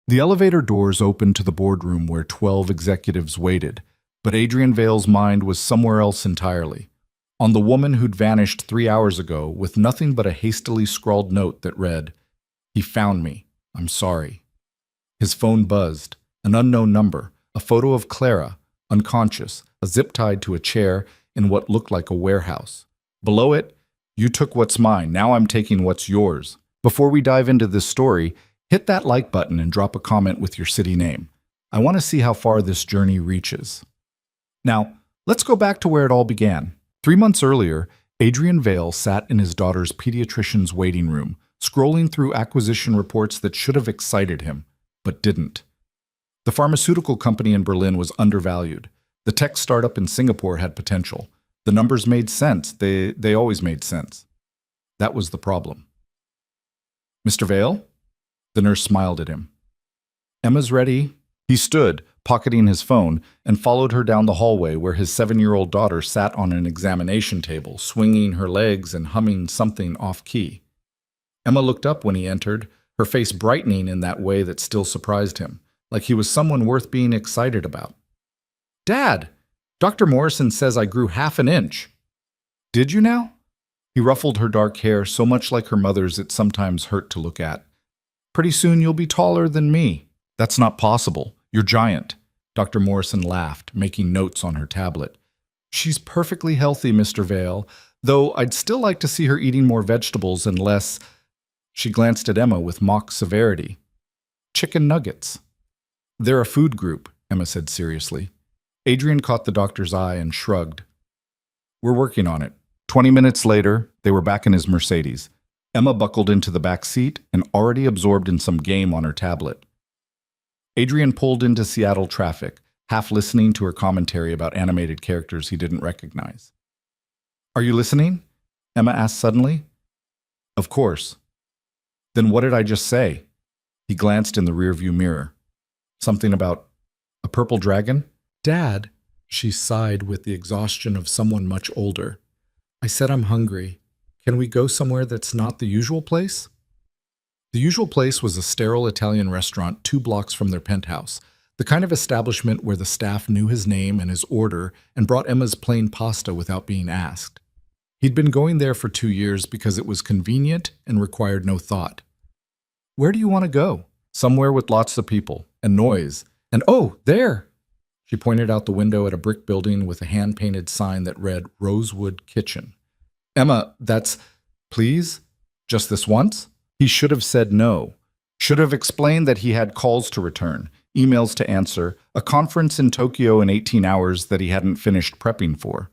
The elevator doors opened to the boardroom where 12 executives waited, but Adrian Vale's mind was somewhere else entirely. On the woman who'd vanished 3 hours ago with nothing but a hastily scrawled note that read, "He found me. I'm sorry." His phone buzzed. An unknown number, a photo of Clara, unconscious, a zip tied to a chair in what looked like a warehouse. Below it, "You took what's mine, now I'm taking what's yours." Before we dive into this story, hit that like button and drop a comment with your city name. I want to see how far this journey reaches. Now, let's go back to where it all began. 3 months earlier, Adrian Vale sat in his daughter's pediatrician's waiting room, scrolling through acquisition reports that should have excited him, but didn't. The pharmaceutical company in Berlin was undervalued. The tech startup in Singapore had potential. The numbers made sense. They always made sense. That was the problem. "Mr. Vale?" The nurse smiled at him. "Emma's ready." He stood, pocketing his phone, and followed her down the hallway where his 7-year-old daughter sat on an examination table, swinging her legs and humming something off-key. Emma looked up when he entered, her face brightening in that way that still surprised him, like he was someone worth being excited about. "Dad, Dr. Morrison says I grew half an inch." "Did you now?" He ruffled her dark hair so much like her mother's it sometimes hurt to look at. "Pretty soon you'll be taller than me." "That's not possible. You're giant." Dr. Morrison laughed, making notes on her tablet. "She's perfectly healthy, Mr. Vale, though I'd still like to see her eating more vegetables and less—" She glanced at Emma with mock severity. "Chicken nuggets." "They're a food group," Emma said seriously. Adrian caught the doctor's eye and shrugged. "We're working on it." 20 minutes later, they were back in his Mercedes. Emma buckled into the back seat and already absorbed in some game on her tablet. Adrian pulled into Seattle traffic, half listening to her commentary about animated characters he didn't recognize. "Are you listening?" Emma asked suddenly. "Of course." "Then what did I just say?" He glanced in the rearview mirror. "Something about a purple dragon?" "Dad," she sighed with the exhaustion of someone much older. "I said I'm hungry. Can we go somewhere that's not the usual place?" The usual place was a sterile Italian restaurant 2 blocks from their penthouse, the kind of establishment where the staff knew his name and his order and brought Emma's plain pasta without being asked. He'd been going there for 2 years because it was convenient and required no thought. "Where do you want to go?" "Somewhere with lots of people and noise. And oh, there!" She pointed out the window at a brick building with a hand-painted sign that read Rosewood Kitchen. "Emma, that's— Please? Just this once?" He should have said no. Should have explained that he had calls to return, emails to answer, a conference in Tokyo in 18 hours that he hadn't finished prepping for.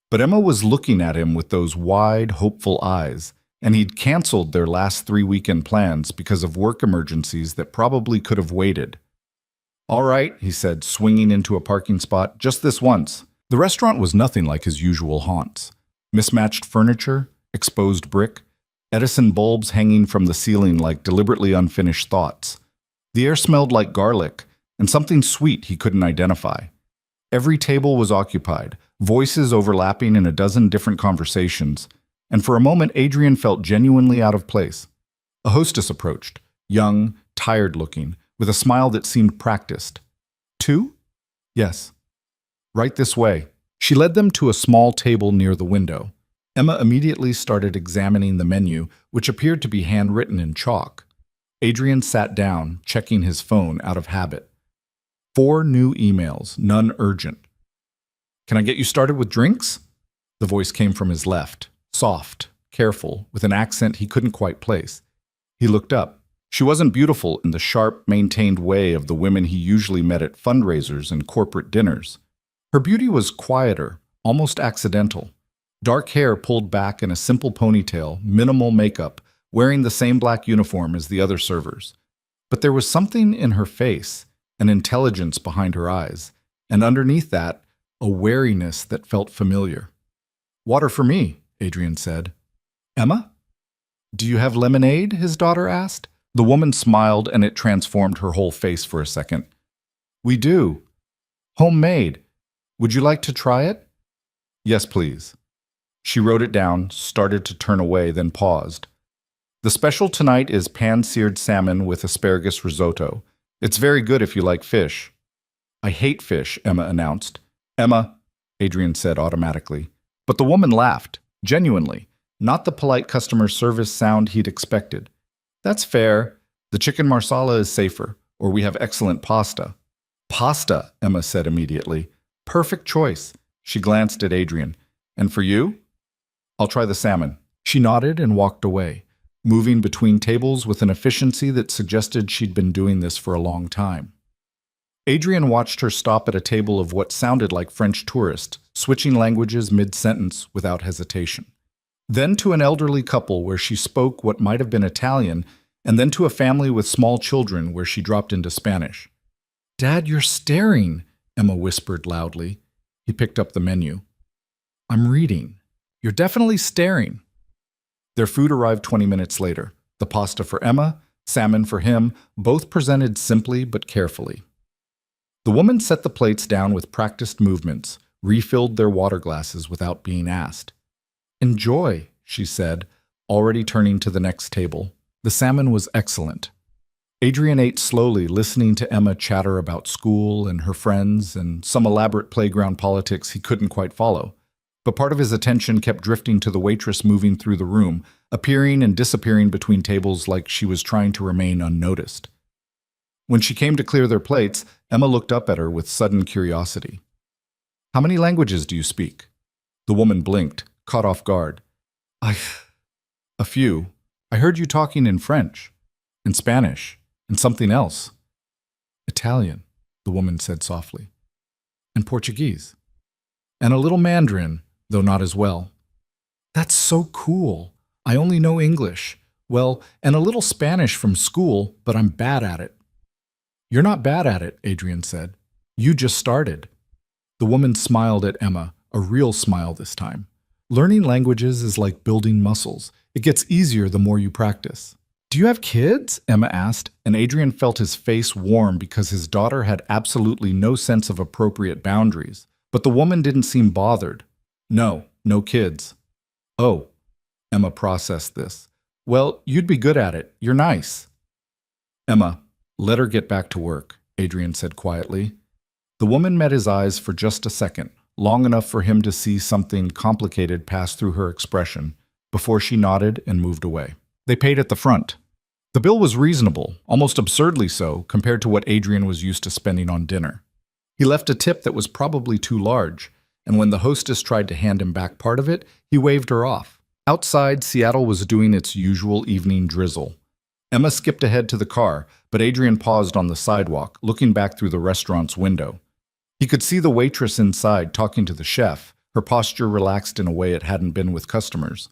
But Emma was looking at him with those wide, hopeful eyes, and he'd canceled their last 3 weekend plans because of work emergencies that probably could have waited. "All right," he said, swinging into a parking spot, "just this once." The restaurant was nothing like his usual haunts. Mismatched furniture, exposed brick, Edison bulbs hanging from the ceiling like deliberately unfinished thoughts. The air smelled like garlic, and something sweet he couldn't identify. Every table was occupied, voices overlapping in a dozen different conversations, and for a moment Adrian felt genuinely out of place. A hostess approached, young, tired-looking, with a smile that seemed practiced. "Two?" "Yes." "Right this way." She led them to a small table near the window. Emma immediately started examining the menu, which appeared to be handwritten in chalk. Adrian sat down, checking his phone out of habit. 4 new emails, none urgent. "Can I get you started with drinks?" The voice came from his left, soft, careful, with an accent he couldn't quite place. He looked up. She wasn't beautiful in the sharp, maintained way of the women he usually met at fundraisers and corporate dinners. Her beauty was quieter, almost accidental. Dark hair pulled back in a simple ponytail, minimal makeup, wearing the same black uniform as the other servers. But there was something in her face, an intelligence behind her eyes, and underneath that, a wariness that felt familiar. "Water for me," Adrian said. "Emma?" "Do you have lemonade?" his daughter asked. The woman smiled, and it transformed her whole face for a second. "We do. Homemade. Would you like to try it?" "Yes, please." She wrote it down, started to turn away, then paused. "The special tonight is pan-seared salmon with asparagus risotto. It's very good if you like fish. I hate fish, Emma announced. Emma, Adrian said automatically. But the woman laughed, genuinely, not the polite customer service sound he'd expected. That's fair. The chicken marsala is safer, or we have excellent pasta. Pasta, Emma said immediately. Perfect choice. She glanced at Adrian. And for you? I'll try the salmon. She nodded and walked away, moving between tables with an efficiency that suggested she'd been doing this for a long time. Adrian watched her stop at a table of what sounded like French tourists, switching languages mid-sentence without hesitation. Then to an elderly couple where she spoke what might have been Italian, and then to a family with small children where she dropped into Spanish. Dad, you're staring, Emma whispered loudly. He picked up the menu. I'm reading. You're definitely staring. Their food arrived 20 minutes later. The pasta for Emma, salmon for him, both presented simply but carefully. The woman set the plates down with practiced movements, refilled their water glasses without being asked. Enjoy, she said, already turning to the next table. The salmon was excellent. Adrian ate slowly, listening to Emma chatter about school and her friends and some elaborate playground politics he couldn't quite follow. But part of his attention kept drifting to the waitress moving through the room, appearing and disappearing between tables like she was trying to remain unnoticed. When she came to clear their plates, Emma looked up at her with sudden curiosity. How many languages do you speak? The woman blinked, caught off guard. A few. I heard you talking in French, in Spanish, and something else. Italian, the woman said softly. And Portuguese. And a little Mandarin, though not as well. That's so cool. I only know English. Well, and a little Spanish from school, but I'm bad at it. You're not bad at it, Adrian said. You just started. The woman smiled at Emma, a real smile this time. Learning languages is like building muscles. It gets easier the more you practice. Do you have kids? Emma asked, and Adrian felt his face warm because his daughter had absolutely no sense of appropriate boundaries. But the woman didn't seem bothered. No, no kids. Oh, Emma processed this. Well, you'd be good at it. You're nice. Emma, let her get back to work, Adrian said quietly. The woman met his eyes for just a second, long enough for him to see something complicated pass through her expression, before she nodded and moved away. They paid at the front. The bill was reasonable, almost absurdly so, compared to what Adrian was used to spending on dinner. He left a tip that was probably too large, and when the hostess tried to hand him back part of it, he waved her off. Outside, Seattle was doing its usual evening drizzle. Emma skipped ahead to the car, but Adrian paused on the sidewalk, looking back through the restaurant's window. He could see the waitress inside talking to the chef, her posture relaxed in a way it hadn't been with customers.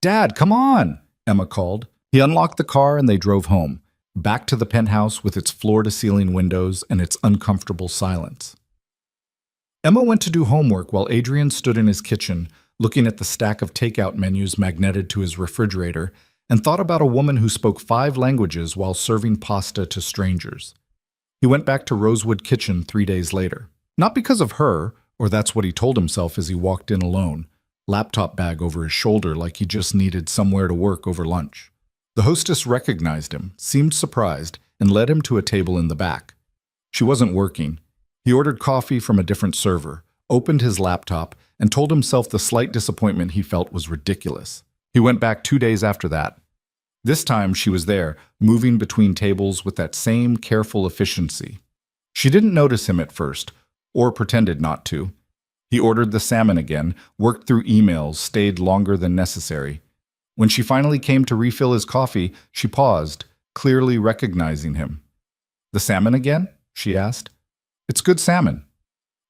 Dad, come on, Emma called. He unlocked the car and they drove home, back to the penthouse with its floor-to-ceiling windows and its uncomfortable silence. Emma went to do homework while Adrian stood in his kitchen, looking at the stack of takeout menus magneted to his refrigerator, and thought about a woman who spoke 5 languages while serving pasta to strangers. He went back to Rosewood Kitchen 3 days later. Not because of her, or that's what he told himself as he walked in alone, laptop bag over his shoulder like he just needed somewhere to work over lunch. The hostess recognized him, seemed surprised, and led him to a table in the back. She wasn't working. He ordered coffee from a different server, opened his laptop, and told himself the slight disappointment he felt was ridiculous. He went back 2 days after that. This time she was there, moving between tables with that same careful efficiency. She didn't notice him at first, or pretended not to. He ordered the salmon again, worked through emails, stayed longer than necessary. When she finally came to refill his coffee, she paused, clearly recognizing him. The salmon again? She asked. It's good salmon.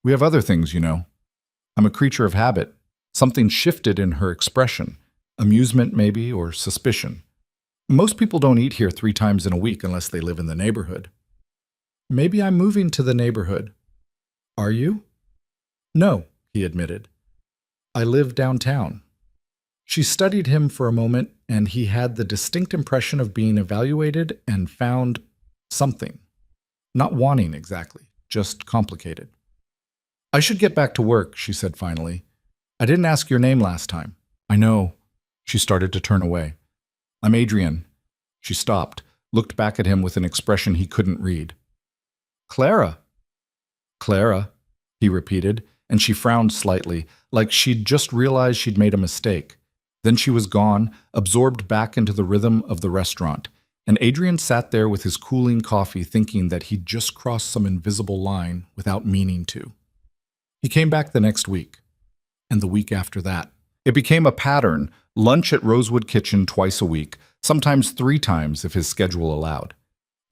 We have other things, you know. I'm a creature of habit. Something shifted in her expression. Amusement, maybe, or suspicion. Most people don't eat here 3 times in a week unless they live in the neighborhood. Maybe I'm moving to the neighborhood. Are you? No, he admitted. I live downtown. She studied him for a moment, and he had the distinct impression of being evaluated and found something. Not wanting exactly, just complicated. I should get back to work, she said finally. I didn't ask your name last time. I know. She started to turn away. I'm Adrian. She stopped, looked back at him with an expression he couldn't read. Clara. Clara, he repeated, and she frowned slightly, like she'd just realized she'd made a mistake. Then she was gone, absorbed back into the rhythm of the restaurant, and Adrian sat there with his cooling coffee thinking that he'd just crossed some invisible line without meaning to. He came back the next week, and the week after that. It became a pattern, lunch at Rosewood Kitchen twice a week, sometimes 3 times if his schedule allowed.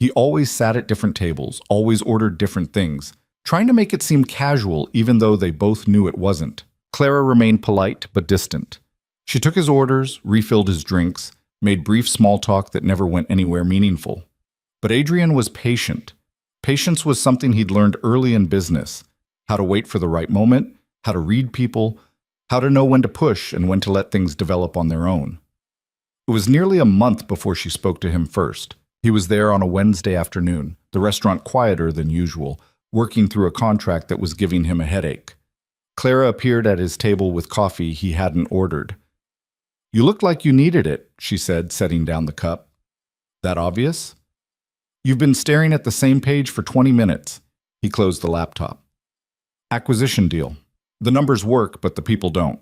He always sat at different tables, always ordered different things, trying to make it seem casual even though they both knew it wasn't. Clara remained polite but distant. She took his orders, refilled his drinks, made brief small talk that never went anywhere meaningful. But Adrian was patient. Patience was something he'd learned early in business. How to wait for the right moment, how to read people, how to know when to push and when to let things develop on their own. It was nearly a month before she spoke to him first. He was there on a Wednesday afternoon, the restaurant quieter than usual, working through a contract that was giving him a headache. Clara appeared at his table with coffee he hadn't ordered. "You looked like you needed it," she said, setting down the cup. "That obvious?" "You've been staring at the same page for 20 minutes. He closed the laptop. "Acquisition deal. The numbers work, but the people don't."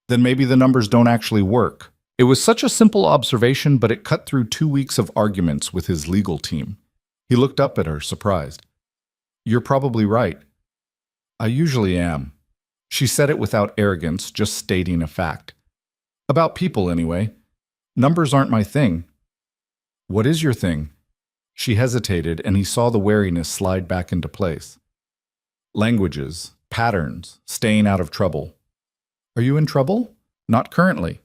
"Then maybe the numbers don't actually work." It was such a simple observation, but it cut through 2 weeks of arguments with his legal team. He looked up at her, surprised. "You're probably right." "I usually am." She said it without arrogance, just stating a fact. "About people, anyway. Numbers aren't my thing." "What is your thing?" She hesitated, and he saw the wariness slide back into place. "Languages, patterns, staying out of trouble." "Are you in trouble?" "Not currently."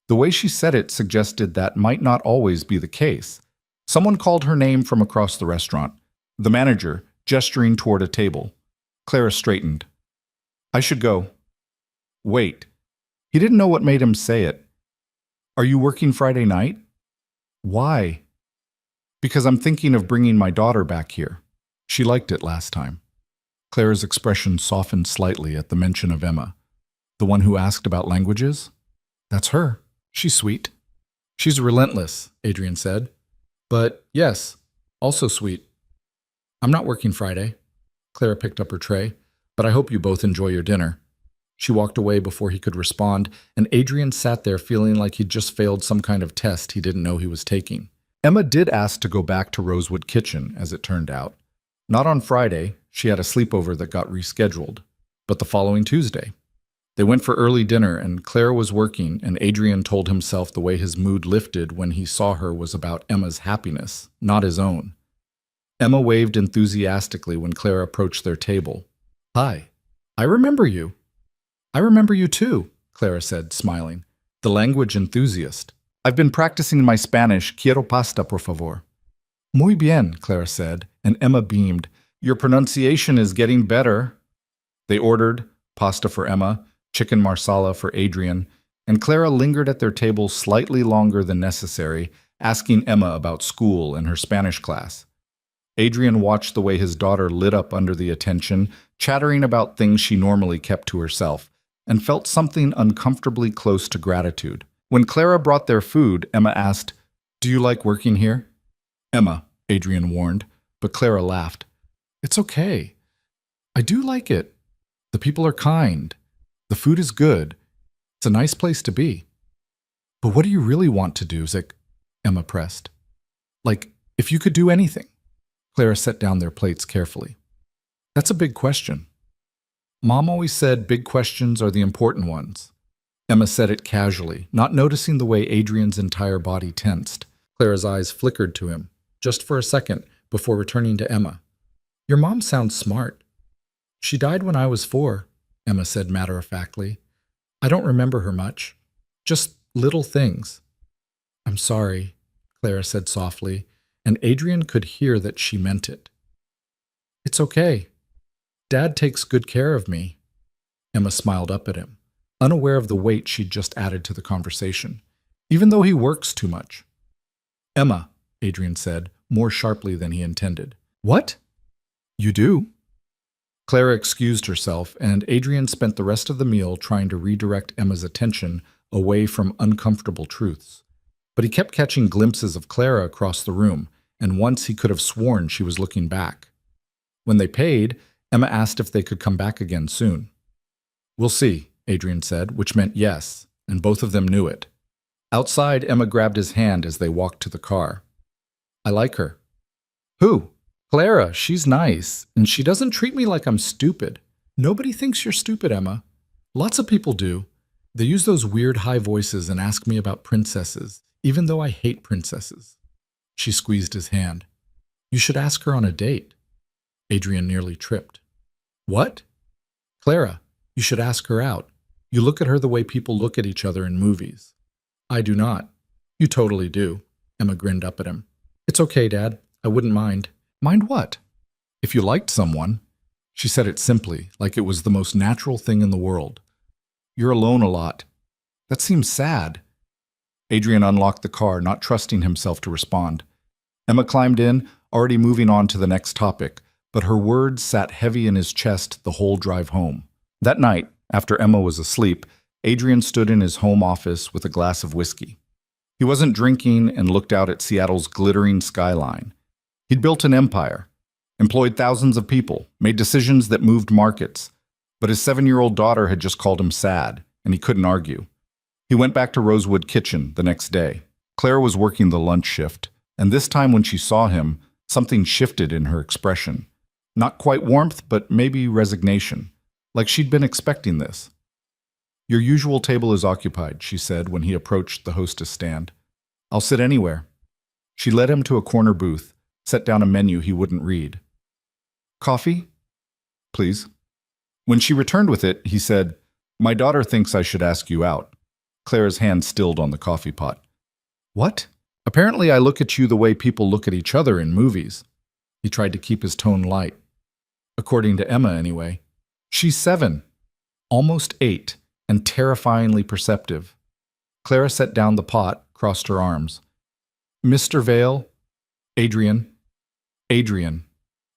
The way she said it suggested that might not always be the case. Someone called her name from across the restaurant. The manager, gesturing toward a table. Clara straightened. "I should go." "Wait." He didn't know what made him say it. "Are you working Friday night?" "Why?" "Because I'm thinking of bringing my daughter back here. She liked it last time." Clara's expression softened slightly at the mention of Emma. "The one who asked about languages?" "That's her. She's sweet." "She's relentless," Adrian said. "But yes, also sweet." "I'm not working Friday." Clara picked up her tray. "But I hope you both enjoy your dinner." She walked away before he could respond, and Adrian sat there feeling like he'd just failed some kind of test he didn't know he was taking. Emma did ask to go back to Rosewood Kitchen, as it turned out. Not on Friday, she had a sleepover that got rescheduled, but the following Tuesday. They went for early dinner, and Clara was working, and Adrian told himself the way his mood lifted when he saw her was about Emma's happiness, not his own. Emma waved enthusiastically when Clara approached their table. "Hi, I remember you." "I remember you too," Clara said, smiling. "The language enthusiast. I've been practicing my Spanish. Quiero pasta, por favor." "Muy bien," Clara said, and Emma beamed. "Your pronunciation is getting better." They ordered pasta for Emma, chicken marsala for Adrian, and Clara lingered at their table slightly longer than necessary, asking Emma about school and her Spanish class. Adrian watched the way his daughter lit up under the attention, chattering about things she normally kept to herself, and felt something uncomfortably close to gratitude. When Clara brought their food, Emma asked, "Do you like working here?" "Emma," Adrian warned, but Clara laughed. "It's okay. I do like it. The people are kind. The food is good. It's a nice place to be." "But what do you really want to do, Zik?" Emma pressed. "Like, if you could do anything." Clara set down their plates carefully. "That's a big question." "Mom always said big questions are the important ones." Emma said it casually, not noticing the way Adrian's entire body tensed. Clara's eyes flickered to him, just for a second, before returning to Emma. "Your mom sounds smart." "She died when I was 4, Emma said matter-of-factly. "I don't remember her much. Just little things." "I'm sorry," Clara said softly, and Adrian could hear that she meant it. "It's okay. Dad takes good care of me." Emma smiled up at him, unaware of the weight she'd just added to the conversation, "even though he works too much." "Emma," Adrian said, more sharply than he intended. "What?" "You do." Clara excused herself, and Adrian spent the rest of the meal trying to redirect Emma's attention away from uncomfortable truths. But he kept catching glimpses of Clara across the room, and once he could have sworn she was looking back. When they paid, Emma asked if they could come back again soon. "We'll see," Adrian said, which meant yes, and both of them knew it. Outside, Emma grabbed his hand as they walked to the car. "I like her." "Who?" "Clara. She's nice, and she doesn't treat me like I'm stupid." "Nobody thinks you're stupid, Emma. Lots of people do. They use those weird high voices and ask me about princesses, even though I hate princesses." She squeezed his hand. "You should ask her on a date." Adrian nearly tripped. "What?" "Clara, you should ask her out. You look at her the way people look at each other in movies." "I do not." "You totally do." Emma grinned up at him. "It's okay, Dad. I wouldn't mind." "Mind what?" "If you liked someone." She said it simply, like it was the most natural thing in the world. "You're alone a lot." "That seems sad." Adrian unlocked the car, not trusting himself to respond. Emma climbed in, already moving on to the next topic, but her words sat heavy in his chest the whole drive home. That night, after Emma was asleep, Adrian stood in his home office with a glass of whiskey. He wasn't drinking and looked out at Seattle's glittering skyline. He'd built an empire, employed thousands of people, made decisions that moved markets. But his 7-year-old daughter had just called him sad, and he couldn't argue. He went back to Rosewood Kitchen the next day. Claire was working the lunch shift, and this time when she saw him, something shifted in her expression. Not quite warmth, but maybe resignation, like she'd been expecting this. "Your usual table is occupied," she said when he approached the hostess stand. "I'll sit anywhere." She led him to a corner booth, set down a menu he wouldn't read. "Coffee?" "Please." When she returned with it, he said, "My daughter thinks I should ask you out." Claire's hand stilled on the coffee pot. "What?" "Apparently I look at you the way people look at each other in movies." He tried to keep his tone light. According to Emma, anyway. She's 7, almost 8, and terrifyingly perceptive. Clara set down the pot, crossed her arms. "Mr. Vale?" "Adrian." "Adrian."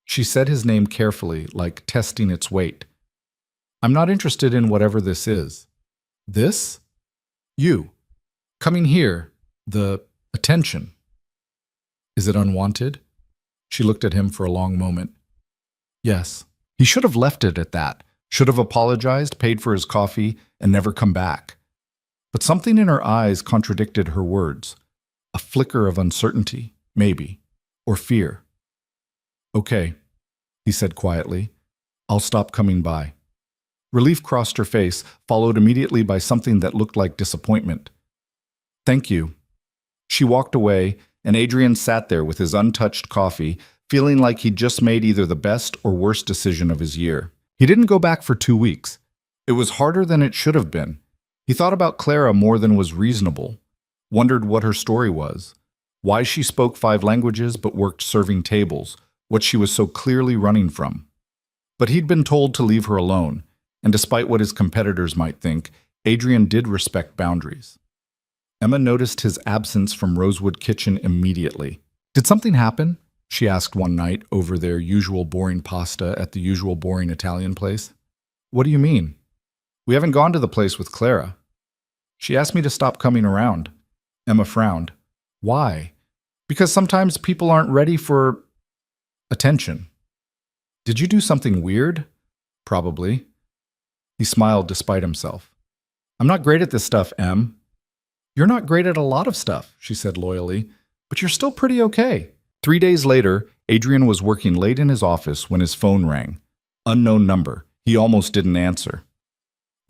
She said his name carefully, like testing its weight. "I'm not interested in whatever this is." "This?" "You. Coming here. The attention." "Is it unwanted?" She looked at him for a long moment. "Yes." He should have left it at that, should have apologized, paid for his coffee, and never come back. But something in her eyes contradicted her words. A flicker of uncertainty, maybe, or fear. "Okay," he said quietly. "I'll stop coming by." Relief crossed her face, followed immediately by something that looked like disappointment. "Thank you." She walked away, and Adrian sat there with his untouched coffee, feeling like he'd just made either the best or worst decision of his year. He didn't go back for 2 weeks. It was harder than it should have been. He thought about Clara more than was reasonable, wondered what her story was, why she spoke 5 languages but worked serving tables, what she was so clearly running from. But he'd been told to leave her alone, and despite what his competitors might think, Adrian did respect boundaries. Emma noticed his absence from Rosewood Kitchen immediately. "Did something happen?" she asked one night over their usual boring pasta at the usual boring Italian place. "What do you mean?" "We haven't gone to the place with Clara." "She asked me to stop coming around." Emma frowned. "Why?" "Because sometimes people aren't ready for attention." "Did you do something weird?" "Probably." He smiled despite himself. "I'm not great at this stuff, Em." "You're not great at a lot of stuff," she said loyally, "but you're still pretty okay." 3 days later, Adrian was working late in his office when his phone rang. Unknown number. He almost didn't answer.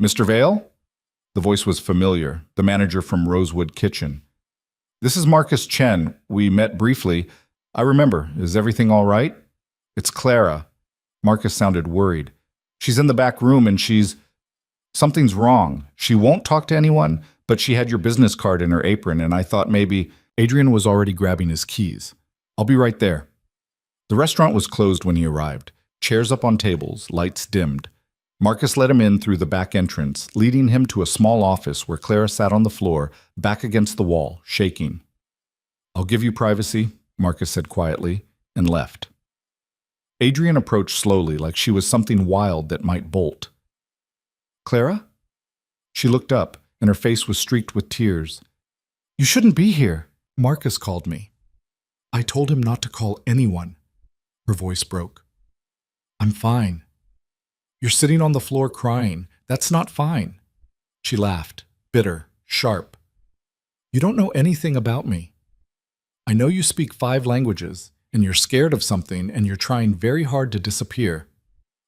"Mr. Vale?" The voice was familiar, the manager from Rosewood Kitchen. "This is Marcus Chen. We met briefly. I remember. Is everything all right?" "It's Clara." Marcus sounded worried. "She's in the back room and something's wrong. She won't talk to anyone, but she had your business card in her apron and I thought maybe—" Adrian was already grabbing his keys. "I'll be right there." The restaurant was closed when he arrived. Chairs up on tables, lights dimmed. Marcus let him in through the back entrance, leading him to a small office where Clara sat on the floor, back against the wall, shaking. "I'll give you privacy," Marcus said quietly, and left. Adrian approached slowly, like she was something wild that might bolt. "Clara?" She looked up, and her face was streaked with tears. "You shouldn't be here. Marcus called me." "I told him not to call anyone." Her voice broke. I'm fine. You're sitting on the floor crying. That's not fine. She laughed, bitter, sharp. You don't know anything about me. I know you speak 5 languages, and you're scared of something, and you're trying very hard to disappear.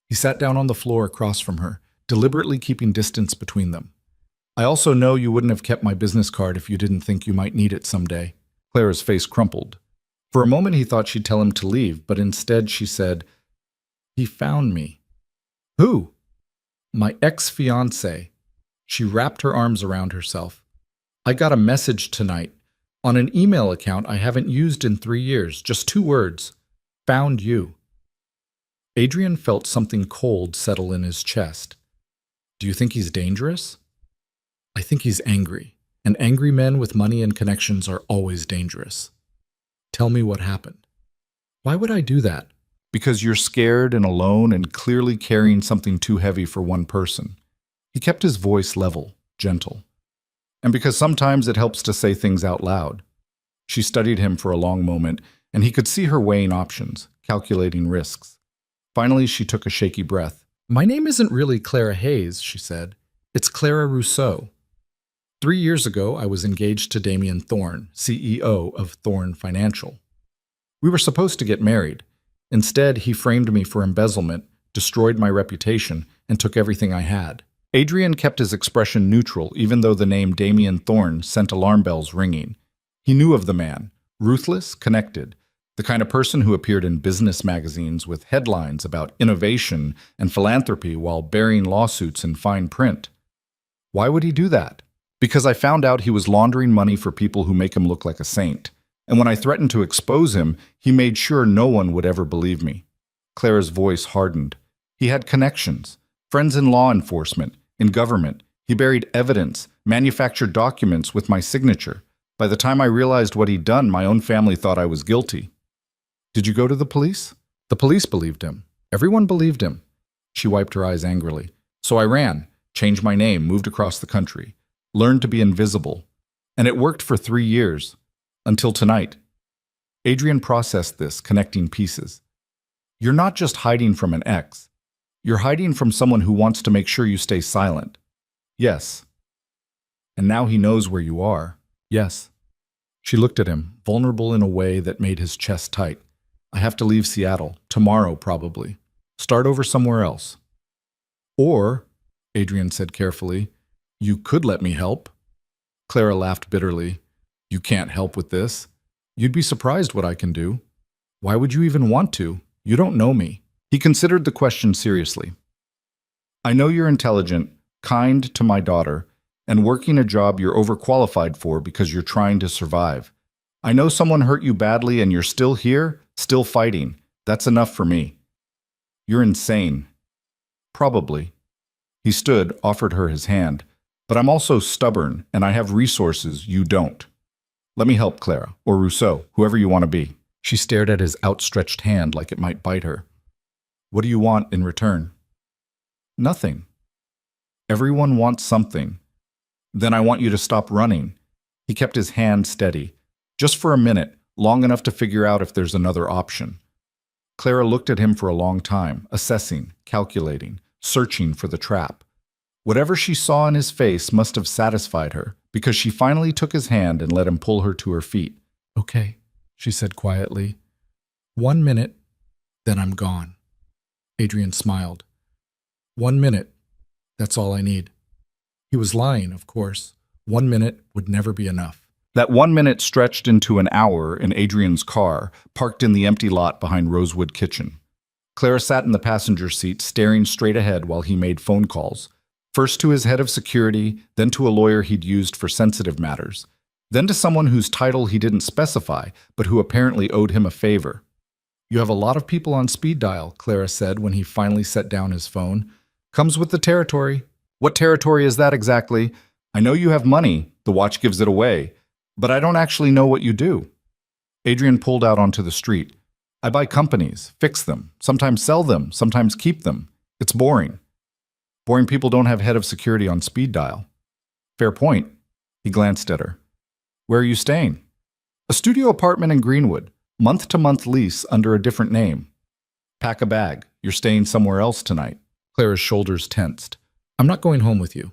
He sat down on the floor across from her, deliberately keeping distance between them. I also know you wouldn't have kept my business card if you didn't think you might need it someday. Clara's face crumpled. For a moment he thought she'd tell him to leave, but instead she said, He found me. Who? My ex-fiancé. She wrapped her arms around herself. I got a message tonight on an email account I haven't used in 3 years, just 2 words. Found you. Adrian felt something cold settle in his chest. Do you think he's dangerous? I think he's angry, and angry men with money and connections are always dangerous. Tell me what happened. Why would I do that? Because you're scared and alone and clearly carrying something too heavy for one person. He kept his voice level, gentle. And because sometimes it helps to say things out loud. She studied him for a long moment, and he could see her weighing options, calculating risks. Finally, she took a shaky breath. My name isn't really Clara Hayes, she said. It's Clara Rousseau. 3 years ago, I was engaged to Damien Thorne, CEO of Thorne Financial. We were supposed to get married. Instead, he framed me for embezzlement, destroyed my reputation, and took everything I had. Adrian kept his expression neutral, even though the name Damien Thorne sent alarm bells ringing. He knew of the man, ruthless, connected, the kind of person who appeared in business magazines with headlines about innovation and philanthropy while burying lawsuits in fine print. Why would he do that? Because I found out he was laundering money for people who make him look like a saint. And when I threatened to expose him, he made sure no one would ever believe me. Clara's voice hardened. He had connections, friends in law enforcement, in government. He buried evidence, manufactured documents with my signature. By the time I realized what he'd done, my own family thought I was guilty. Did you go to the police? The police believed him. Everyone believed him. She wiped her eyes angrily. So I ran, changed my name, moved across the country, learned to be invisible. And it worked for 3 years. Until tonight. Adrian processed this, connecting pieces. You're not just hiding from an ex. You're hiding from someone who wants to make sure you stay silent. Yes. And now he knows where you are. Yes. She looked at him, vulnerable in a way that made his chest tight. I have to leave Seattle, tomorrow probably. Start over somewhere else. Or, Adrian said carefully, you could let me help. Clara laughed bitterly. You can't help with this. You'd be surprised what I can do. Why would you even want to? You don't know me. He considered the question seriously. I know you're intelligent, kind to my daughter, and working a job you're overqualified for because you're trying to survive. I know someone hurt you badly and you're still here, still fighting. That's enough for me. You're insane. Probably. He stood, offered her his hand. But I'm also stubborn, and I have resources you don't. Let me help Clara, or Rousseau, whoever you want to be. She stared at his outstretched hand like it might bite her. What do you want in return? Nothing. Everyone wants something. Then I want you to stop running. He kept his hand steady, just for a minute, long enough to figure out if there's another option. Clara looked at him for a long time, assessing, calculating, searching for the trap. Whatever she saw in his face must have satisfied her, because she finally took his hand and let him pull her to her feet. Okay, she said quietly. 1 minute, then I'm gone. Adrian smiled. 1 minute, that's all I need. He was lying, of course. 1 minute would never be enough. That 1 minute stretched into an hour in Adrian's car, parked in the empty lot behind Rosewood Kitchen. Clara sat in the passenger seat, staring straight ahead while he made phone calls. First to his head of security, then to a lawyer he'd used for sensitive matters, then to someone whose title he didn't specify, but who apparently owed him a favor. You have a lot of people on speed dial, Clara said when he finally set down his phone. Comes with the territory. What territory is that exactly? I know you have money, the watch gives it away, but I don't actually know what you do. Adrian pulled out onto the street. I buy companies, fix them, sometimes sell them, sometimes keep them. It's boring. Boring people don't have head of security on speed dial. Fair point. He glanced at her. Where are you staying? A studio apartment in Greenwood, month-to-month lease under a different name. Pack a bag. You're staying somewhere else tonight. Clara's shoulders tensed. I'm not going home with you.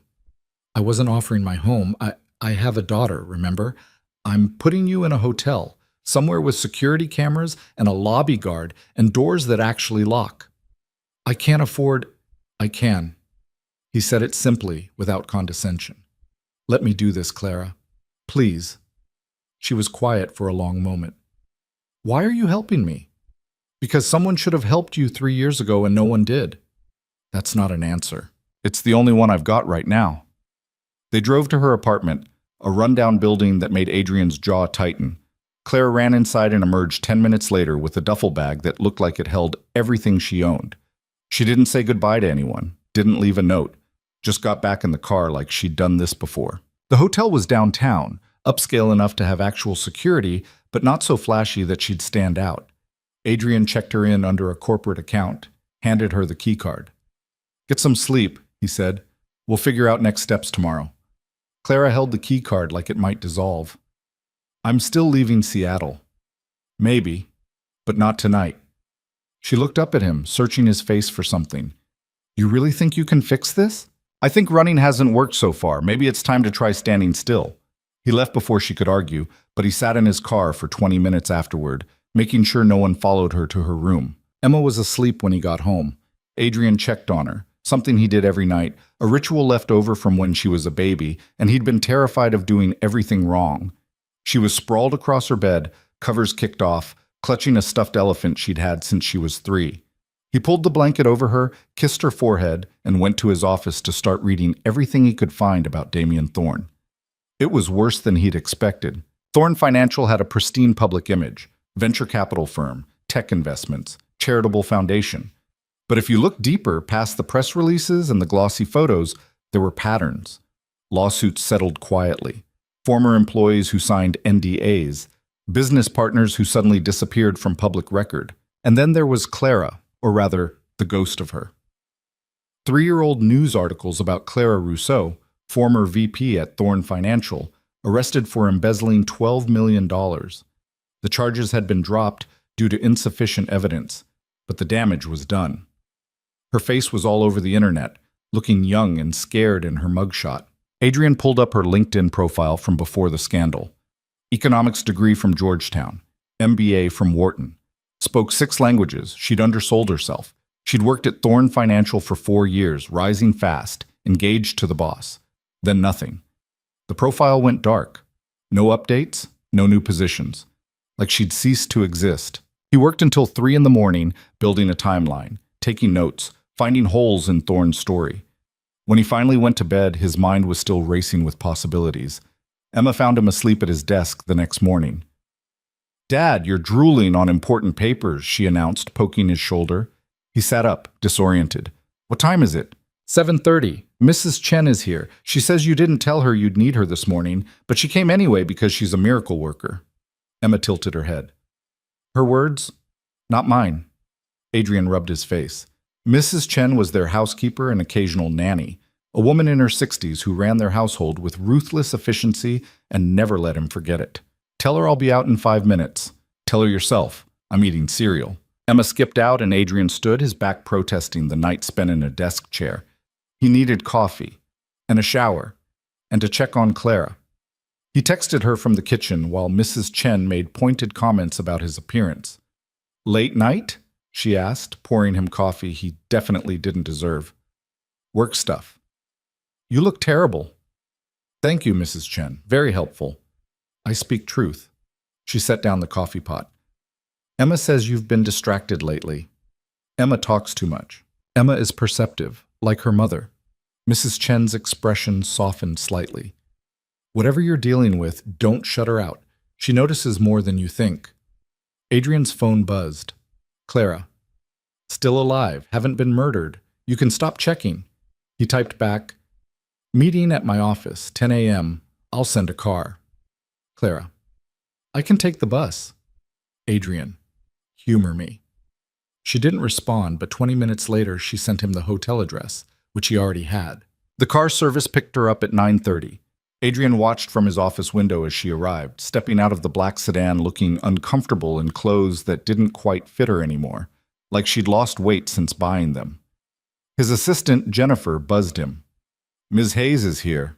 I wasn't offering my home. I have a daughter, remember? I'm putting you in a hotel, somewhere with security cameras and a lobby guard and doors that actually lock. I can't afford... I can. He said it simply, without condescension. Let me do this, Clara. Please. She was quiet for a long moment. Why are you helping me? Because someone should have helped you 3 years ago and no one did. That's not an answer. It's the only one I've got right now. They drove to her apartment, a rundown building that made Adrian's jaw tighten. Clara ran inside and emerged 10 minutes later with a duffel bag that looked like it held everything she owned. She didn't say goodbye to anyone, didn't leave a note, just got back in the car like she'd done this before. The hotel was downtown, upscale enough to have actual security, but not so flashy that she'd stand out. Adrian checked her in under a corporate account, handed her the keycard. Get some sleep, he said. We'll figure out next steps tomorrow. Clara held the keycard like it might dissolve. I'm still leaving Seattle. Maybe, but not tonight. She looked up at him, searching his face for something. You really think you can fix this? I think running hasn't worked so far. Maybe it's time to try standing still. He left before she could argue, but he sat in his car for 20 minutes afterward, making sure no one followed her to her room. Emma was asleep when he got home. Adrian checked on her, something he did every night, a ritual left over from when she was a baby, and he'd been terrified of doing everything wrong. She was sprawled across her bed, covers kicked off, clutching a stuffed elephant she'd had since she was 3. He pulled the blanket over her, kissed her forehead, and went to his office to start reading everything he could find about Damien Thorne. It was worse than he'd expected. Thorne Financial had a pristine public image, venture capital firm, tech investments, charitable foundation. But if you looked deeper past the press releases and the glossy photos, there were patterns. Lawsuits settled quietly, former employees who signed NDAs, business partners who suddenly disappeared from public record. And then there was Clara, or rather, the ghost of her. 3-year-old news articles about Clara Rousseau, former VP at Thorne Financial, arrested for embezzling $12 million. The charges had been dropped due to insufficient evidence, but the damage was done. Her face was all over the internet, looking young and scared in her mugshot. Adrian pulled up her LinkedIn profile from before the scandal. Economics degree from Georgetown, MBA from Wharton. Spoke 6 languages, she'd undersold herself. She'd worked at Thorne Financial for 4 years, rising fast, engaged to the boss. Then nothing. The profile went dark. No updates, no new positions. Like she'd ceased to exist. He worked until 3 in the morning, building a timeline, taking notes, finding holes in Thorne's story. When he finally went to bed, his mind was still racing with possibilities. Emma found him asleep at his desk the next morning. Dad, you're drooling on important papers, she announced, poking his shoulder. He sat up, disoriented. What time is it? 7:30. Mrs. Chen is here. She says you didn't tell her you'd need her this morning, but she came anyway because she's a miracle worker. Emma tilted her head. Her words? Not mine. Adrian rubbed his face. Mrs. Chen was their housekeeper and occasional nanny, a woman in her 60s who ran their household with ruthless efficiency and never let him forget it. Tell her I'll be out in 5 minutes. Tell her yourself. I'm eating cereal. Emma skipped out and Adrian stood, his back protesting the night spent in a desk chair. He needed coffee, and a shower, and to check on Clara. He texted her from the kitchen while Mrs. Chen made pointed comments about his appearance. Late night? She asked, pouring him coffee he definitely didn't deserve. Work stuff. You look terrible. Thank you, Mrs. Chen. Very helpful. I speak truth. She set down the coffee pot. Emma says you've been distracted lately. Emma talks too much. Emma is perceptive, like her mother. Mrs. Chen's expression softened slightly. Whatever you're dealing with, don't shut her out. She notices more than you think. Adrian's phone buzzed. Clara. Still alive, haven't been murdered. You can stop checking. He typed back, meeting at my office, 10 a.m. I'll send a car. Clara. I can take the bus. Adrian. Humor me. She didn't respond, but 20 minutes later she sent him the hotel address, which he already had. The car service picked her up at 9:30. Adrian watched from his office window as she arrived, stepping out of the black sedan looking uncomfortable in clothes that didn't quite fit her anymore. like she'd lost weight since buying them. His assistant, Jennifer, buzzed him. "Ms. Hayes is here."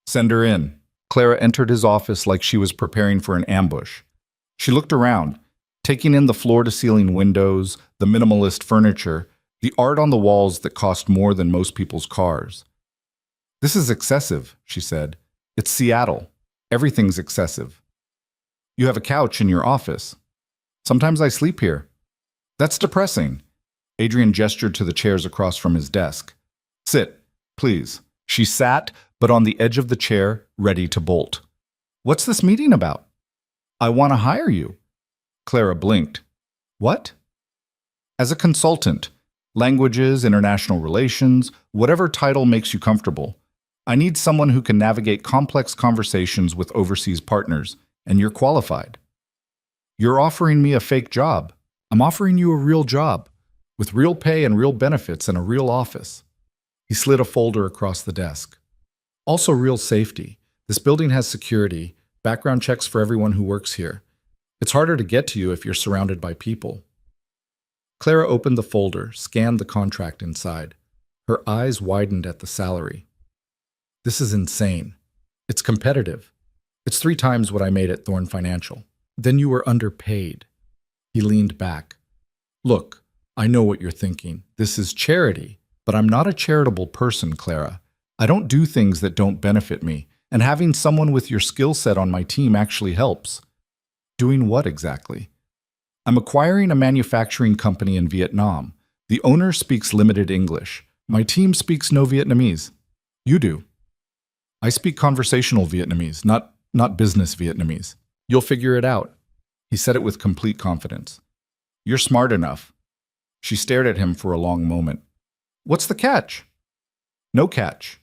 "Send her in." Clara entered his office like she was preparing for an ambush. She looked around, taking in the floor-to-ceiling windows, the minimalist furniture, the art on the walls that cost more than most people's cars. "This is excessive," she said. "It's Seattle. Everything's excessive." "You have a couch in your office." "Sometimes I sleep here." "That's depressing." Adrian gestured to the chairs across from his desk. "Sit, please." She sat, but on the edge of the chair, ready to bolt. "What's this meeting about?" "I want to hire you." Clara blinked. "What?" "As a consultant. Languages, international relations, whatever title makes you comfortable. I need someone who can navigate complex conversations with overseas partners, and you're qualified." "You're offering me a fake job." "I'm offering you a real job, with real pay and real benefits and a real office." He slid a folder across the desk. "Also real safety. This building has security, background checks for everyone who works here. It's harder to get to you if you're surrounded by people." Clara opened the folder, scanned the contract inside. Her eyes widened at the salary. "This is insane. It's competitive. It's 3 times what I made at Thorne Financial." "Then you were underpaid." He leaned back. "Look, I know what you're thinking. This is charity, but I'm not a charitable person, Clara. I don't do things that don't benefit me, and having someone with your skill set on my team actually helps." "Doing what exactly?" "I'm acquiring a manufacturing company in Vietnam. The owner speaks limited English. My team speaks no Vietnamese." "You do." "I speak conversational Vietnamese, not business Vietnamese." "You'll figure it out." He said it with complete confidence. "You're smart enough." She stared at him for a long moment. "What's the catch?" "No catch.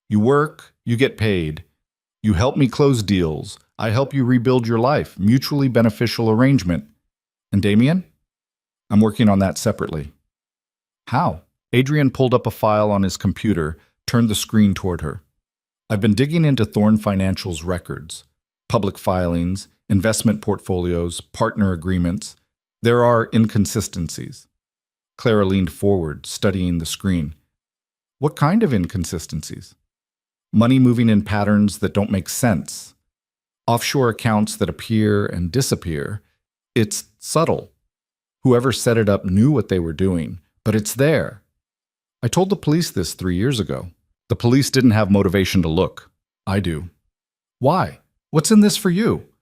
You work, you get paid. You help me close deals. I help you rebuild your life. Mutually beneficial arrangement. And Damien? I'm working on that separately." "How?" Adrian pulled up a file on his computer, turned the screen toward her. "I've been digging into Thorne Financial's records. Public filings, investment portfolios, partner agreements. There are inconsistencies." Clara leaned forward, studying the screen. "What kind of inconsistencies?" "Money moving in patterns that don't make sense. Offshore accounts that appear and disappear. It's subtle. Whoever set it up knew what they were doing, but it's there. I told the police this 3 years ago. The police didn't have motivation to look. I do." "Why? What's in this for you?"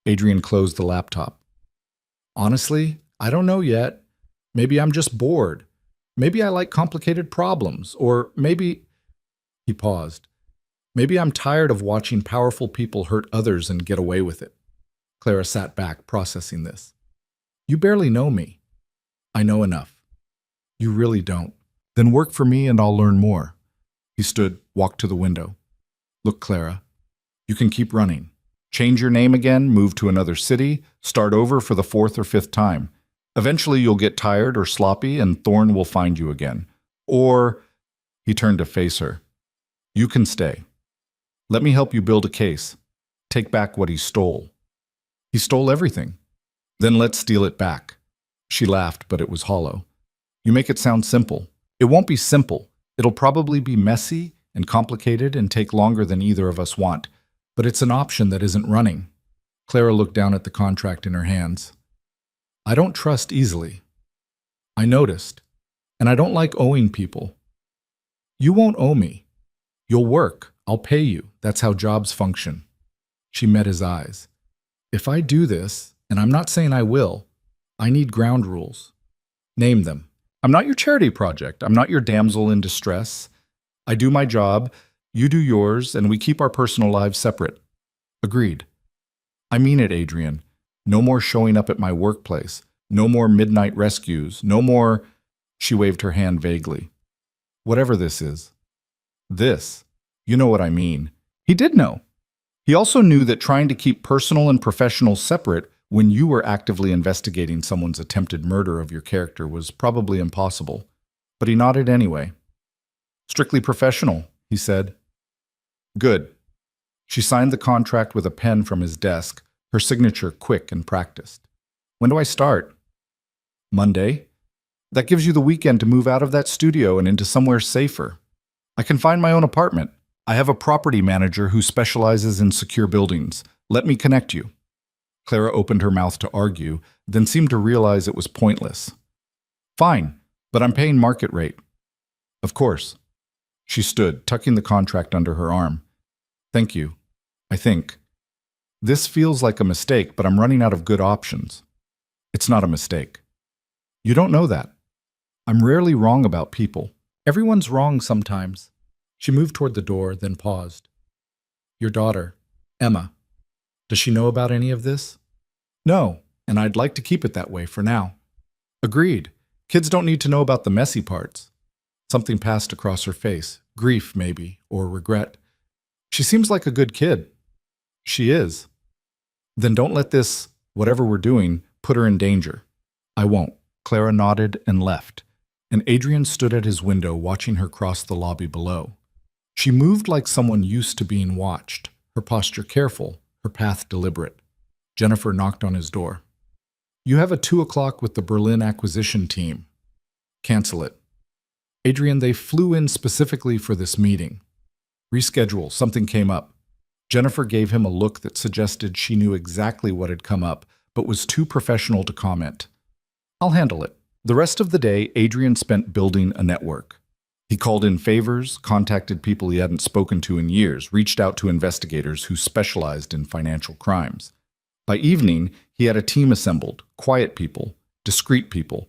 Adrian closed the laptop. "Honestly, I don't know yet. Maybe I'm just bored. Maybe I like complicated problems. Or maybe—" He paused. "Maybe I'm tired of watching powerful people hurt others and get away with it." Clara sat back, processing this. "You barely know me." "I know enough." "You really don't. Then work for me and I'll learn more." He stood, walked to the window. "Look, Clara, you can keep running. Change your name again, move to another city, start over for the 4th or 5th time. Eventually you'll get tired or sloppy and Thorne will find you again. Or," he turned to face her, "you can stay. Let me help you build a case. Take back what he stole." "He stole everything." "Then let's steal it back." She laughed, but it was hollow. "You make it sound simple. It won't be simple. It'll probably be messy and complicated and take longer than either of us want. But it's an option that isn't running." Clara looked down at the contract in her hands. "I don't trust easily. I noticed. And I don't like owing people." "You won't owe me. You'll work. I'll pay you. That's how jobs function." She met his eyes. "If I do this, and I'm not saying I will, I need ground rules." "Name them." "I'm not your charity project. I'm not your damsel in distress. I do my job, you do yours, and we keep our personal lives separate." "Agreed." "I mean it, Adrian. No more showing up at my workplace. No more midnight rescues. No more—" She waved her hand vaguely. "Whatever this is." "This. You know what I mean." He did know. He also knew that trying to keep personal and professional separate when you were actively investigating someone's attempted murder of your character was probably impossible. But he nodded anyway. "Strictly professional," he said. "Good." She signed the contract with a pen from his desk, her signature quick and practiced. "When do I start?" "Monday. That gives you the weekend to move out of that studio and into somewhere safer. I can find my own apartment. I have a property manager who specializes in secure buildings. Let me connect you." Clara opened her mouth to argue, then seemed to realize it was pointless. "Fine, but I'm paying market rate." "Of course." She stood, tucking the contract under her arm. "Thank you. I think. This feels like a mistake, but I'm running out of good options." "It's not a mistake." "You don't know that. I'm rarely wrong about people. Everyone's wrong sometimes." She moved toward the door, then paused. "Your daughter, Emma. Does she know about any of this?" "No, and I'd like to keep it that way for now." "Agreed. Kids don't need to know about the messy parts." Something passed across her face. Grief, maybe, or regret. "She seems like a good kid." "She is." "Then don't let this, whatever we're doing, put her in danger." "I won't." Clara nodded and left, and Adrian stood at his window watching her cross the lobby below. She moved like someone used to being watched, her posture careful, her path deliberate. Jennifer knocked on his door. "You have a 2 o'clock with the Berlin acquisition team." "Cancel it." "Adrian, they flew in specifically for this meeting." "Reschedule, something came up." Jennifer gave him a look that suggested she knew exactly what had come up, but was too professional to comment. "I'll handle it." The rest of the day, Adrian spent building a network. He called in favors, contacted people he hadn't spoken to in years, reached out to investigators who specialized in financial crimes. By evening, he had a team assembled, quiet people, discreet people,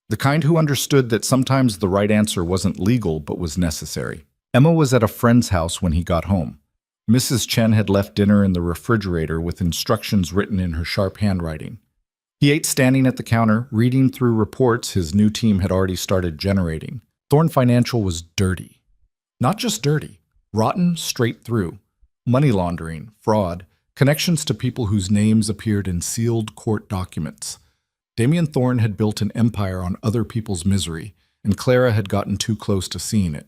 the kind who understood that sometimes the right answer wasn't legal but was necessary. Emma was at a friend's house when he got home. Mrs. Chen had left dinner in the refrigerator with instructions written in her sharp handwriting. He ate standing at the counter, reading through reports his new team had already started generating. Thorn Financial was dirty. Not just dirty, rotten straight through. Money laundering, fraud, connections to people whose names appeared in sealed court documents. Damien Thorn had built an empire on other people's misery, and Clara had gotten too close to seeing it.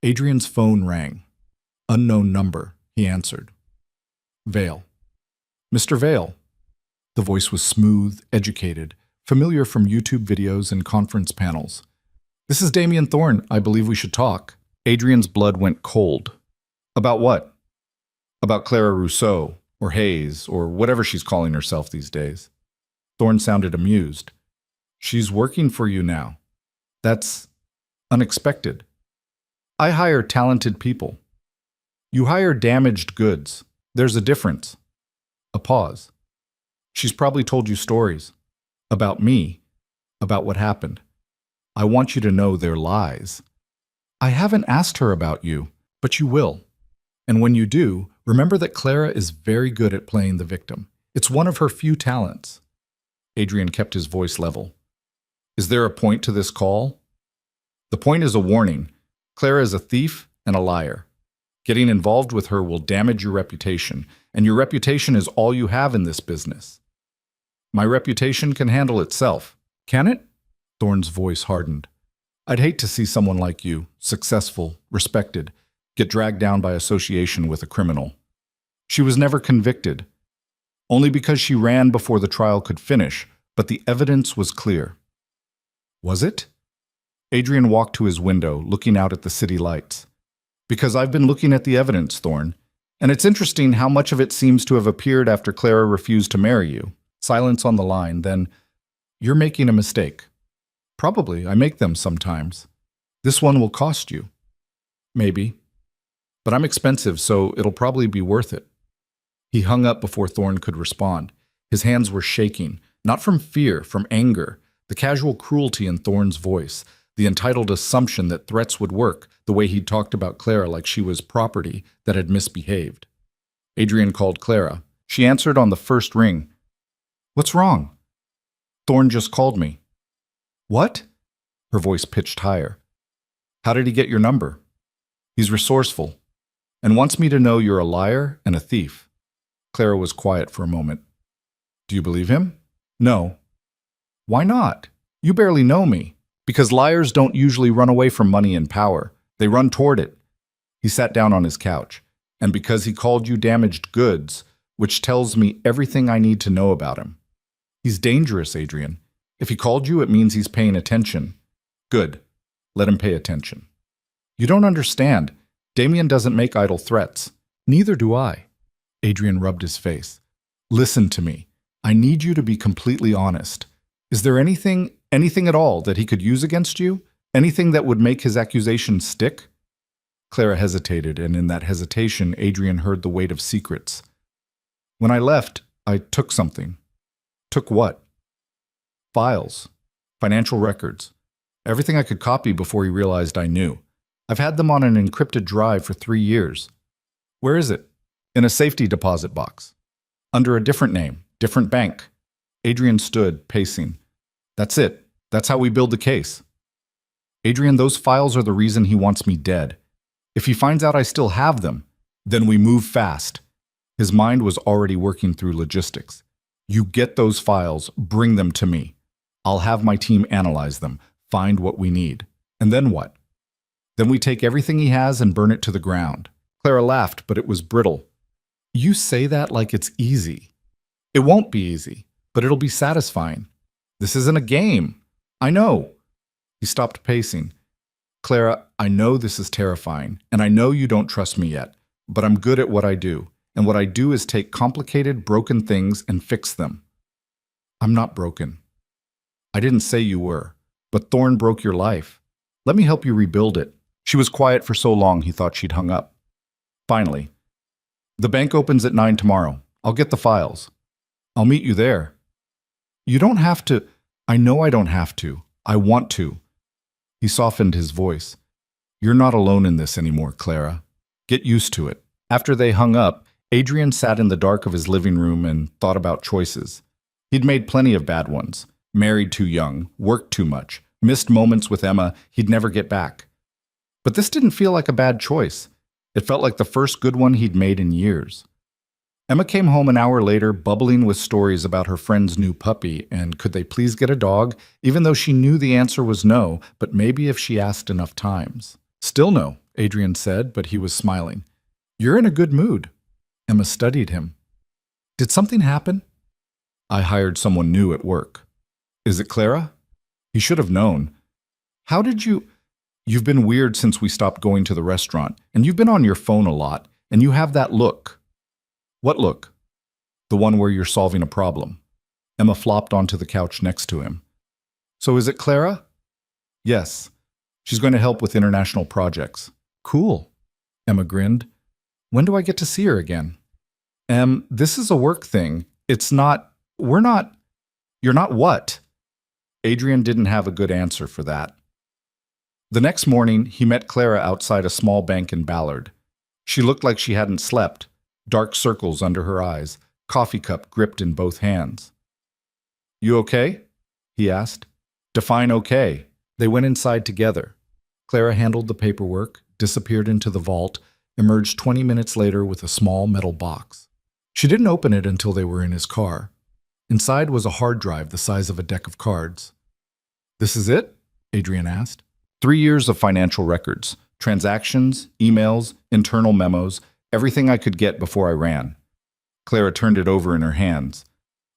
Adrian's phone rang. "Unknown number," he answered. "Vale." "Mr. Vale." The voice was smooth, educated, familiar from YouTube videos and conference panels. "This is Damien Thorn. I believe we should talk." Adrian's blood went cold. "About what?" "About Clara Rousseau, or Hayes, or whatever she's calling herself these days." Thorn sounded amused. "She's working for you now. That's unexpected." "I hire talented people." "You hire damaged goods. There's a difference." A pause. "She's probably told you stories. About me. About what happened. I want you to know they're lies." "I haven't asked her about you, but you will. And when you do, remember that Clara is very good at playing the victim. It's one of her few talents." Adrian kept his voice level. "Is there a point to this call?" "The point is a warning. Clara is a thief and a liar. Getting involved with her will damage your reputation, and your reputation is all you have in this business." "My reputation can handle itself." "Can it?" Thorn's voice hardened. "I'd hate to see someone like you, successful, respected, get dragged down by association with a criminal." "She was never convicted. Only because she ran before the trial could finish, but the evidence was clear." "Was it?" Adrian walked to his window, looking out at the city lights. "Because I've been looking at the evidence, Thorn, and it's interesting how much of it seems to have appeared after Clara refused to marry you." Silence on the line, then, "You're making a mistake." "Probably. I make them sometimes." "This one will cost you." "Maybe. But I'm expensive, so it'll probably be worth it." He hung up before Thorn could respond. His hands were shaking, not from fear, from anger, the casual cruelty in Thorn's voice, the entitled assumption that threats would work, the way he'd talked about Clara like she was property that had misbehaved. Adrian called Clara. She answered on the first ring. "What's wrong?" "Thorn just called me." "What?" Her voice pitched higher. "How did he get your number?" "He's resourceful, and wants me to know you're a liar and a thief." Clara was quiet for a moment. "Do you believe him?" "No." "Why not? You barely know me." "Because liars don't usually run away from money and power. They run toward it." He sat down on his couch. "And because he called you damaged goods, which tells me everything I need to know about him." "He's dangerous, Adrian. If he called you, it means he's paying attention. Good. Let him pay attention. You don't understand. Damien doesn't make idle threats. Neither do I. Adrian rubbed his face. Listen to me. I need you to be completely honest. Is there anything at all that he could use against you? Anything that would make his accusation stick? Clara hesitated, and in that hesitation, Adrian heard the weight of secrets. When I left, I took something. Took what? Files. Financial records. Everything I could copy before he realized I knew. I've had them on an encrypted drive for 3 years. Where is it? In a safety deposit box. Under a different name, different bank. Adrian stood, pacing. That's it. That's how we build the case. Adrian, those files are the reason he wants me dead. If he finds out I still have them, then we move fast. His mind was already working through logistics. You get those files, bring them to me. I'll have my team analyze them, find what we need. And then what? Then we take everything he has and burn it to the ground. Clara laughed, but it was brittle. You say that like it's easy. It won't be easy, but it'll be satisfying. This isn't a game. I know. He stopped pacing. Clara, I know this is terrifying, and I know you don't trust me yet, but I'm good at what I do, and what I do is take complicated, broken things and fix them. I'm not broken. I didn't say you were, but Thorne broke your life. Let me help you rebuild it. She was quiet for so long he thought she'd hung up. Finally, the bank opens at 9 tomorrow. I'll get the files. I'll meet you there. You don't have to. I know I don't have to. I want to. He softened his voice. You're not alone in this anymore, Clara. Get used to it. After they hung up, Adrian sat in the dark of his living room and thought about choices. He'd made plenty of bad ones. Married too young, worked too much, missed moments with Emma he'd never get back. But this didn't feel like a bad choice. It felt like the first good one he'd made in years. Emma came home an hour later, bubbling with stories about her friend's new puppy, and could they please get a dog, even though she knew the answer was no, but maybe if she asked enough times. Still no, Adrian said, but he was smiling. You're in a good mood. Emma studied him. Did something happen? I hired someone new at work. Is it Clara? He should have known. How did you... You've been weird since we stopped going to the restaurant, and you've been on your phone a lot, and you have that look. What look? The one where you're solving a problem. Emma flopped onto the couch next to him. So is it Clara? Yes. She's going to help with international projects. Cool. Emma grinned. When do I get to see her again? This is a work thing. It's not... We're not... You're not what? Adrian didn't have a good answer for that. The next morning, he met Clara outside a small bank in Ballard. She looked like she hadn't slept. Dark circles under her eyes, coffee cup gripped in both hands. You okay? He asked. Define okay. They went inside together. Clara handled the paperwork, disappeared into the vault, emerged 20 minutes later with a small metal box. She didn't open it until they were in his car. Inside was a hard drive the size of a deck of cards. This is it? Adrian asked. 3 years of financial records, transactions, emails, internal memos, everything I could get before I ran. Clara turned it over in her hands.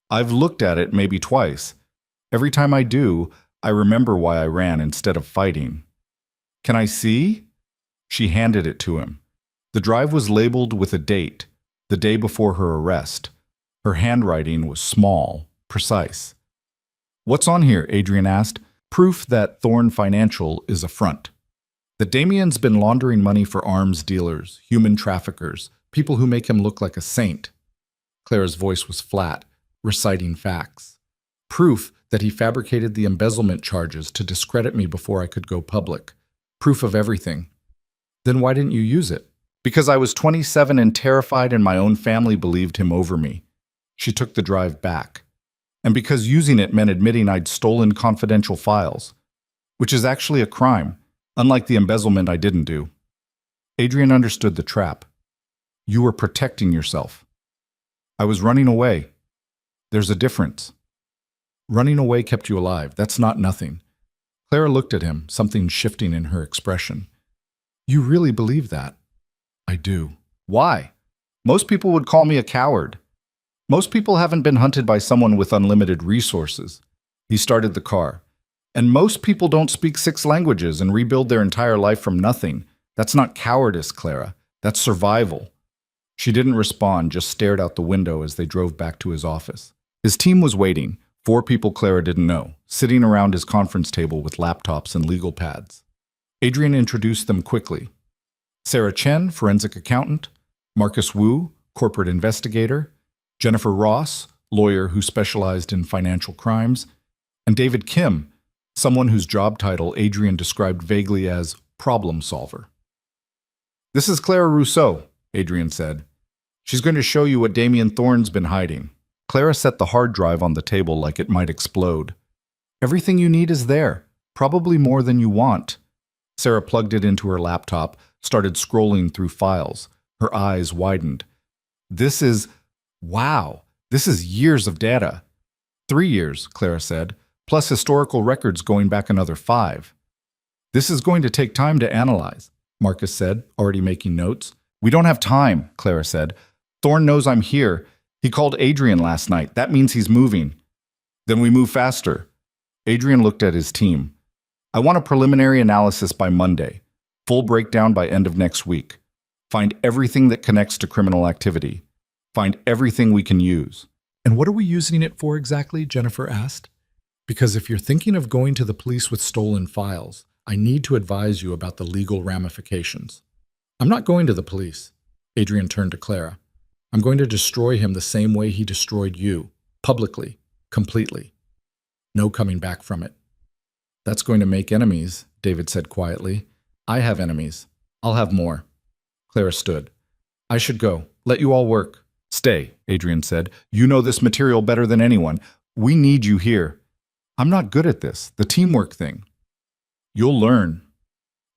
I've looked at it maybe twice. Every time I do, I remember why I ran instead of fighting. Can I see? She handed it to him. The drive was labeled with a date, the day before her arrest. Her handwriting was small, precise. What's on here? Adrian asked. Proof that Thorne Financial is a front. That Damien's been laundering money for arms dealers, human traffickers, people who make him look like a saint. Clara's voice was flat, reciting facts. Proof that he fabricated the embezzlement charges to discredit me before I could go public. Proof of everything. Then why didn't you use it? Because I was 27 and terrified and my own family believed him over me. She took the drive back. And because using it meant admitting I'd stolen confidential files, which is actually a crime. Unlike the embezzlement I didn't do. Adrian understood the trap. You were protecting yourself. I was running away. There's a difference. Running away kept you alive. That's not nothing. Clara looked at him, something shifting in her expression. You really believe that? I do. Why? Most people would call me a coward. Most people haven't been hunted by someone with unlimited resources. He started the car. And most people don't speak 6 languages and rebuild their entire life from nothing. That's not cowardice, Clara. That's survival. She didn't respond, just stared out the window as they drove back to his office. His team was waiting, 4 people Clara didn't know, sitting around his conference table with laptops and legal pads. Adrian introduced them quickly. Sarah Chen, forensic accountant, Marcus Wu, corporate investigator, Jennifer Ross, lawyer who specialized in financial crimes, and David Kim, someone whose job title Adrian described vaguely as problem solver. "This is Clara Rousseau," Adrian said. "She's going to show you what Damien Thorne's been hiding." Clara set the hard drive on the table like it might explode. "Everything you need is there, probably more than you want." Sarah plugged it into her laptop, started scrolling through files. Her eyes widened. Wow, this is years of data." 3 years, Clara said, plus historical records going back another 5. "This is going to take time to analyze," Marcus said, already making notes. "We don't have time," Clara said. "Thorne knows I'm here. He called Adrian last night. That means he's moving." "Then we move faster." Adrian looked at his team. "I want a preliminary analysis by Monday. Full breakdown by end of next week. Find everything that connects to criminal activity. Find everything we can use." "And what are we using it for exactly?" Jennifer asked. "Because if you're thinking of going to the police with stolen files, I need to advise you about the legal ramifications." "I'm not going to the police." Adrian turned to Clara. "I'm going to destroy him the same way he destroyed you, publicly, completely. No coming back from it." "That's going to make enemies," David said quietly. "I have enemies. I'll have more." Clara stood. "I should go. Let you all work." "Stay," Adrian said. "You know this material better than anyone. We need you here." "I'm not good at this, the teamwork thing." "You'll learn."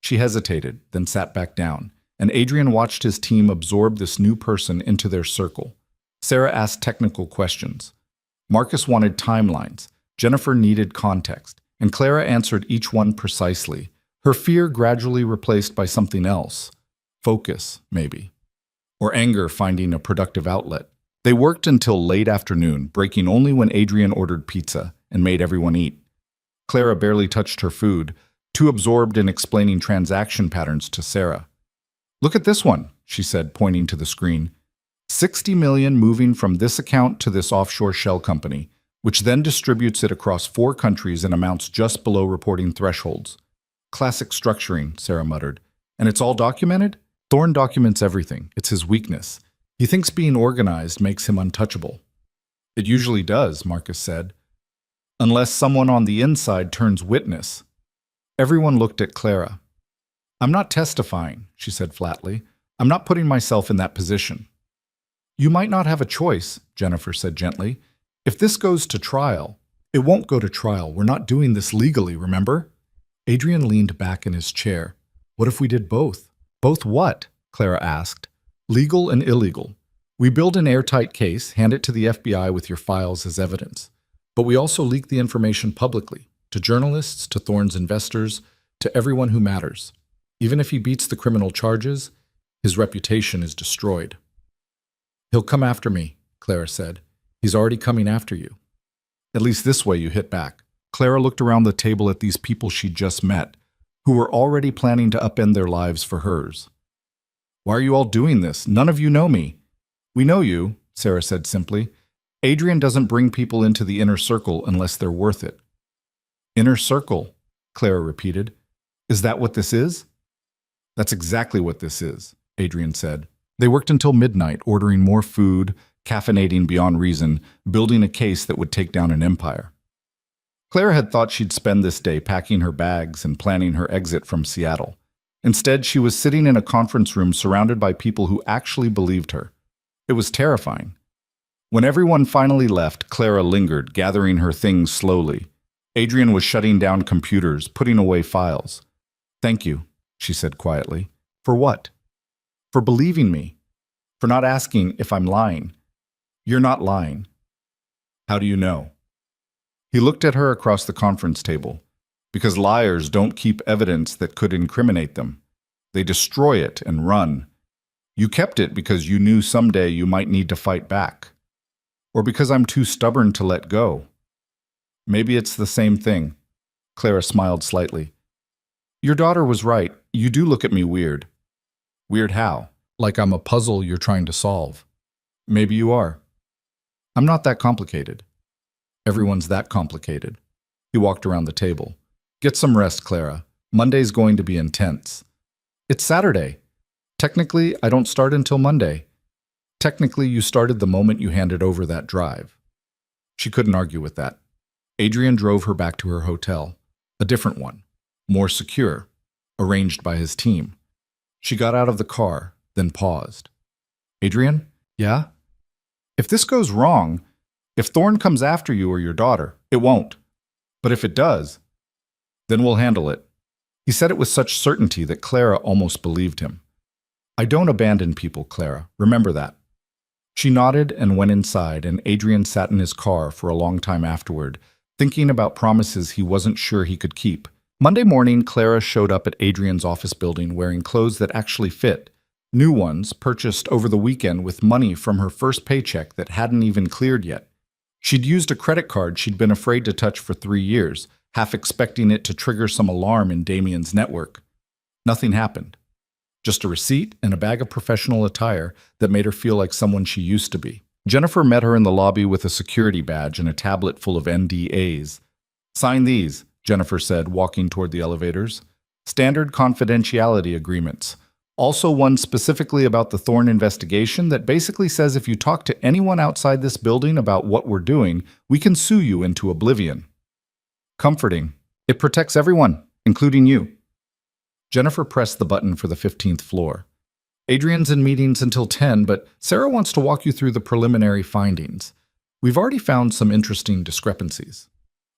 She hesitated, then sat back down, and Adrian watched his team absorb this new person into their circle. Sarah asked technical questions. Marcus wanted timelines. Jennifer needed context, and Clara answered each one precisely. Her fear gradually replaced by something else. Focus, maybe. Or anger finding a productive outlet. They worked until late afternoon, breaking only when Adrian ordered pizza and made everyone eat. Clara barely touched her food, too absorbed in explaining transaction patterns to Sarah. "Look at this one," she said, pointing to the screen. 60 million moving from this account to this offshore shell company, which then distributes it across 4 countries in amounts just below reporting thresholds. "Classic structuring," Sarah muttered. "And it's all documented?" "Thorne documents everything. It's his weakness. He thinks being organized makes him untouchable." "It usually does," Marcus said. "Unless someone on the inside turns witness." Everyone looked at Clara. "I'm not testifying," she said flatly. "I'm not putting myself in that position." "You might not have a choice," Jennifer said gently. "If this goes to trial..." "It won't go to trial. We're not doing this legally, remember?" Adrian leaned back in his chair. "What if we did both?" "Both what?" Clara asked. "Legal and illegal. We build an airtight case, hand it to the FBI with your files as evidence. But we also leak the information publicly, to journalists, to Thorne's investors, to everyone who matters. Even if he beats the criminal charges, his reputation is destroyed." "He'll come after me," Clara said. "He's already coming after you." "At least this way you hit back." Clara looked around the table at these people she'd just met, who were already planning to upend their lives for hers. "Why are you all doing this? None of you know me." "We know you," Sarah said simply. "Adrian doesn't bring people into the inner circle unless they're worth it." "Inner circle," Clara repeated. "Is that what this is?" "That's exactly what this is," Adrian said. They worked until midnight, ordering more food, caffeinating beyond reason, building a case that would take down an empire. Clara had thought she'd spend this day packing her bags and planning her exit from Seattle. Instead, she was sitting in a conference room surrounded by people who actually believed her. It was terrifying. When everyone finally left, Clara lingered, gathering her things slowly. Adrian was shutting down computers, putting away files. "Thank you," she said quietly. "For what?" "For believing me. For not asking if I'm lying. You're not lying." "How do you know?" He looked at her across the conference table. "Because liars don't keep evidence that could incriminate them. They destroy it and run. You kept it because you knew someday you might need to fight back. Or because I'm too stubborn to let go." Maybe it's the same thing. Clara smiled slightly. Your daughter was right. You do look at me weird. Weird how? Like I'm a puzzle you're trying to solve. Maybe you are. I'm not that complicated. Everyone's that complicated. He walked around the table. Get some rest, Clara. Monday's going to be intense. It's Saturday. Technically, I don't start until Monday. Technically, you started the moment you handed over that drive. She couldn't argue with that. Adrian drove her back to her hotel. A different one. More secure. Arranged by his team. She got out of the car, then paused. Adrian? Yeah? If this goes wrong, if Thorne comes after you or your daughter, it won't. But if it does, then we'll handle it. He said it with such certainty that Clara almost believed him. I don't abandon people, Clara. Remember that. She nodded and went inside, and Adrian sat in his car for a long time afterward, thinking about promises he wasn't sure he could keep. Monday morning, Clara showed up at Adrian's office building wearing clothes that actually fit. New ones purchased over the weekend with money from her first paycheck that hadn't even cleared yet. She'd used a credit card she'd been afraid to touch for 3 years, half expecting it to trigger some alarm in Damien's network. Nothing happened. Just a receipt and a bag of professional attire that made her feel like someone she used to be. Jennifer met her in the lobby with a security badge and a tablet full of NDAs. Sign these, Jennifer said, walking toward the elevators. Standard confidentiality agreements. Also one specifically about the Thorne investigation that basically says if you talk to anyone outside this building about what we're doing, we can sue you into oblivion. Comforting. It protects everyone, including you. Jennifer pressed the button for the 15th floor. Adrian's in meetings until 10, but Sarah wants to walk you through the preliminary findings. We've already found some interesting discrepancies.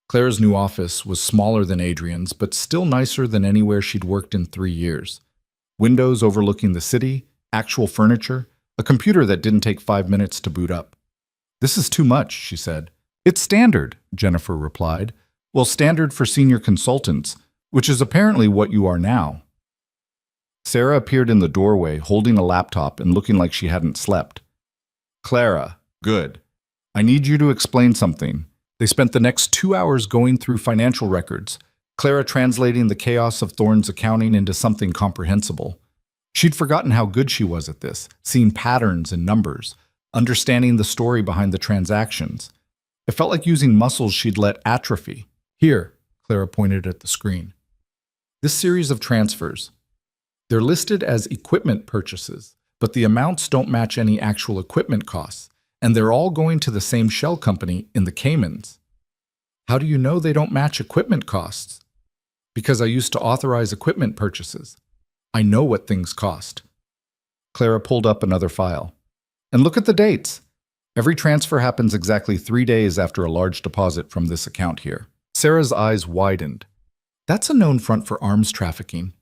Claire's new office was smaller than Adrian's, but still nicer than anywhere she'd worked in 3 years. Windows overlooking the city, actual furniture, a computer that didn't take 5 minutes to boot up. This is too much, she said. It's standard, Jennifer replied. Well, standard for senior consultants, which is apparently what you are now. Sarah appeared in the doorway, holding a laptop and looking like she hadn't slept. Clara, good. I need you to explain something. They spent the next 2 hours going through financial records, Clara translating the chaos of Thorne's accounting into something comprehensible. She'd forgotten how good she was at this, seeing patterns in numbers, understanding the story behind the transactions. It felt like using muscles she'd let atrophy. Here, Clara pointed at the screen. This series of transfers. They're listed as equipment purchases, but the amounts don't match any actual equipment costs, and they're all going to the same shell company in the Caymans. How do you know they don't match equipment costs? Because I used to authorize equipment purchases. I know what things cost. Clara pulled up another file. And look at the dates. Every transfer happens exactly 3 days after a large deposit from this account here. Sarah's eyes widened. That's a known front for arms trafficking.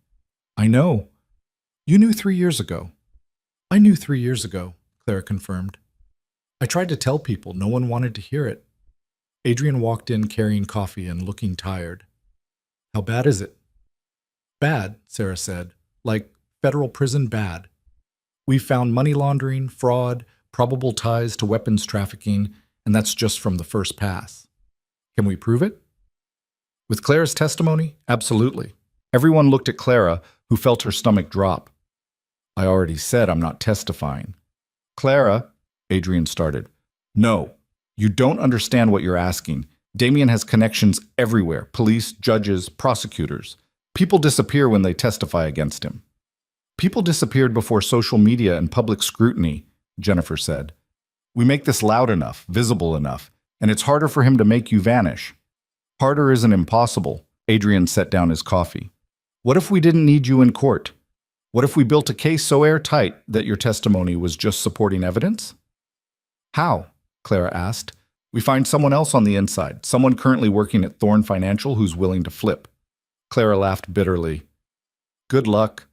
I know. You knew 3 years ago. I knew 3 years ago, Clara confirmed. I tried to tell people, no one wanted to hear it. Adrian walked in carrying coffee and looking tired. How bad is it? Bad, Sarah said. Like federal prison bad. We found money laundering, fraud, probable ties to weapons trafficking, and that's just from the first pass. Can we prove it? With Clara's testimony? Absolutely. Everyone looked at Clara, who felt her stomach drop. I already said I'm not testifying. Clara, Adrian started. No, you don't understand what you're asking. Damien has connections everywhere. Police, judges, prosecutors. People disappear when they testify against him. People disappeared before social media and public scrutiny, Jennifer said. We make this loud enough, visible enough, and it's harder for him to make you vanish. Harder isn't impossible. Adrian set down his coffee. What if we didn't need you in court? What if we built a case so airtight that your testimony was just supporting evidence? How? Clara asked. We find someone else on the inside, someone currently working at Thorne Financial who's willing to flip. Clara laughed bitterly. Good luck.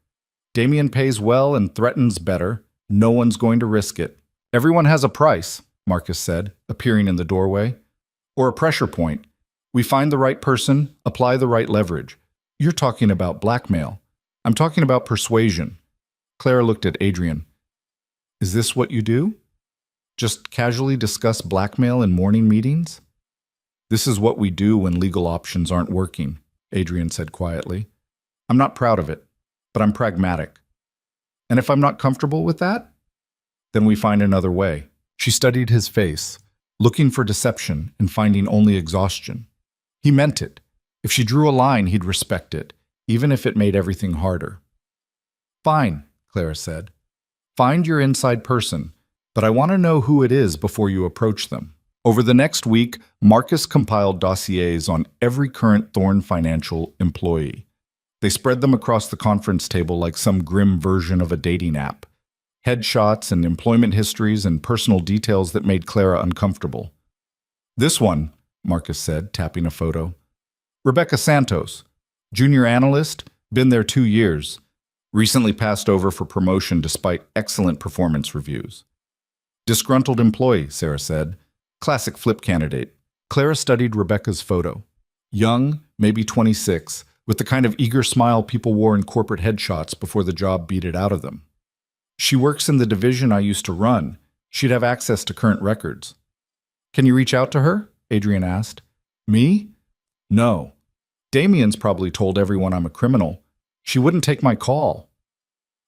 Damien pays well and threatens better. No one's going to risk it. Everyone has a price, Marcus said, appearing in the doorway. Or a pressure point. We find the right person, apply the right leverage. You're talking about blackmail. I'm talking about persuasion. Clara looked at Adrian. Is this what you do? Just casually discuss blackmail in morning meetings? This is what we do when legal options aren't working, Adrian said quietly. I'm not proud of it, but I'm pragmatic. And if I'm not comfortable with that, then we find another way. She studied his face, looking for deception and finding only exhaustion. He meant it. If she drew a line, he'd respect it, even if it made everything harder. Fine, Clara said. Find your inside person, but I want to know who it is before you approach them. Over the next week, Marcus compiled dossiers on every current Thorn Financial employee. They spread them across the conference table like some grim version of a dating app. Headshots and employment histories and personal details that made Clara uncomfortable. This one, Marcus said, tapping a photo. Rebecca Santos, junior analyst, been there 2 years. Recently passed over for promotion despite excellent performance reviews. Disgruntled employee, Sarah said. Classic flip candidate. Clara studied Rebecca's photo. Young, maybe 26, with the kind of eager smile people wore in corporate headshots before the job beat it out of them. She works in the division I used to run. She'd have access to current records. Can you reach out to her? Adrian asked. Me? No. Damien's probably told everyone I'm a criminal. She wouldn't take my call.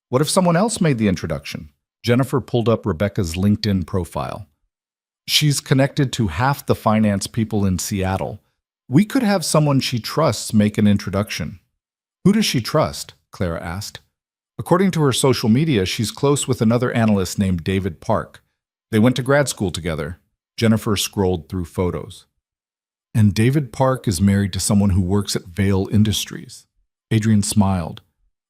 What if someone else made the introduction? Jennifer pulled up Rebecca's LinkedIn profile. She's connected to half the finance people in Seattle. We could have someone she trusts make an introduction. Who does she trust? Clara asked. According to her social media, she's close with another analyst named David Park. They went to grad school together. Jennifer scrolled through photos. And David Park is married to someone who works at Vail Industries. Adrian smiled.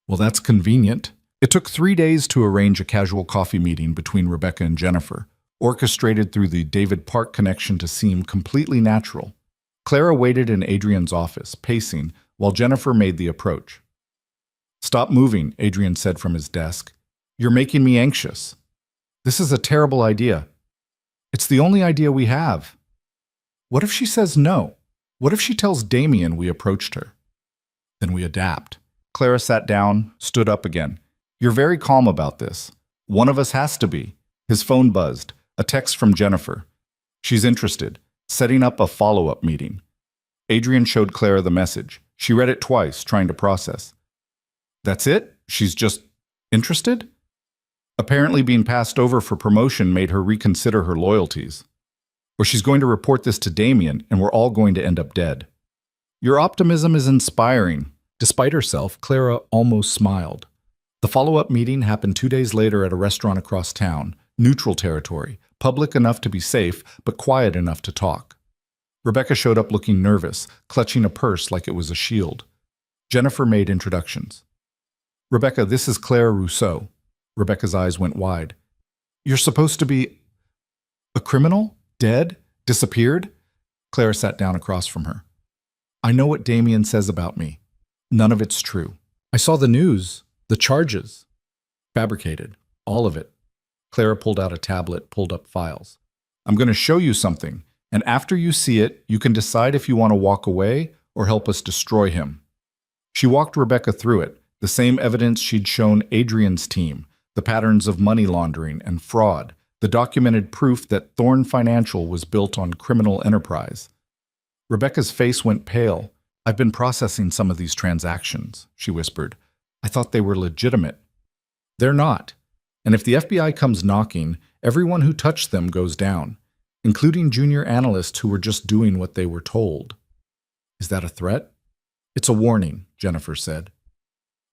Well, that's convenient. It took 3 days to arrange a casual coffee meeting between Rebecca and Jennifer, orchestrated through the David Park connection to seem completely natural. Clara waited in Adrian's office, pacing, while Jennifer made the approach. Stop moving, Adrian said from his desk. You're making me anxious. This is a terrible idea. It's the only idea we have. What if she says no? What if she tells Damien we approached her? Then we adapt. Clara sat down, stood up again. You're very calm about this. One of us has to be. His phone buzzed. A text from Jennifer. She's interested. Setting up a follow-up meeting. Adrian showed Clara the message. She read it twice, trying to process. That's it? She's just interested? Apparently being passed over for promotion made her reconsider her loyalties. Or she's going to report this to Damien, and we're all going to end up dead. Your optimism is inspiring. Despite herself, Clara almost smiled. The follow-up meeting happened 2 days later at a restaurant across town, neutral territory, public enough to be safe, but quiet enough to talk. Rebecca showed up looking nervous, clutching a purse like it was a shield. Jennifer made introductions. Rebecca, this is Claire Rousseau. Rebecca's eyes went wide. You're supposed to be a criminal? Dead? Disappeared? Clara sat down across from her. I know what Damien says about me. None of it's true. I saw the news, the charges. Fabricated. All of it. Clara pulled out a tablet, pulled up files. I'm going to show you something, and after you see it, you can decide if you want to walk away or help us destroy him. She walked Rebecca through it, the same evidence she'd shown Adrian's team, the patterns of money laundering and fraud, the documented proof that Thorn Financial was built on criminal enterprise. Rebecca's face went pale. I've been processing some of these transactions, she whispered. I thought they were legitimate. They're not. And if the FBI comes knocking, everyone who touched them goes down, including junior analysts who were just doing what they were told. Is that a threat? It's a warning, Jennifer said.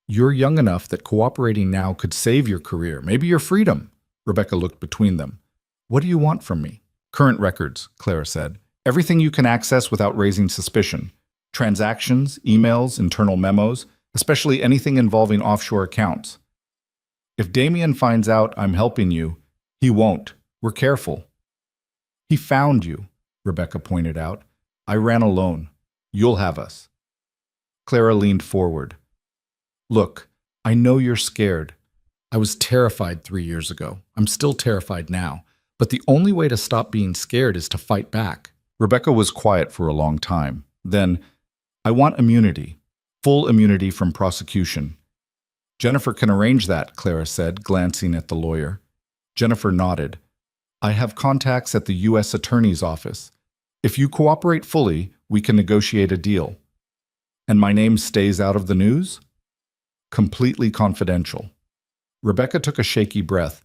You're young enough that cooperating now could save your career, maybe your freedom. Rebecca looked between them. What do you want from me? Current records, Clara said. Everything you can access without raising suspicion. Transactions, emails, internal memos, especially anything involving offshore accounts. If Damien finds out I'm helping you, he won't. We're careful. He found you, Rebecca pointed out. I ran alone. You'll have us. Clara leaned forward. Look, I know you're scared. I was terrified 3 years ago. I'm still terrified now. But the only way to stop being scared is to fight back. Rebecca was quiet for a long time. Then, I want immunity. Full immunity from prosecution. Jennifer can arrange that, Clara said, glancing at the lawyer. Jennifer nodded. I have contacts at the U.S. Attorney's office. If you cooperate fully, we can negotiate a deal. And my name stays out of the news? Completely confidential. Rebecca took a shaky breath.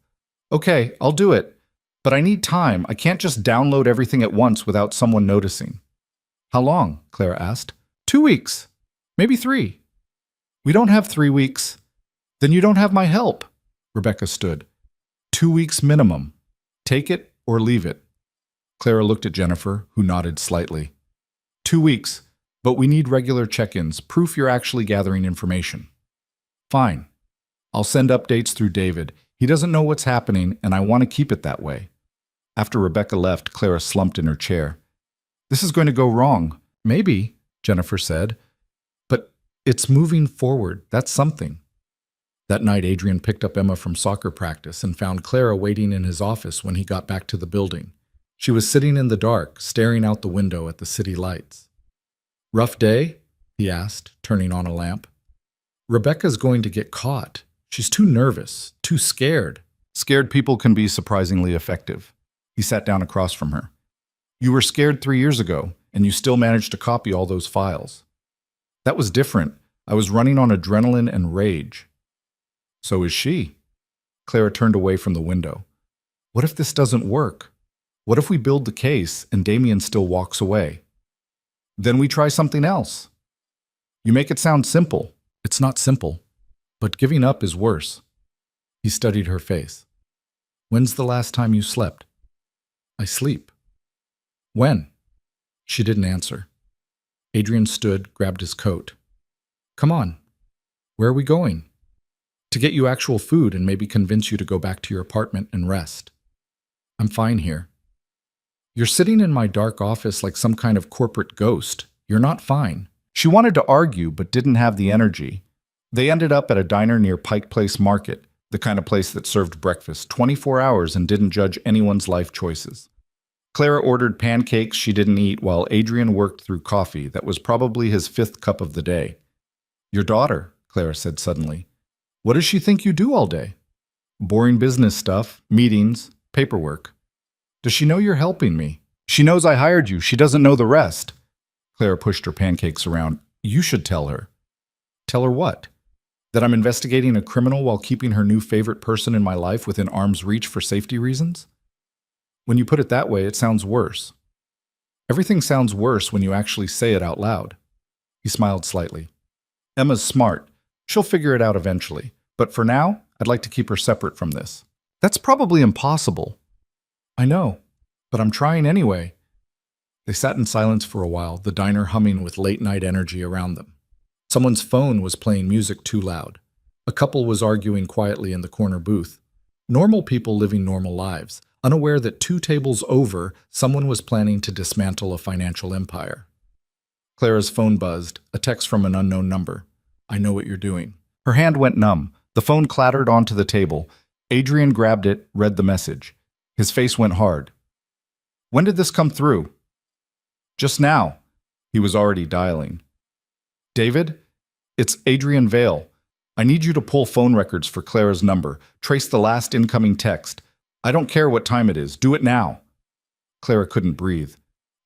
Okay, I'll do it. But I need time. I can't just download everything at once without someone noticing. How long? Clara asked. 2 weeks. Maybe 3. We don't have 3 weeks. Then you don't have my help. Rebecca stood. 2 weeks minimum. Take it or leave it. Clara looked at Jennifer, who nodded slightly. 2 weeks, but we need regular check-ins, proof you're actually gathering information. Fine. I'll send updates through David. He doesn't know what's happening, and I want to keep it that way. After Rebecca left, Clara slumped in her chair. This is going to go wrong. Maybe, Jennifer said. But it's moving forward. That's something. That night, Adrian picked up Emma from soccer practice and found Clara waiting in his office when he got back to the building. She was sitting in the dark, staring out the window at the city lights. Rough day? He asked, turning on a lamp. Rebecca's going to get caught. She's too nervous, too scared. Scared people can be surprisingly effective. He sat down across from her. You were scared 3 years ago, and you still managed to copy all those files. That was different. I was running on adrenaline and rage. So is she. Clara turned away from the window. What if this doesn't work? What if we build the case and Damien still walks away? Then we try something else. You make it sound simple. It's not simple. But giving up is worse. He studied her face. When's the last time you slept? I sleep. When? She didn't answer. Adrian stood, grabbed his coat. Come on. Where are we going? To get you actual food and maybe convince you to go back to your apartment and rest. I'm fine here. You're sitting in my dark office like some kind of corporate ghost. You're not fine. She wanted to argue but didn't have the energy. They ended up at a diner near Pike Place Market, the kind of place that served breakfast 24 hours and didn't judge anyone's life choices. Clara ordered pancakes she didn't eat while Adrian worked through coffee that was probably his 5th cup of the day. Your daughter, Clara said suddenly. What does she think you do all day? Boring business stuff, meetings, paperwork. Does she know you're helping me? She knows I hired you. She doesn't know the rest. Clara pushed her pancakes around. You should tell her. Tell her what? That I'm investigating a criminal while keeping her new favorite person in my life within arm's reach for safety reasons? When you put it that way, it sounds worse. Everything sounds worse when you actually say it out loud. He smiled slightly. Emma's smart. She'll figure it out eventually. But for now, I'd like to keep her separate from this. That's probably impossible. I know, but I'm trying anyway. They sat in silence for a while, the diner humming with late-night energy around them. Someone's phone was playing music too loud. A couple was arguing quietly in the corner booth. Normal people living normal lives, unaware that 2 tables over, someone was planning to dismantle a financial empire. Clara's phone buzzed, a text from an unknown number. I know what you're doing. Her hand went numb. The phone clattered onto the table. Adrian grabbed it, read the message. His face went hard. When did this come through? Just now. He was already dialing. David, it's Adrian Vale. I need you to pull phone records for Clara's number. Trace the last incoming text. I don't care what time it is. Do it now. Clara couldn't breathe.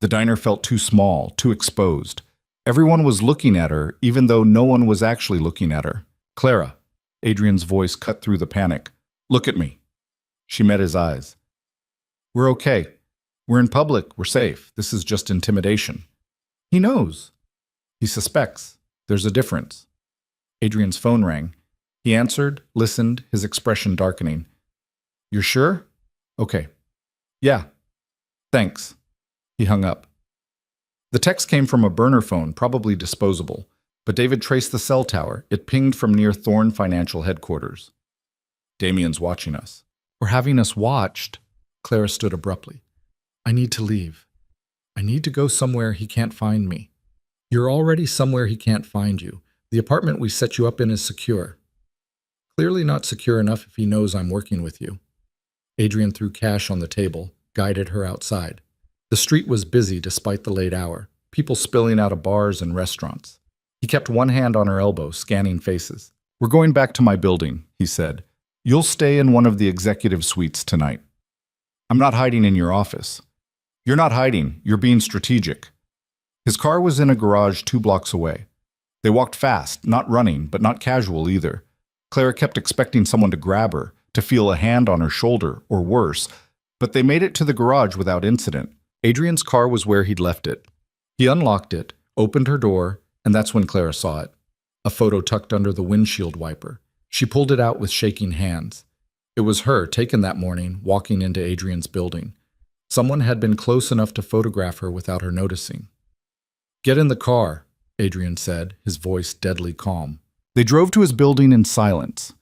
The diner felt too small, too exposed. Everyone was looking at her, even though no one was actually looking at her. Clara. Adrian's voice cut through the panic. Look at me. She met his eyes. We're okay. We're in public. We're safe. This is just intimidation. He knows. He suspects. There's a difference. Adrian's phone rang. He answered, listened, his expression darkening. You're sure? Okay. Yeah. Thanks. He hung up. The text came from a burner phone, probably disposable, but David traced the cell tower. It pinged from near Thorne Financial Headquarters. Damien's watching us. Or having us watched. Clara stood abruptly. I need to leave. I need to go somewhere he can't find me. You're already somewhere he can't find you. The apartment we set you up in is secure. Clearly not secure enough if he knows I'm working with you. Adrian threw cash on the table, guided her outside. The street was busy despite the late hour, people spilling out of bars and restaurants. He kept one hand on her elbow, scanning faces. We're going back to my building, he said. You'll stay in one of the executive suites tonight. I'm not hiding in your office. You're not hiding, you're being strategic. His car was in a garage 2 blocks away. They walked fast, not running, but not casual either. Clara kept expecting someone to grab her, to feel a hand on her shoulder, or worse, but they made it to the garage without incident. Adrian's car was where he'd left it. He unlocked it, opened her door, and that's when Clara saw it. A photo tucked under the windshield wiper. She pulled it out with shaking hands. It was her, taken that morning, walking into Adrian's building. Someone had been close enough to photograph her without her noticing. "Get in the car," Adrian said, his voice deadly calm. They drove to his building in silence.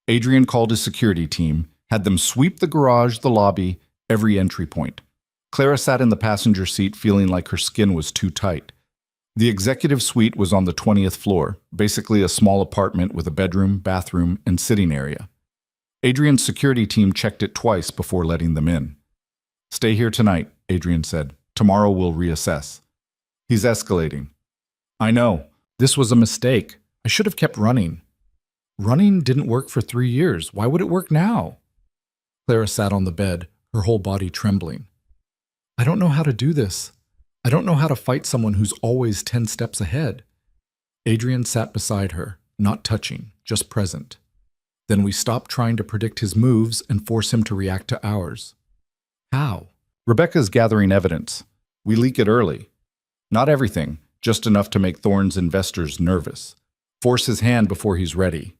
Adrian called his security team, had them sweep the garage, the lobby, every entry point. Clara sat in the passenger seat feeling like her skin was too tight. The executive suite was on the 20th floor, basically a small apartment with a bedroom, bathroom, and sitting area. Adrian's security team checked it twice before letting them in. "Stay here tonight," Adrian said. "Tomorrow we'll reassess." "He's escalating." "I know. This was a mistake. I should have kept running." "Running didn't work for 3 years. Why would it work now?" Clara sat on the bed, her whole body trembling. "I don't know how to do this. I don't know how to fight someone who's always 10 steps ahead." Adrian sat beside her, not touching, just present. "Then we stopped trying to predict his moves and force him to react to ours." "How?" "Rebecca's gathering evidence. We leak it early. Not everything, just enough to make Thorne's investors nervous. Force his hand before he's ready.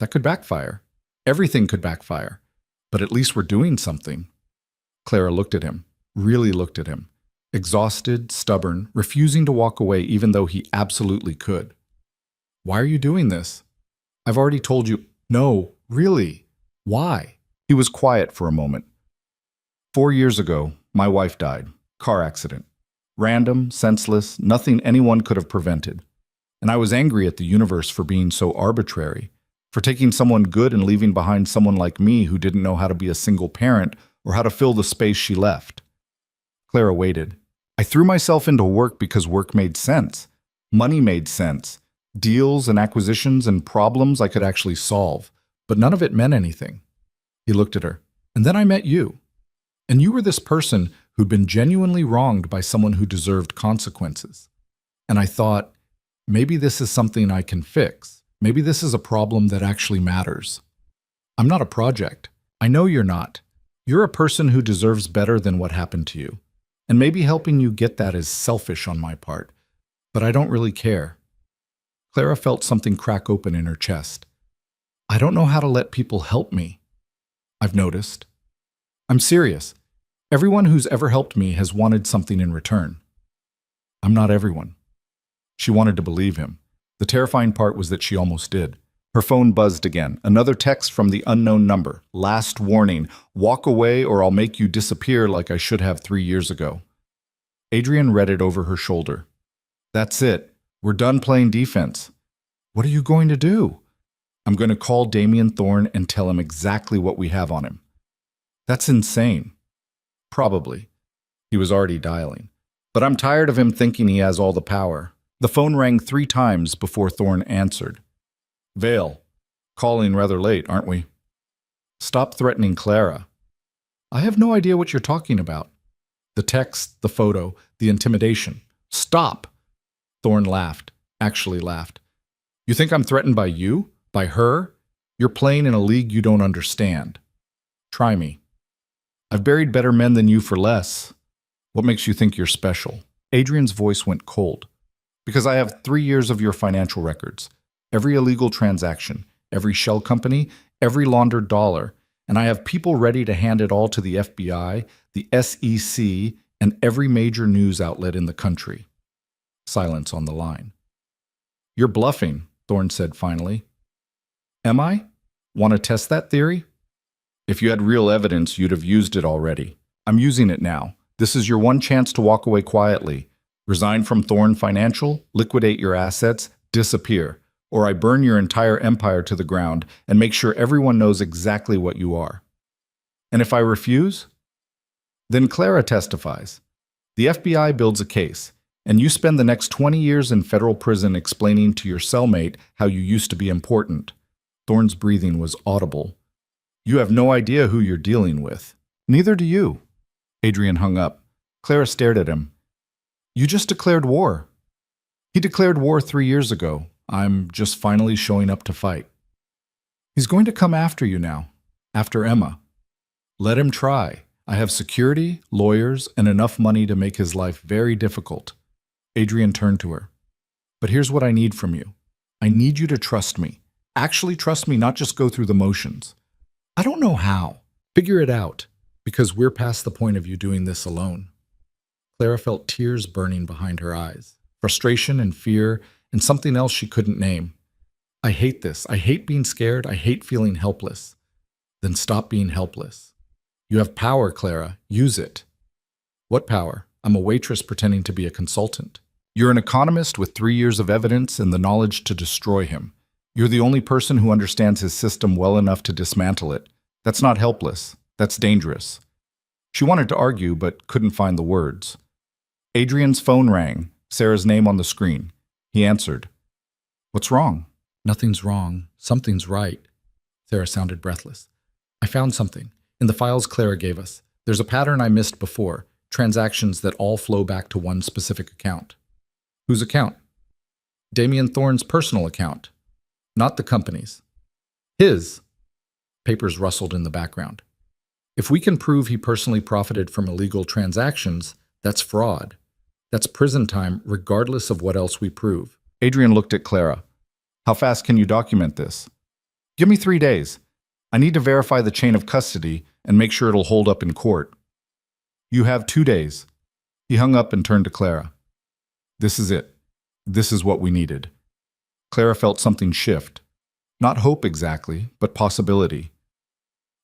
That could backfire. Everything could backfire. But at least we're doing something." Clara looked at him, really looked at him. Exhausted, stubborn, refusing to walk away even though he absolutely could. "Why are you doing this?" "I've already told you." "No, really. Why?" He was quiet for a moment. 4 years ago, my wife died. Car accident. Random, senseless, nothing anyone could have prevented. And I was angry at the universe for being so arbitrary, for taking someone good and leaving behind someone like me who didn't know how to be a single parent or how to fill the space she left. Clara waited. I threw myself into work because work made sense. Money made sense. Deals and acquisitions and problems I could actually solve. But none of it meant anything. He looked at her. "And then I met you. And you were this person who'd been genuinely wronged by someone who deserved consequences. And I thought, maybe this is something I can fix. Maybe this is a problem that actually matters. I'm not a project. I know you're not. You're a person who deserves better than what happened to you. And maybe helping you get that is selfish on my part. But I don't really care." Clara felt something crack open in her chest. "I don't know how to let people help me. I've noticed. I'm serious. Everyone who's ever helped me has wanted something in return. I'm not everyone." She wanted to believe him. The terrifying part was that she almost did. Her phone buzzed again. Another text from the unknown number. "Last warning. Walk away or I'll make you disappear like I should have 3 years ago." Adrian read it over her shoulder. "That's it. We're done playing defense." "What are you going to do?" "I'm going to call Damien Thorne and tell him exactly what we have on him." "That's insane." "Probably." He was already dialing. "But I'm tired of him thinking he has all the power." The phone rang 3 times before Thorne answered. "Vale, calling rather late, aren't we?" "Stop threatening Clara." "I have no idea what you're talking about." The text, the photo, the intimidation. "Stop!" Thorne laughed, actually laughed. "You think I'm threatened by you? By her? You're playing in a league you don't understand. Try me. I've buried better men than you for less. What makes you think you're special?" Adrian's voice went cold. "Because I have 3 years of your financial records. Every illegal transaction, every shell company, every laundered dollar, and I have people ready to hand it all to the FBI, the SEC, and every major news outlet in the country." Silence on the line. "You're bluffing," Thorne said finally. "Am I? Want to test that theory?" "If you had real evidence, you'd have used it already. I'm using it now. This is your one chance to walk away quietly. Resign from Thorne Financial, liquidate your assets, disappear. Or I burn your entire empire to the ground and make sure everyone knows exactly what you are. And if I refuse? Then Clara testifies. The FBI builds a case, and you spend the next 20 years in federal prison explaining to your cellmate how you used to be important." Thorne's breathing was audible. "You have no idea who you're dealing with. Neither do you." Adrian hung up. Clara stared at him. You just declared war. He declared war 3 years ago. I'm just finally showing up to fight. He's going to come after you now, after Emma. Let him try. I have security, lawyers, and enough money to make his life very difficult. Adrian turned to her. But here's what I need from you. I need you to trust me. Actually trust me, not just go through the motions. I don't know how. Figure it out, because we're past the point of you doing this alone. Clara felt tears burning behind her eyes, frustration and fear, and something else she couldn't name. I hate this. I hate being scared. I hate feeling helpless. Then stop being helpless. You have power, Clara. Use it. What power? I'm a waitress pretending to be a consultant. You're an economist with 3 years of evidence and the knowledge to destroy him. You're the only person who understands his system well enough to dismantle it. That's not helpless. That's dangerous. She wanted to argue, but couldn't find the words. Adrian's phone rang, Sarah's name on the screen. He answered. What's wrong? Nothing's wrong. Something's right. Sarah sounded breathless. I found something. In the files Clara gave us. There's a pattern I missed before. Transactions that all flow back to one specific account. Whose account? Damien Thorne's personal account. Not the company's. His. Papers rustled in the background. If we can prove he personally profited from illegal transactions, that's fraud. That's prison time regardless of what else we prove. Adrian looked at Clara. How fast can you document this? Give me 3 days. I need to verify the chain of custody and make sure it'll hold up in court. You have 2 days. He hung up and turned to Clara. This is it. This is what we needed. Clara felt something shift. Not hope exactly, but possibility.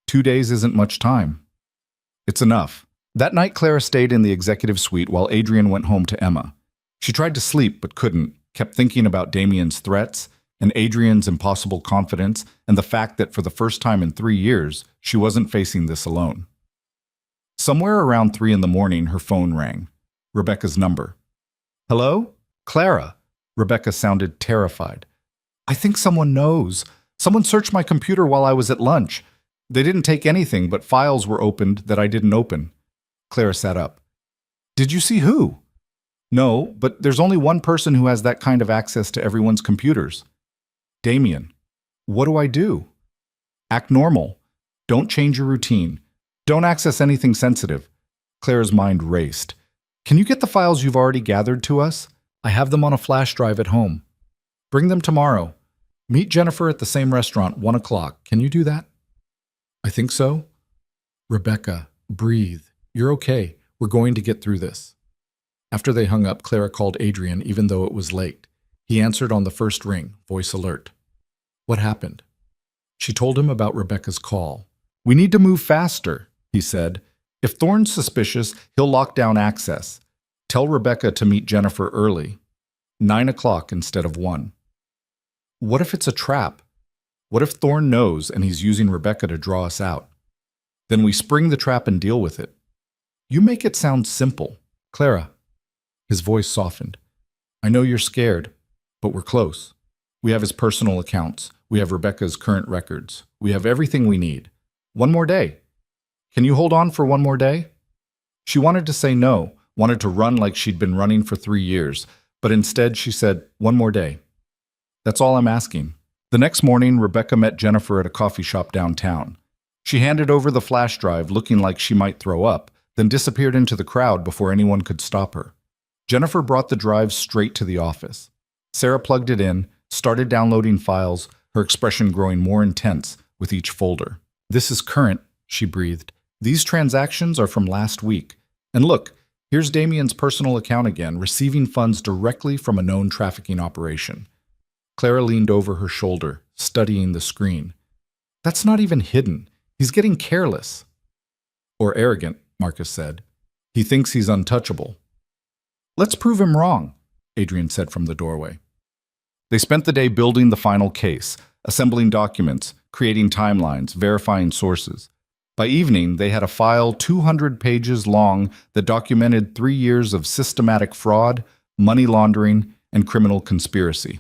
2 days isn't much time. It's enough. That night, Clara stayed in the executive suite while Adrian went home to Emma. She tried to sleep but couldn't, kept thinking about Damien's threats and Adrian's impossible confidence and the fact that for the first time in 3 years, she wasn't facing this alone. Somewhere around 3 in the morning, her phone rang. Rebecca's number. Hello? Clara. Rebecca sounded terrified. I think someone knows. Someone searched my computer while I was at lunch. They didn't take anything, but files were opened that I didn't open. Clara sat up. Did you see who? No, but there's only one person who has that kind of access to everyone's computers. Damien. What do I do? Act normal. Don't change your routine. Don't access anything sensitive. Clara's mind raced. Can you get the files you've already gathered to us? I have them on a flash drive at home. Bring them tomorrow. Meet Jennifer at the same restaurant, 1 o'clock. Can you do that? I think so. Rebecca, breathe. You're okay. We're going to get through this. After they hung up, Clara called Adrian even though it was late. He answered on the first ring, voice alert. What happened? She told him about Rebecca's call. We need to move faster, he said. If Thorne's suspicious, he'll lock down access. Tell Rebecca to meet Jennifer early. 9 o'clock instead of 1. What if it's a trap? What if Thorne knows and he's using Rebecca to draw us out? Then we spring the trap and deal with it. You make it sound simple. Clara. His voice softened. I know you're scared, but we're close. We have his personal accounts. We have Rebecca's current records. We have everything we need. 1 more day. Can you hold on for 1 more day? She wanted to say no, wanted to run like she'd been running for 3 years, but instead she said, 1 more day. That's all I'm asking. The next morning, Rebecca met Jennifer at a coffee shop downtown. She handed over the flash drive, looking like she might throw up, then disappeared into the crowd before anyone could stop her. Jennifer brought the drive straight to the office. Sarah plugged it in, started downloading files, her expression growing more intense with each folder. This is current, she breathed. These transactions are from last week. And look, here's Damien's personal account again, receiving funds directly from a known trafficking operation. Clara leaned over her shoulder, studying the screen. That's not even hidden. He's getting careless. Or arrogant, Marcus said. He thinks he's untouchable. Let's prove him wrong, Adrian said from the doorway. They spent the day building the final case, assembling documents, creating timelines, verifying sources. By evening, they had a file 200 pages long that documented 3 years of systematic fraud, money laundering, and criminal conspiracy.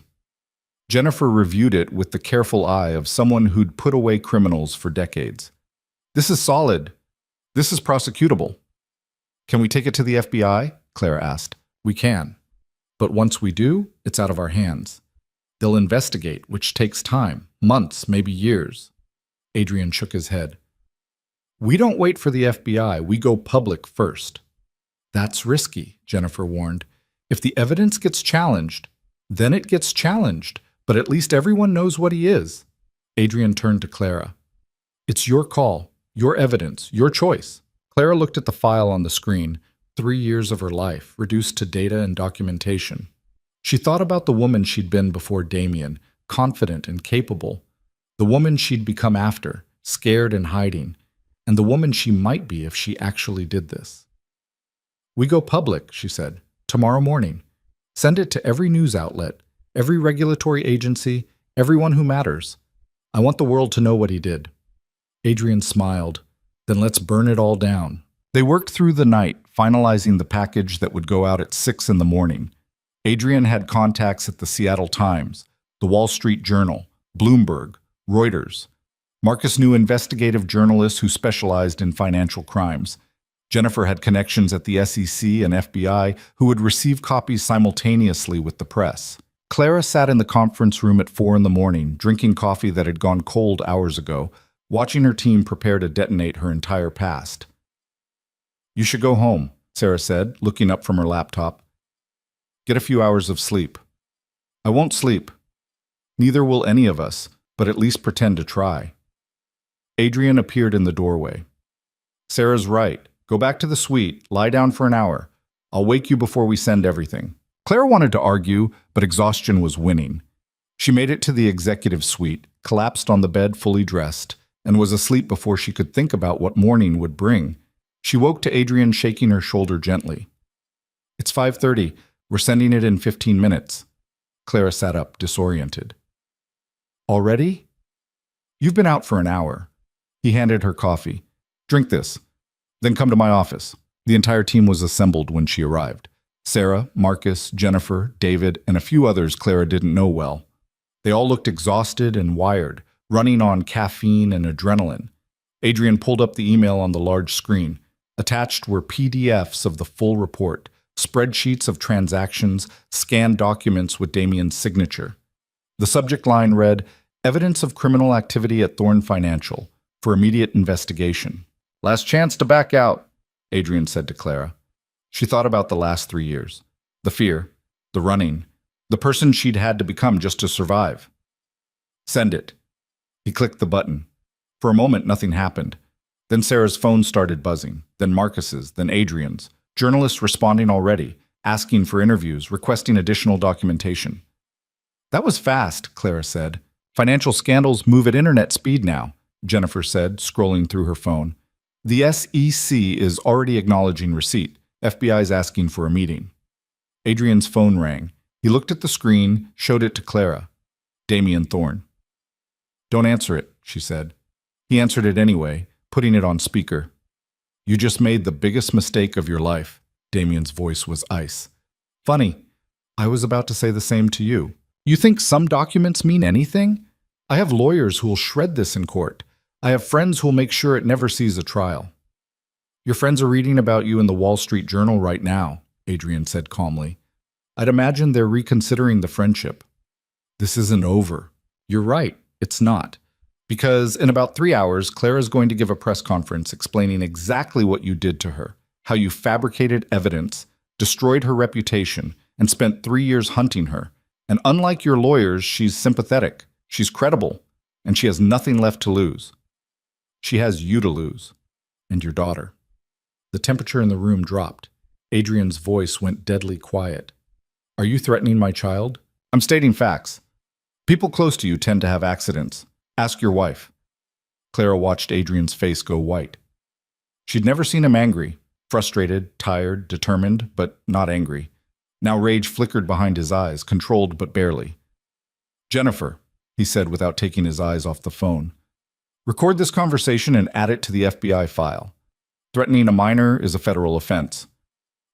Jennifer reviewed it with the careful eye of someone who'd put away criminals for decades. This is solid. This is prosecutable. Can we take it to the FBI? Clara asked. We can. But once we do, it's out of our hands. They'll investigate, which takes time, months, maybe years. Adrian shook his head. We don't wait for the FBI, we go public first. That's risky, Jennifer warned. If the evidence gets challenged, then it gets challenged, but at least everyone knows what he is. Adrian turned to Clara. It's your call, your evidence, your choice. Clara looked at the file on the screen, 3 years of her life, reduced to data and documentation. She thought about the woman she'd been before Damien, confident and capable, the woman she'd become after, scared and hiding, and the woman she might be if she actually did this. We go public, she said, tomorrow morning. Send it to every news outlet, every regulatory agency, everyone who matters. I want the world to know what he did. Adrian smiled. Then let's burn it all down. They worked through the night, finalizing the package that would go out at 6 in the morning. Adrian had contacts at the Seattle Times, the Wall Street Journal, Bloomberg, Reuters. Marcus knew investigative journalists who specialized in financial crimes. Jennifer had connections at the SEC and FBI who would receive copies simultaneously with the press. Clara sat in the conference room at 4 in the morning, drinking coffee that had gone cold hours ago, watching her team prepare to detonate her entire past. You should go home, Sarah said, looking up from her laptop. Get a few hours of sleep. I won't sleep. Neither will any of us, but at least pretend to try. Adrian appeared in the doorway. Sarah's right. Go back to the suite, lie down for an hour. I'll wake you before we send everything. Clara wanted to argue, but exhaustion was winning. She made it to the executive suite, collapsed on the bed fully dressed, and was asleep before she could think about what morning would bring. She woke to Adrian shaking her shoulder gently. It's 5:30. We're sending it in 15 minutes. Clara sat up, disoriented. Already? You've been out for an hour. He handed her coffee. Drink this. Then come to my office. The entire team was assembled when she arrived. Sarah, Marcus, Jennifer, David, and a few others Clara didn't know well. They all looked exhausted and wired, running on caffeine and adrenaline. Adrian pulled up the email on the large screen. Attached were PDFs of the full report, spreadsheets of transactions, scanned documents with Damien's signature. The subject line read, Evidence of criminal activity at Thorn Financial for immediate investigation. Last chance to back out, Adrian said to Clara. She thought about the last 3 years. The fear, the running, the person she'd had to become just to survive. Send it. He clicked the button. For a moment, nothing happened. Then Sarah's phone started buzzing, then Marcus's, then Adrian's. Journalists responding already, asking for interviews, requesting additional documentation. That was fast, Clara said. Financial scandals move at internet speed now, Jennifer said, scrolling through her phone. The SEC is already acknowledging receipt. FBI's asking for a meeting. Adrian's phone rang. He looked at the screen, showed it to Clara. Damien Thorn. Don't answer it, she said. He answered it anyway, putting it on speaker. You just made the biggest mistake of your life. Damien's voice was ice. Funny. I was about to say the same to you. You think some documents mean anything? I have lawyers who will shred this in court. I have friends who will make sure it never sees a trial. Your friends are reading about you in the Wall Street Journal right now, Adrian said calmly. I'd imagine they're reconsidering the friendship. This isn't over. You're right, it's not. Because in about 3 hours, Clara's going to give a press conference explaining exactly what you did to her, how you fabricated evidence, destroyed her reputation, and spent 3 years hunting her. And unlike your lawyers, she's sympathetic, she's credible, and she has nothing left to lose. She has you to lose, and your daughter. The temperature in the room dropped. Adrian's voice went deadly quiet. Are you threatening my child? I'm stating facts. People close to you tend to have accidents. Ask your wife. Clara watched Adrian's face go white. She'd never seen him angry, frustrated, tired, determined, but not angry. Now rage flickered behind his eyes, controlled but barely. Jennifer, he said without taking his eyes off the phone. Record this conversation and add it to the FBI file. Threatening a minor is a federal offense.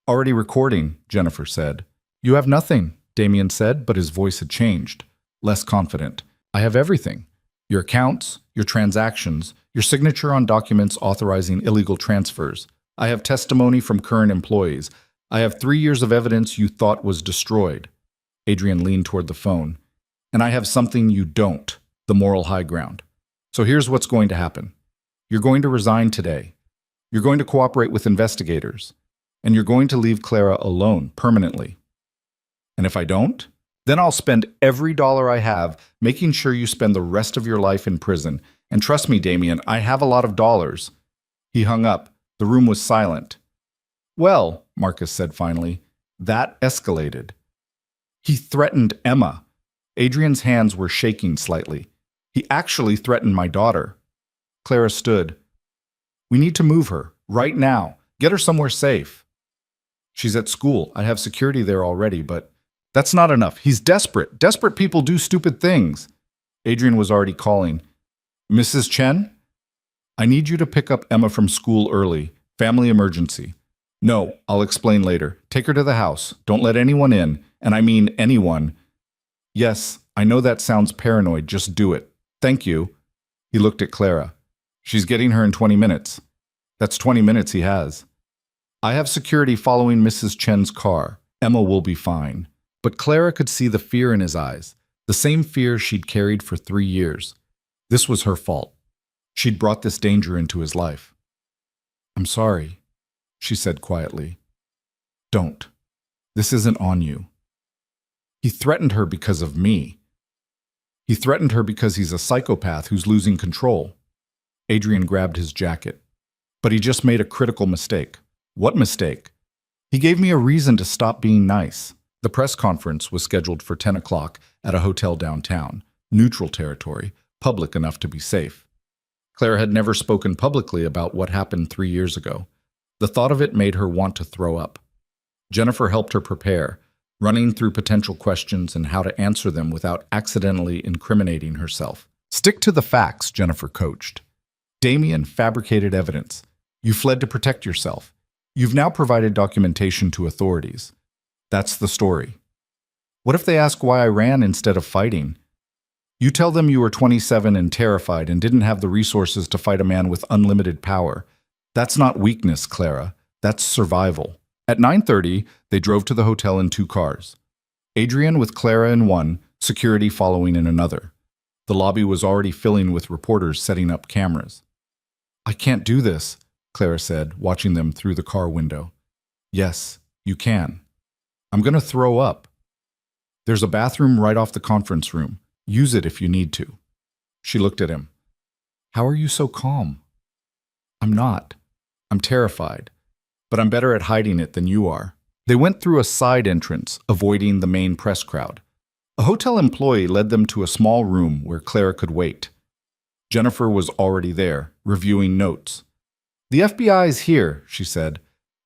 Already recording, Jennifer said. You have nothing, Damien said, but his voice had changed. Less confident. I have everything. Your accounts, your transactions, your signature on documents authorizing illegal transfers. I have testimony from current employees. I have 3 years of evidence you thought was destroyed. Adrian leaned toward the phone. And I have something you don't, the moral high ground. So here's what's going to happen. You're going to resign today. You're going to cooperate with investigators. And you're going to leave Clara alone permanently. And if I don't, then I'll spend every dollar I have making sure you spend the rest of your life in prison. And trust me, Damien, I have a lot of dollars. He hung up. The room was silent. Well, Marcus said finally, that escalated. He threatened Emma. Adrian's hands were shaking slightly. He actually threatened my daughter. Clara stood. We need to move her, right now. Get her somewhere safe. She's at school. I have security there already, but that's not enough. He's desperate. Desperate people do stupid things. Adrian was already calling. Mrs. Chen? I need you to pick up Emma from school early. Family emergency. No, I'll explain later. Take her to the house. Don't let anyone in. And I mean anyone. Yes, I know that sounds paranoid. Just do it. Thank you. He looked at Clara. She's getting her in 20 minutes. That's 20 minutes he has. I have security following Mrs. Chen's car. Emma will be fine. But Clara could see the fear in his eyes, the same fear she'd carried for 3 years. This was her fault. She'd brought this danger into his life. I'm sorry, she said quietly. Don't. This isn't on you. He threatened her because of me. He threatened her because he's a psychopath who's losing control. Adrian grabbed his jacket. But he just made a critical mistake. What mistake? He gave me a reason to stop being nice. The press conference was scheduled for 10 o'clock at a hotel downtown, neutral territory, public enough to be safe. Clara had never spoken publicly about what happened 3 years ago. The thought of it made her want to throw up. Jennifer helped her prepare, running through potential questions and how to answer them without accidentally incriminating herself. Stick to the facts, Jennifer coached. Damien fabricated evidence. You fled to protect yourself. You've now provided documentation to authorities. That's the story. What if they ask why I ran instead of fighting? You tell them you were 27 and terrified and didn't have the resources to fight a man with unlimited power. That's not weakness, Clara. That's survival. At 9:30, they drove to the hotel in 2 cars. Adrian with Clara in one, security following in another. The lobby was already filling with reporters setting up cameras. I can't do this, Clara said, watching them through the car window. Yes, you can. I'm going to throw up. There's a bathroom right off the conference room. Use it if you need to. She looked at him. How are you so calm? I'm not. I'm terrified. But I'm better at hiding it than you are. They went through a side entrance, avoiding the main press crowd. A hotel employee led them to a small room where Clara could wait. Jennifer was already there, reviewing notes. The FBI is here, she said.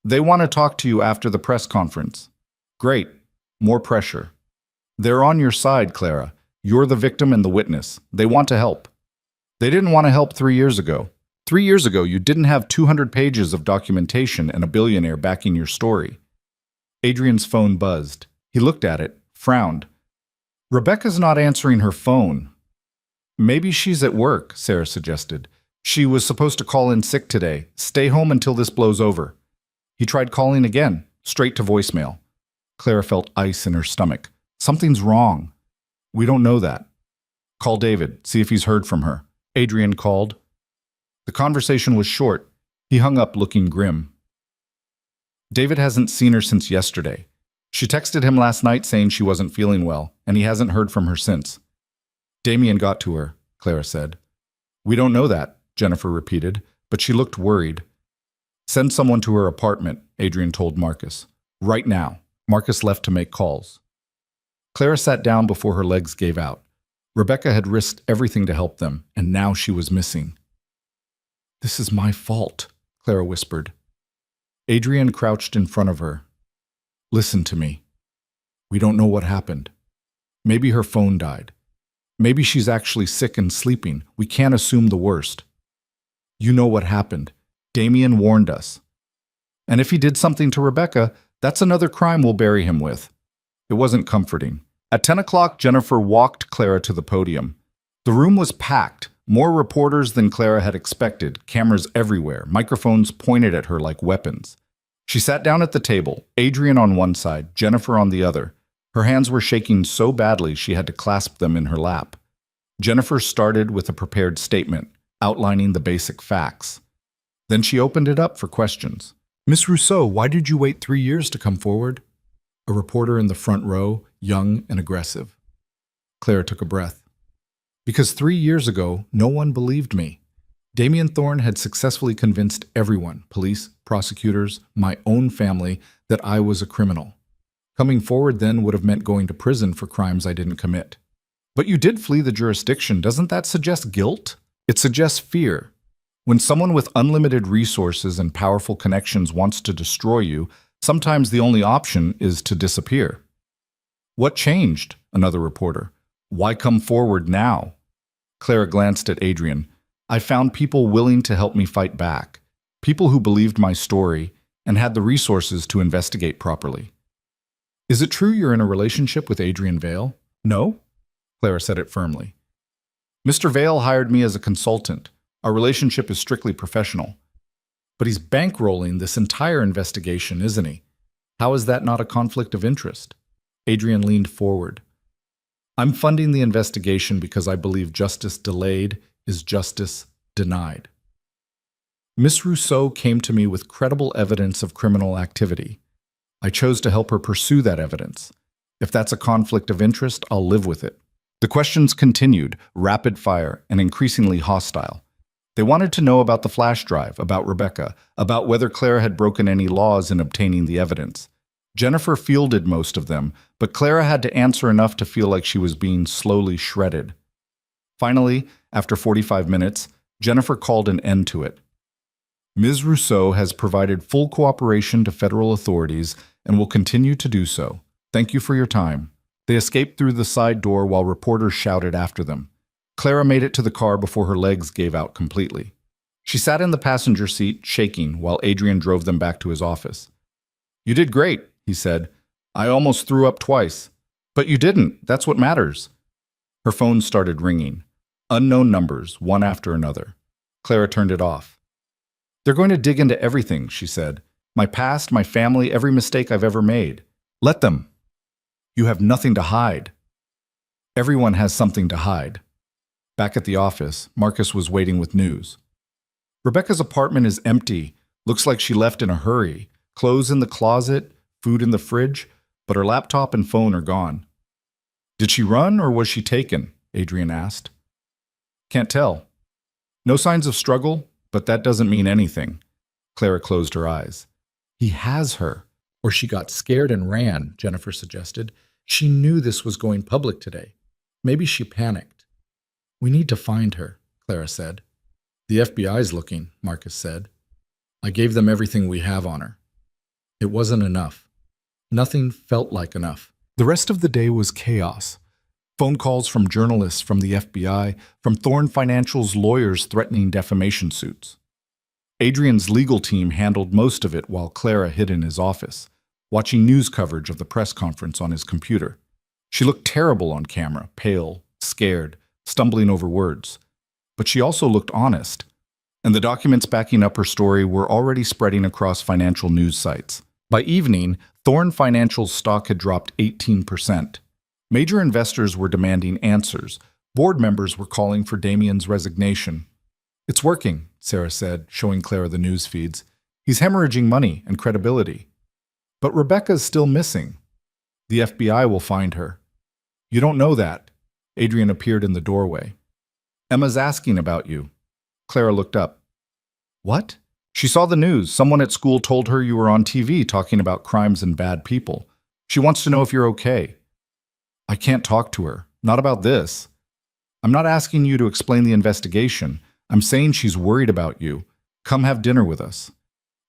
They want to talk to you after the press conference. Great. More pressure. They're on your side, Clara. You're the victim and the witness. They want to help. They didn't want to help 3 years ago. 3 years ago, you didn't have 200 pages of documentation and a billionaire backing your story. Adrian's phone buzzed. He looked at it, frowned. Rebecca's not answering her phone. Maybe she's at work, Sarah suggested. She was supposed to call in sick today. Stay home until this blows over. He tried calling again, straight to voicemail. Clara felt ice in her stomach. Something's wrong. We don't know that. Call David, see if he's heard from her. Adrian called. The conversation was short. He hung up looking grim. David hasn't seen her since yesterday. She texted him last night saying she wasn't feeling well, and he hasn't heard from her since. Damien got to her, Clara said. We don't know that, Jennifer repeated, but she looked worried. Send someone to her apartment, Adrian told Marcus. Right now. Marcus left to make calls. Clara sat down before her legs gave out. Rebecca had risked everything to help them, and now she was missing. This is my fault, Clara whispered. Adrian crouched in front of her. Listen to me. We don't know what happened. Maybe her phone died. Maybe she's actually sick and sleeping. We can't assume the worst. You know what happened. Damien warned us. And if he did something to Rebecca, that's another crime we'll bury him with. It wasn't comforting. At 10 o'clock, Jennifer walked Clara to the podium. The room was packed. More reporters than Clara had expected, cameras everywhere, microphones pointed at her like weapons. She sat down at the table, Adrian on one side, Jennifer on the other. Her hands were shaking so badly she had to clasp them in her lap. Jennifer started with a prepared statement, outlining the basic facts. Then she opened it up for questions. "Miss Rousseau, why did you wait 3 years to come forward?" A reporter in the front row, young and aggressive. Clara took a breath. "Because 3 years ago, no one believed me. Damien Thorne had successfully convinced everyone, police, prosecutors, my own family, that I was a criminal. Coming forward then would have meant going to prison for crimes I didn't commit. But you did flee the jurisdiction. Doesn't that suggest guilt? It suggests fear. When someone with unlimited resources and powerful connections wants to destroy you, sometimes the only option is to disappear." "What changed?" Another reporter. "Why come forward now?" Clara glanced at Adrian. "I found people willing to help me fight back. People who believed my story and had the resources to investigate properly." "Is it true you're in a relationship with Adrian Vale?" "No." Clara said it firmly. "Mr. Vale hired me as a consultant. Our relationship is strictly professional." "But he's bankrolling this entire investigation, isn't he? How is that not a conflict of interest?" Adrian leaned forward. "I'm funding the investigation because I believe justice delayed is justice denied. Miss Rousseau came to me with credible evidence of criminal activity. I chose to help her pursue that evidence. If that's a conflict of interest, I'll live with it." The questions continued, rapid fire and increasingly hostile. They wanted to know about the flash drive, about Rebecca, about whether Clara had broken any laws in obtaining the evidence. Jennifer fielded most of them, but Clara had to answer enough to feel like she was being slowly shredded. Finally, after 45 minutes, Jennifer called an end to it. "Ms. Rousseau has provided full cooperation to federal authorities and will continue to do so. Thank you for your time." They escaped through the side door while reporters shouted after them. Clara made it to the car before her legs gave out completely. She sat in the passenger seat, shaking, while Adrian drove them back to his office. "You did great," he said. "I almost threw up twice." "But you didn't. That's what matters." Her phone started ringing. Unknown numbers, one after another. Clara turned it off. "They're going to dig into everything," she said. "My past, my family, every mistake I've ever made. Let them. You have nothing to hide." "Everyone has something to hide." Back at the office, Marcus was waiting with news. "Rebecca's apartment is empty. Looks like she left in a hurry. Clothes in the closet, food in the fridge, but her laptop and phone are gone." "Did she run or was she taken?" Adrian asked. "Can't tell. No signs of struggle, but that doesn't mean anything." Clara closed her eyes. "He has her. Or she got scared and ran," Jennifer suggested. "She knew this was going public today. Maybe she panicked." "We need to find her," Clara said. "The FBI's looking," Marcus said. "I gave them everything we have on her." It wasn't enough. Nothing felt like enough. The rest of the day was chaos. Phone calls from journalists from the FBI, from Thorne Financial's lawyers threatening defamation suits. Adrian's legal team handled most of it while Clara hid in his office, watching news coverage of the press conference on his computer. She looked terrible on camera, pale, scared, stumbling over words. But she also looked honest, and the documents backing up her story were already spreading across financial news sites. By evening, Thorne Financial's stock had dropped 18%. Major investors were demanding answers. Board members were calling for Damien's resignation. "It's working," Sarah said, showing Clara the news feeds. "He's hemorrhaging money and credibility. But Rebecca's still missing. The FBI will find her." "You don't know that." Adrian appeared in the doorway. "Emma's asking about you." Clara looked up. "What?" "She saw the news. Someone at school told her you were on TV talking about crimes and bad people. She wants to know if you're okay." "I can't talk to her. Not about this." "I'm not asking you to explain the investigation. I'm saying she's worried about you. Come have dinner with us."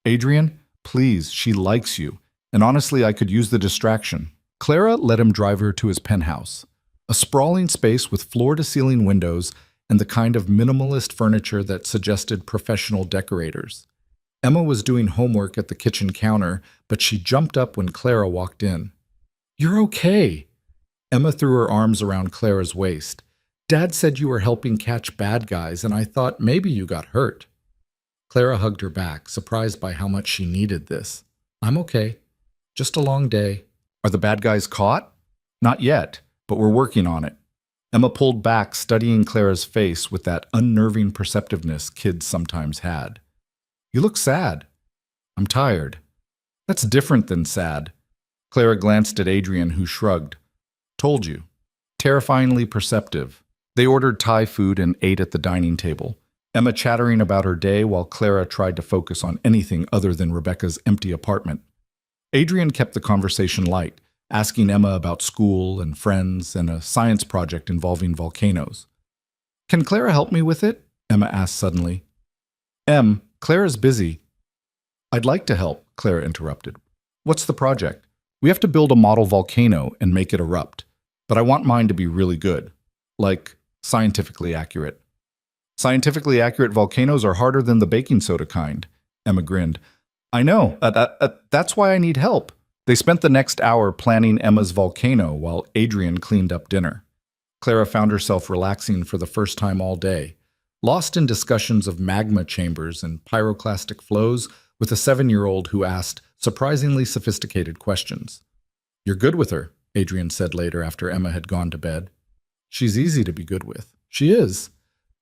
"Adrian, please, she likes you. And honestly, I could use the distraction." Clara let him drive her to his penthouse, a sprawling space with floor-to-ceiling windows and the kind of minimalist furniture that suggested professional decorators. Emma was doing homework at the kitchen counter, but she jumped up when Clara walked in. "You're okay." Emma threw her arms around Clara's waist. Dad said you were helping catch bad guys, and I thought maybe you got hurt. Clara hugged her back, surprised by how much she needed this. I'm okay. Just a long day. Are the bad guys caught? Not yet, but we're working on it. Emma pulled back, studying Clara's face with that unnerving perceptiveness kids sometimes had. You look sad. I'm tired. That's different than sad. Clara glanced at Adrian, who shrugged. Told you. Terrifyingly perceptive. They ordered Thai food and ate at the dining table, Emma chattering about her day while Clara tried to focus on anything other than Rebecca's empty apartment. Adrian kept the conversation light, asking Emma about school and friends and a science project involving volcanoes. Can Clara help me with it? Emma asked suddenly. Clara's busy. I'd like to help, Clara interrupted. What's the project? We have to build a model volcano and make it erupt, but I want mine to be really good, like scientifically accurate. Scientifically accurate volcanoes are harder than the baking soda kind, Emma grinned. I know, that's why I need help. They spent the next hour planning Emma's volcano while Adrian cleaned up dinner. Clara found herself relaxing for the first time all day, lost in discussions of magma chambers and pyroclastic flows with a 7-year-old who asked surprisingly sophisticated questions. You're good with her, Adrian said later after Emma had gone to bed. She's easy to be good with. She is.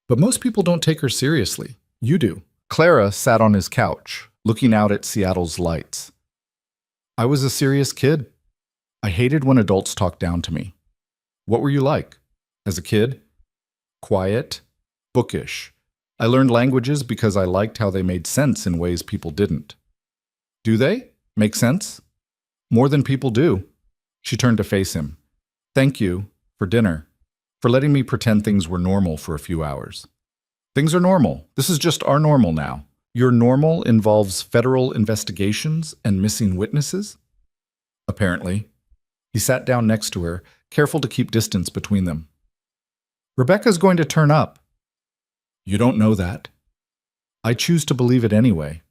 But most people don't take her seriously. You do. Clara sat on his couch, looking out at Seattle's lights. I was a serious kid. I hated when adults talked down to me. What were you like? As a kid? Quiet, bookish. I learned languages because I liked how they made sense in ways people didn't. Do they? Make sense? More than people do. She turned to face him. Thank you, for dinner, for letting me pretend things were normal for a few hours. Things are normal. This is just our normal now. Your normal involves federal investigations and missing witnesses? Apparently. He sat down next to her, careful to keep distance between them. Rebecca's going to turn up. You don't know that. I choose to believe it anyway.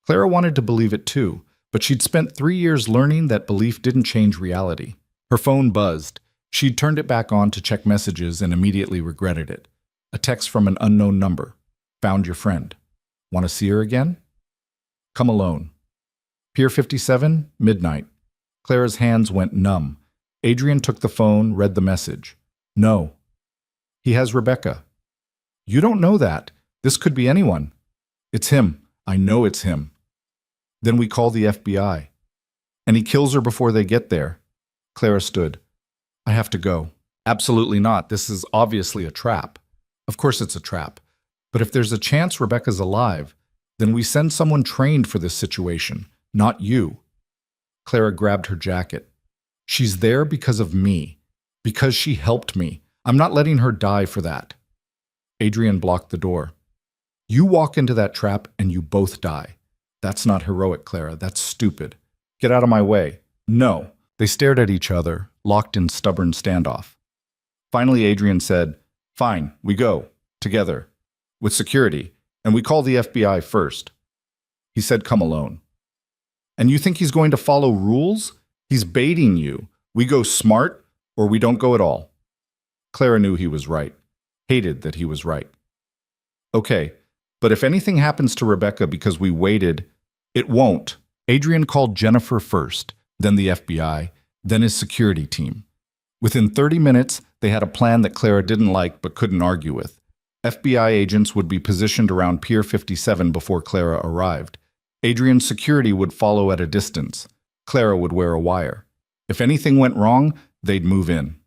Clara wanted to believe it too, but she'd spent 3 years learning that belief didn't change reality. Her phone buzzed. She'd turned it back on to check messages and immediately regretted it. A text from an unknown number. Found your friend. Want to see her again? Come alone. Pier 57, midnight. Clara's hands went numb. Adrian took the phone, read the message. No. He has Rebecca. You don't know that. This could be anyone. It's him. I know it's him. Then we call the FBI. And he kills her before they get there. Clara stood. I have to go. Absolutely not. This is obviously a trap. Of course it's a trap. But if there's a chance Rebecca's alive, then we send someone trained for this situation, not you. Clara grabbed her jacket. She's there because of me. Because she helped me. I'm not letting her die for that. Adrian blocked the door. You walk into that trap and you both die. That's not heroic, Clara. That's stupid. Get out of my way. No. They stared at each other, locked in stubborn standoff. Finally, Adrian said, Fine, we go. Together. With security. And we call the FBI first. He said, Come alone. And you think he's going to follow rules? He's baiting you. We go smart, or we don't go at all. Clara knew he was right. Hated that he was right. Okay, but if anything happens to Rebecca because we waited, it won't. Adrian called Jennifer first, then the FBI, then his security team. Within 30 minutes, they had a plan that Clara didn't like but couldn't argue with. FBI agents would be positioned around Pier 57 before Clara arrived. Adrian's security would follow at a distance. Clara would wear a wire. If anything went wrong, they'd move in.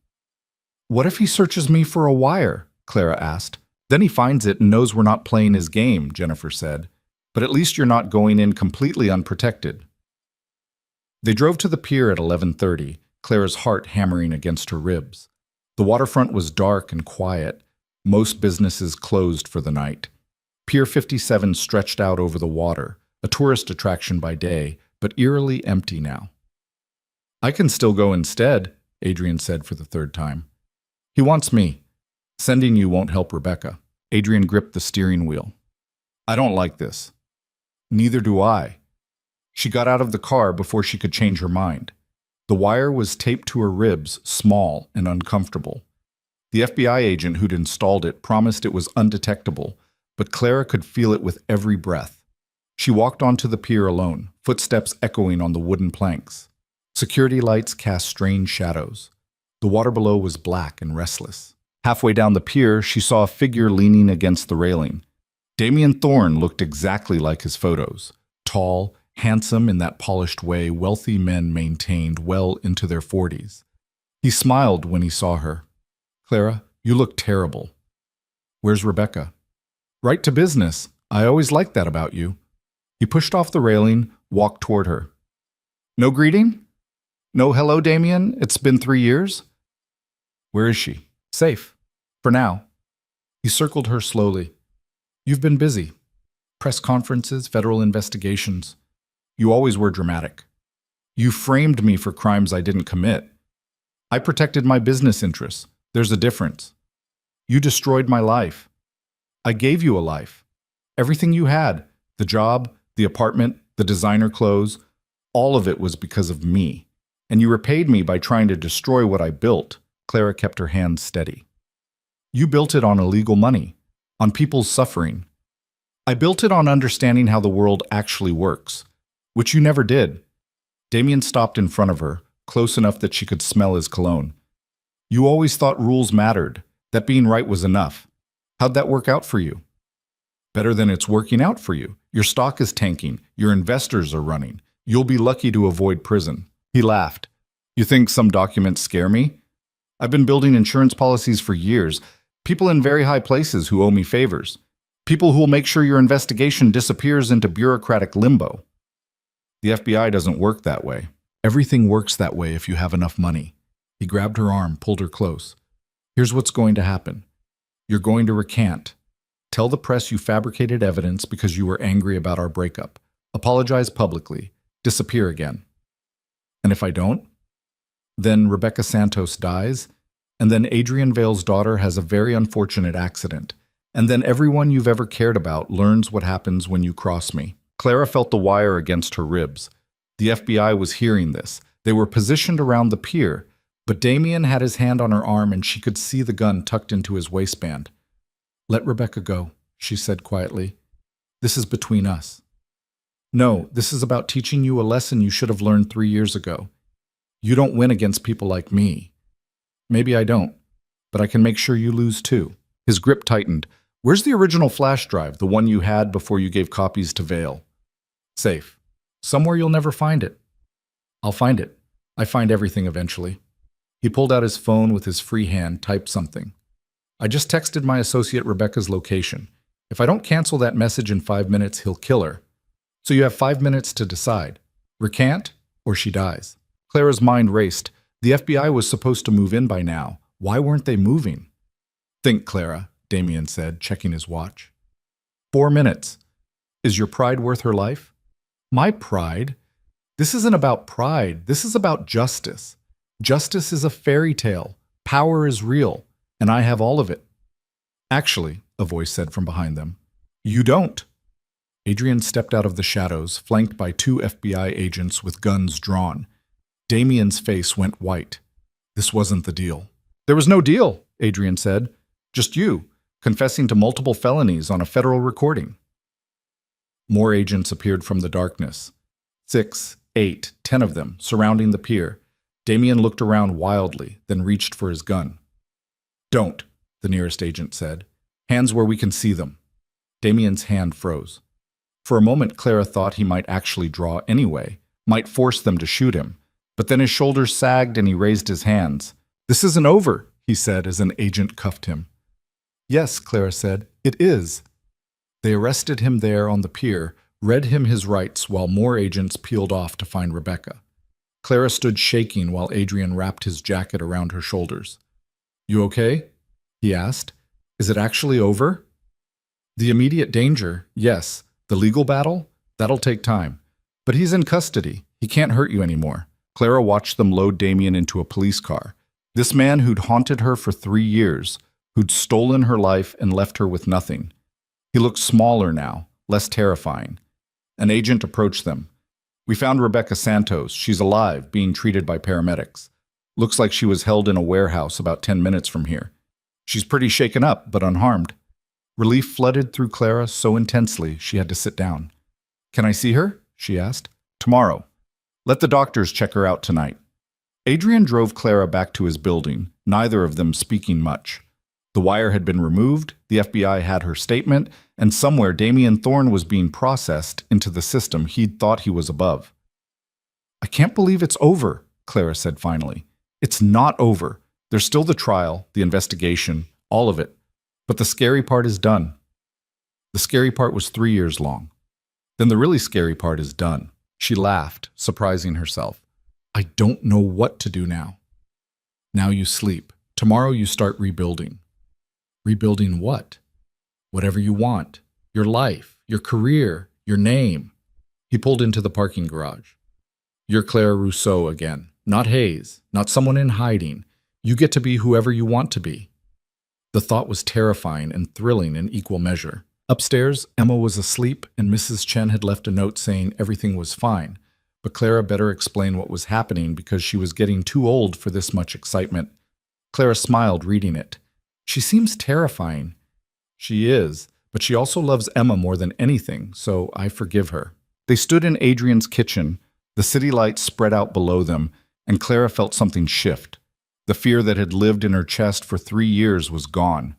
What if he searches me for a wire? Clara asked. Then he finds it and knows we're not playing his game, Jennifer said. But at least you're not going in completely unprotected. They drove to the pier at 11:30, Clara's heart hammering against her ribs. The waterfront was dark and quiet. Most businesses closed for the night. Pier 57 stretched out over the water, a tourist attraction by day, but eerily empty now. I can still go instead, Adrian said for the third time. He wants me. Sending you won't help Rebecca. Adrian gripped the steering wheel. I don't like this. Neither do I. She got out of the car before she could change her mind. The wire was taped to her ribs, small and uncomfortable. The FBI agent who'd installed it promised it was undetectable, but Clara could feel it with every breath. She walked onto the pier alone, footsteps echoing on the wooden planks. Security lights cast strange shadows. The water below was black and restless. Halfway down the pier, she saw a figure leaning against the railing. Damien Thorne looked exactly like his photos. Tall, handsome in that polished way wealthy men maintained well into their 40s. He smiled when he saw her. "Clara, you look terrible." "Where's Rebecca?" "Right to business. I always liked that about you." He pushed off the railing, walked toward her. "No greeting? No hello, Damien? It's been 3 years?" "Where is she?" "Safe. For now." He circled her slowly. "You've been busy. Press conferences, federal investigations. You always were dramatic. You framed me for crimes I didn't commit. I protected my business interests. There's a difference. You destroyed my life. I gave you a life. Everything you had, the job, the apartment, the designer clothes, all of it was because of me. And you repaid me by trying to destroy what I built." Clara kept her hands steady. "You built it on illegal money, on people's suffering. I built it on understanding how the world actually works, which you never did." Damien stopped in front of her, close enough that she could smell his cologne. "You always thought rules mattered, that being right was enough. How'd that work out for you?" "Better than it's working out for you. Your stock is tanking, your investors are running. You'll be lucky to avoid prison." He laughed. "You think some documents scare me? I've been building insurance policies for years. People in very high places who owe me favors. People who will make sure your investigation disappears into bureaucratic limbo." "The FBI doesn't work that way." "Everything works that way if you have enough money." He grabbed her arm, pulled her close. "Here's what's going to happen. You're going to recant. Tell the press you fabricated evidence because you were angry about our breakup. Apologize publicly. Disappear again. And if I don't? Then Rebecca Santos dies, and then Adrian Vale's daughter has a very unfortunate accident, and then everyone you've ever cared about learns what happens when you cross me." Clara felt the wire against her ribs. The FBI was hearing this. They were positioned around the pier, but Damien had his hand on her arm and she could see the gun tucked into his waistband. "Let Rebecca go," she said quietly. "This is between us. No, this is about teaching you a lesson you should have learned 3 years ago. You don't win against people like me. Maybe I don't, but I can make sure you lose too." His grip tightened. "Where's the original flash drive, the one you had before you gave copies to Vale?" "Safe. Somewhere you'll never find it." "I'll find it. I find everything eventually." He pulled out his phone with his free hand, typed something. "I just texted my associate Rebecca's location. If I don't cancel that message in 5 minutes, he'll kill her. So you have 5 minutes to decide. Recant, or she dies." Clara's mind raced. The FBI was supposed to move in by now. Why weren't they moving? "Think, Clara," Damien said, checking his watch. 4 minutes. Is your pride worth her life?" "My pride? This isn't about pride. This is about justice. Justice is a fairy tale. Power is real, and I have all of it." "Actually," a voice said from behind them, "you don't." Adrian stepped out of the shadows, flanked by 2 FBI agents with guns drawn. Damien's face went white. This wasn't the deal. "There was no deal," Adrian said. "Just you, confessing to multiple felonies on a federal recording." More agents appeared from the darkness. 6, 8, 10 of them, surrounding the pier. Damien looked around wildly, then reached for his gun. "Don't," the nearest agent said. "Hands where we can see them." Damien's hand froze. For a moment, Clara thought he might actually draw anyway, might force them to shoot him. But then his shoulders sagged and he raised his hands. "This isn't over," he said as an agent cuffed him. "Yes," Clara said, "it is." They arrested him there on the pier, read him his rights while more agents peeled off to find Rebecca. Clara stood shaking while Adrian wrapped his jacket around her shoulders. "You okay?" he asked. "Is it actually over?" "The immediate danger, yes. The legal battle? That'll take time. But he's in custody. He can't hurt you anymore." Clara watched them load Damien into a police car. This man who'd haunted her for 3 years, who'd stolen her life and left her with nothing. He looked smaller now, less terrifying. An agent approached them. "We found Rebecca Santos. She's alive, being treated by paramedics. Looks like she was held in a warehouse about 10 minutes from here. She's pretty shaken up, but unharmed. Relief flooded through Clara so intensely she had to sit down. Can I see her? She asked. Tomorrow. Let the doctors check her out tonight. Adrian drove Clara back to his building, neither of them speaking much. The wire had been removed, the FBI had her statement, and somewhere Damien Thorne was being processed into the system he'd thought he was above. I can't believe it's over, Clara said finally. It's not over. There's still the trial, the investigation, all of it. But the scary part is done. The scary part was 3 years long. Then the really scary part is done. She laughed, surprising herself. I don't know what to do now. Now you sleep. Tomorrow you start rebuilding. Rebuilding what? Whatever you want. Your life, your career, your name. He pulled into the parking garage. You're Claire Rousseau again. Not Hayes, not someone in hiding. You get to be whoever you want to be. The thought was terrifying and thrilling in equal measure. Upstairs, Emma was asleep and Mrs. Chen had left a note saying everything was fine, but Clara better explain what was happening because she was getting too old for this much excitement. Clara smiled reading it. She seems terrifying. She is, but she also loves Emma more than anything, so I forgive her. They stood in Adrian's kitchen, the city lights spread out below them, and Clara felt something shift. The fear that had lived in her chest for 3 years was gone.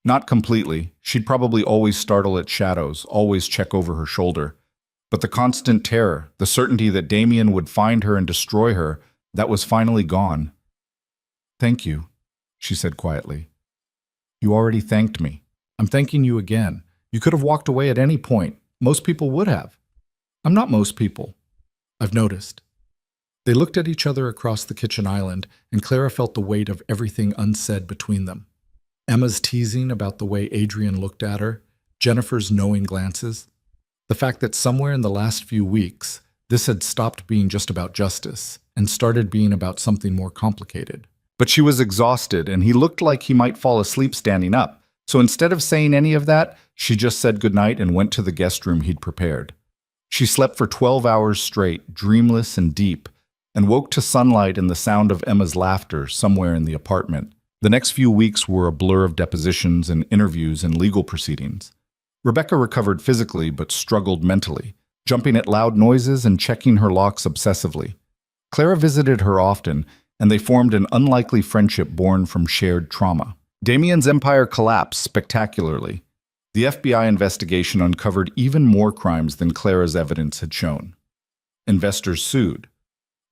Not completely. She'd probably always startle at shadows, always check over her shoulder. But the constant terror, the certainty that Damien would find her and destroy her, that was finally gone. Thank you, she said quietly. You already thanked me. I'm thanking you again. You could have walked away at any point. Most people would have. I'm not most people. I've noticed. They looked at each other across the kitchen island, and Clara felt the weight of everything unsaid between them. Emma's teasing about the way Adrian looked at her, Jennifer's knowing glances, the fact that somewhere in the last few weeks, this had stopped being just about justice and started being about something more complicated. But she was exhausted, and he looked like he might fall asleep standing up, so instead of saying any of that, she just said goodnight and went to the guest room he'd prepared. She slept for 12 hours straight, dreamless and deep, and woke to sunlight and the sound of Emma's laughter somewhere in the apartment. The next few weeks were a blur of depositions and interviews and legal proceedings. Rebecca recovered physically but struggled mentally, jumping at loud noises and checking her locks obsessively. Clara visited her often, and they formed an unlikely friendship born from shared trauma. Damien's empire collapsed spectacularly. The FBI investigation uncovered even more crimes than Clara's evidence had shown. Investors sued.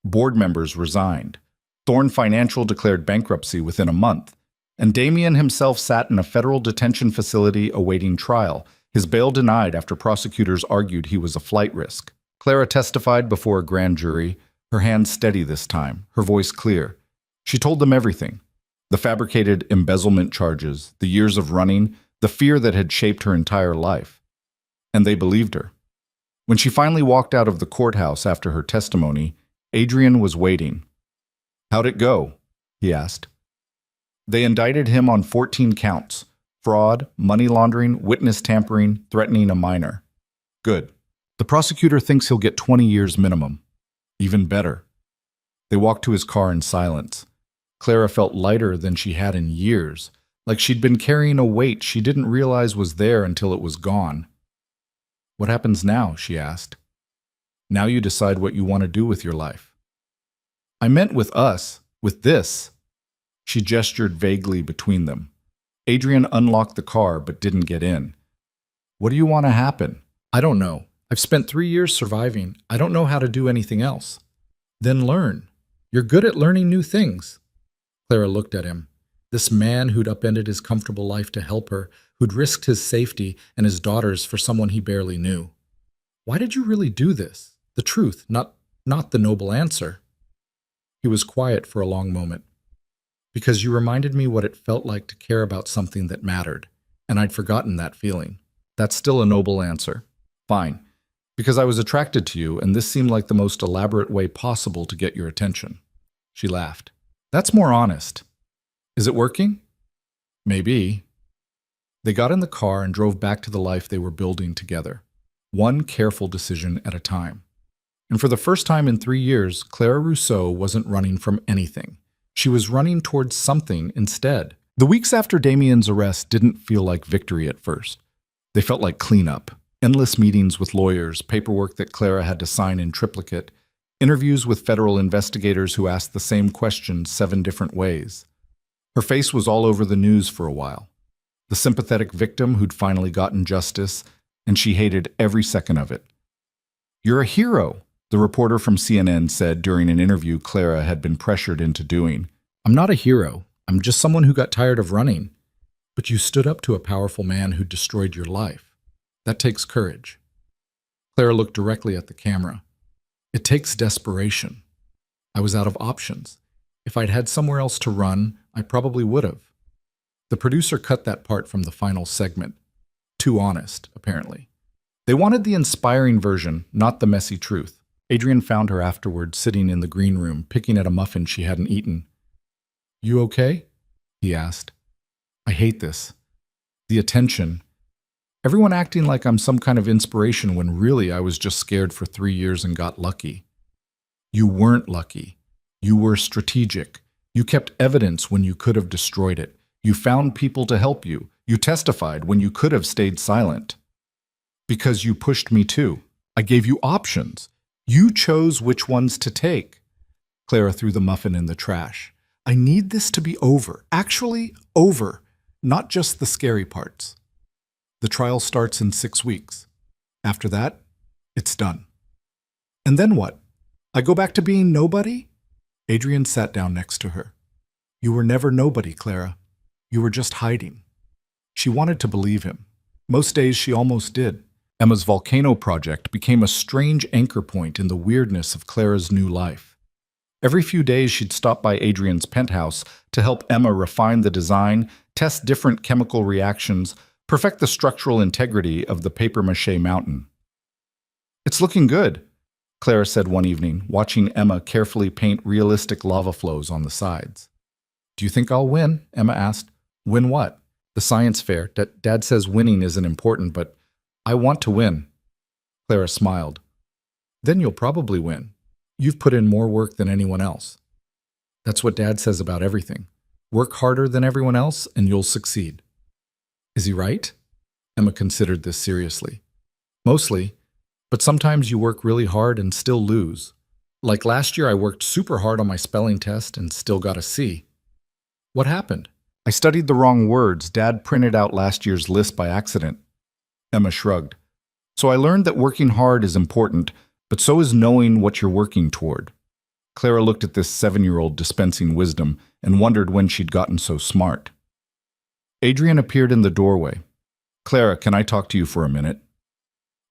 Board members resigned. Thorne Financial declared bankruptcy within a month, and Damien himself sat in a federal detention facility awaiting trial, his bail denied after prosecutors argued he was a flight risk. Clara testified before a grand jury, her hands steady this time, her voice clear. She told them everything. The fabricated embezzlement charges, the years of running, the fear that had shaped her entire life. And they believed her. When she finally walked out of the courthouse after her testimony, Adrian was waiting. How'd it go? He asked. They indicted him on 14 counts: fraud, money laundering, witness tampering, threatening a minor. Good. The prosecutor thinks he'll get 20 years minimum. Even better. They walked to his car in silence. Clara felt lighter than she had in years, like she'd been carrying a weight she didn't realize was there until it was gone. What happens now? She asked. Now you decide what you want to do with your life. I meant with us, with this. She gestured vaguely between them. Adrian unlocked the car but didn't get in. What do you want to happen? I don't know. I've spent 3 years surviving. I don't know how to do anything else. Then learn. You're good at learning new things. Clara looked at him. This man who'd upended his comfortable life to help her, who'd risked his safety and his daughters for someone he barely knew. Why did you really do this? The truth, not the noble answer. He was quiet for a long moment. Because you reminded me what it felt like to care about something that mattered, and I'd forgotten that feeling. That's still a noble answer. Fine. Because I was attracted to you, and this seemed like the most elaborate way possible to get your attention. She laughed. That's more honest. Is it working? Maybe. They got in the car and drove back to the life they were building together, one careful decision at a time. And for the first time in 3 years, Clara Rousseau wasn't running from anything. She was running towards something instead. The weeks after Damien's arrest didn't feel like victory at first. They felt like cleanup. Endless meetings with lawyers, paperwork that Clara had to sign in triplicate, interviews with federal investigators who asked the same questions 7 different ways. Her face was all over the news for a while. The sympathetic victim who'd finally gotten justice, and she hated every second of it. "You're a hero," the reporter from CNN said during an interview Clara had been pressured into doing. "I'm not a hero. I'm just someone who got tired of running. But you stood up to a powerful man who destroyed your life. That takes courage." Clara looked directly at the camera. "It takes desperation. I was out of options. If I'd had somewhere else to run, I probably would have." The producer cut that part from the final segment. Too honest, apparently. They wanted the inspiring version, not the messy truth. Adrian found her afterward sitting in the green room, picking at a muffin she hadn't eaten. "You okay?" he asked. "I hate this. The attention. Everyone acting like I'm some kind of inspiration when really I was just scared for 3 years and got lucky." "You weren't lucky. You were strategic. You kept evidence when you could have destroyed it. You found people to help you. You testified when you could have stayed silent. Because you pushed me too. I gave you options. You chose which ones to take." Clara threw the muffin in the trash. "I need this to be over. Actually, over. Not just the scary parts. The trial starts in 6 weeks. After that, it's done." "And then what? I go back to being nobody?" Adrian sat down next to her. "You were never nobody, Clara. You were just hiding." She wanted to believe him. Most days she almost did. Emma's volcano project became a strange anchor point in the weirdness of Clara's new life. Every few days she'd stop by Adrian's penthouse to help Emma refine the design, test different chemical reactions, perfect the structural integrity of the papier-mâché mountain. "It's looking good," Clara said one evening, watching Emma carefully paint realistic lava flows on the sides. "Do you think I'll win?" Emma asked. "Win what?" "The science fair. Dad says winning isn't important, but I want to win." Clara smiled. "Then you'll probably win. You've put in more work than anyone else. That's what Dad says about everything. Work harder than everyone else and you'll succeed." "Is he right?" Emma considered this seriously. "Mostly, but sometimes you work really hard and still lose. Like last year I worked super hard on my spelling test and still got a C. What happened?" "I studied the wrong words. Dad printed out last year's list by accident." Emma shrugged. "So I learned that working hard is important, but so is knowing what you're working toward." Clara looked at this 7-year-old dispensing wisdom and wondered when she'd gotten so smart. Adrian appeared in the doorway. "Clara, can I talk to you for a minute?"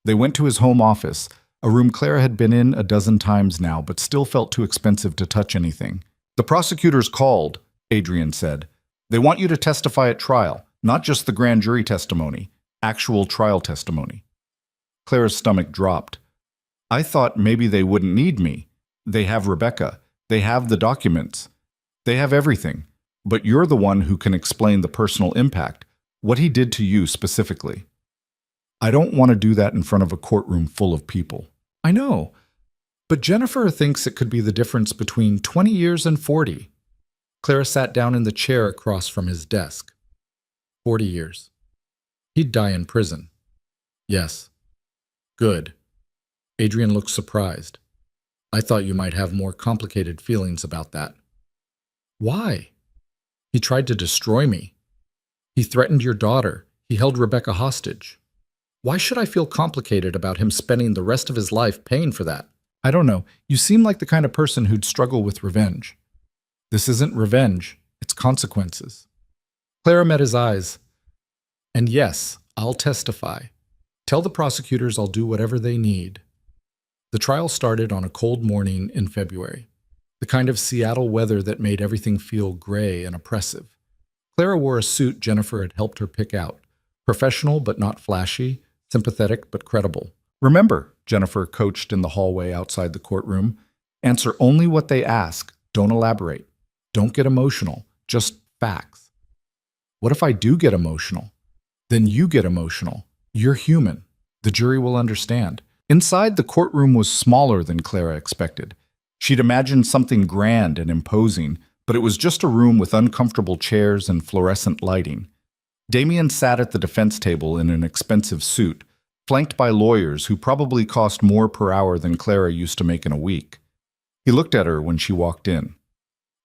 They went to his home office, a room Clara had been in a dozen times now, but still felt too expensive to touch anything. "The prosecutors called," Adrian said. "They want you to testify at trial, not just the grand jury testimony, actual trial testimony." Clara's stomach dropped. "I thought maybe they wouldn't need me. They have Rebecca. They have the documents. They have everything. But you're the one who can explain the personal impact, what he did to you specifically." "I don't want to do that in front of a courtroom full of people." "I know. But Jennifer thinks it could be the difference between 20 years and 40. Clara sat down in the chair across from his desk. 40 years. He'd die in prison. Yes. Good. Adrian looked surprised. "I thought you might have more complicated feelings about that." "Why?" "He tried to destroy me. He threatened your daughter. He held Rebecca hostage. Why should I feel complicated about him spending the rest of his life paying for that?" "I don't know. You seem like the kind of person who'd struggle with revenge." "This isn't revenge. It's consequences." Clara met his eyes. "And yes, I'll testify. Tell the prosecutors I'll do whatever they need." The trial started on a cold morning in February, the kind of Seattle weather that made everything feel gray and oppressive. Clara wore a suit Jennifer had helped her pick out, professional but not flashy, sympathetic but credible. "Remember," Jennifer coached in the hallway outside the courtroom, "answer only what they ask. Don't elaborate. Don't get emotional. Just facts." "What if I do get emotional?" "Then you get emotional. You're human. The jury will understand." Inside, the courtroom was smaller than Clara expected. She'd imagined something grand and imposing, but it was just a room with uncomfortable chairs and fluorescent lighting. Damien sat at the defense table in an expensive suit, flanked by lawyers who probably cost more per hour than Clara used to make in a week. He looked at her when she walked in.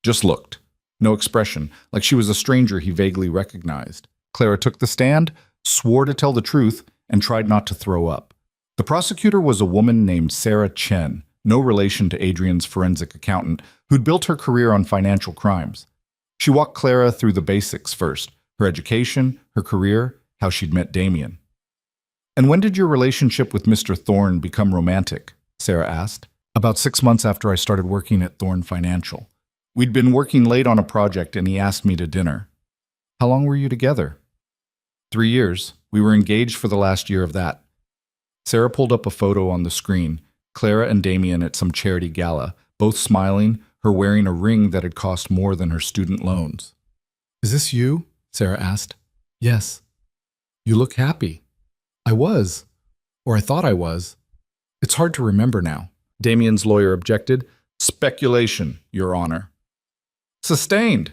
Just looked. No expression, like she was a stranger he vaguely recognized. Clara took the stand, swore to tell the truth, and tried not to throw up. The prosecutor was a woman named Sarah Chen, no relation to Adrian's forensic accountant, who'd built her career on financial crimes. She walked Clara through the basics first, her education, her career, how she'd met Damien. "And when did your relationship with Mr. Thorne become romantic?" Sarah asked. "About 6 months after I started working at Thorne Financial. We'd been working late on a project and he asked me to dinner." "How long were you together?" 3 years. We were engaged for the last year of that." Sarah pulled up a photo on the screen, Clara and Damien at some charity gala, both smiling, her wearing a ring that had cost more than her student loans. "Is this you?" Sarah asked. "Yes." "You look happy." "I was. Or I thought I was. It's hard to remember now." Damien's lawyer objected. "Speculation, Your Honor." "Sustained.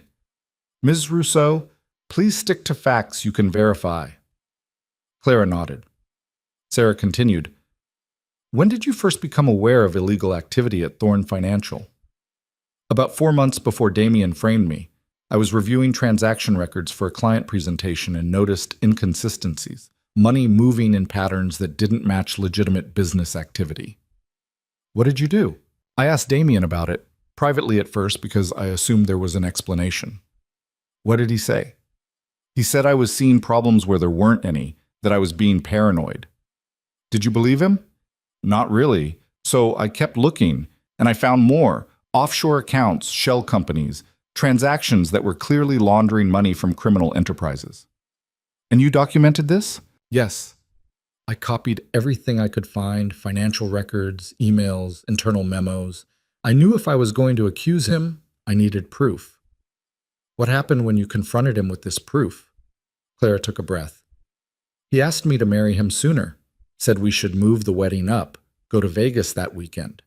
Ms. Rousseau, please stick to facts you can verify." Clara nodded. Sarah continued. "When did you first become aware of illegal activity at Thorne Financial?" "About 4 months before Damien framed me. I was reviewing transaction records for a client presentation and noticed inconsistencies, money moving in patterns that didn't match legitimate business activity." "What did you do?" "I asked Damien about it, privately at first because I assumed there was an explanation." "What did he say?" "He said I was seeing problems where there weren't any, that I was being paranoid." "Did you believe him?" "Not really. So I kept looking, and I found more offshore accounts, shell companies, transactions that were clearly laundering money from criminal enterprises." "And you documented this?" "Yes. I copied everything I could find, financial records, emails, internal memos. I knew if I was going to accuse him, I needed proof." "What happened when you confronted him with this proof?" Clara took a breath. "He asked me to marry him sooner, said we should move the wedding up, go to Vegas that weekend.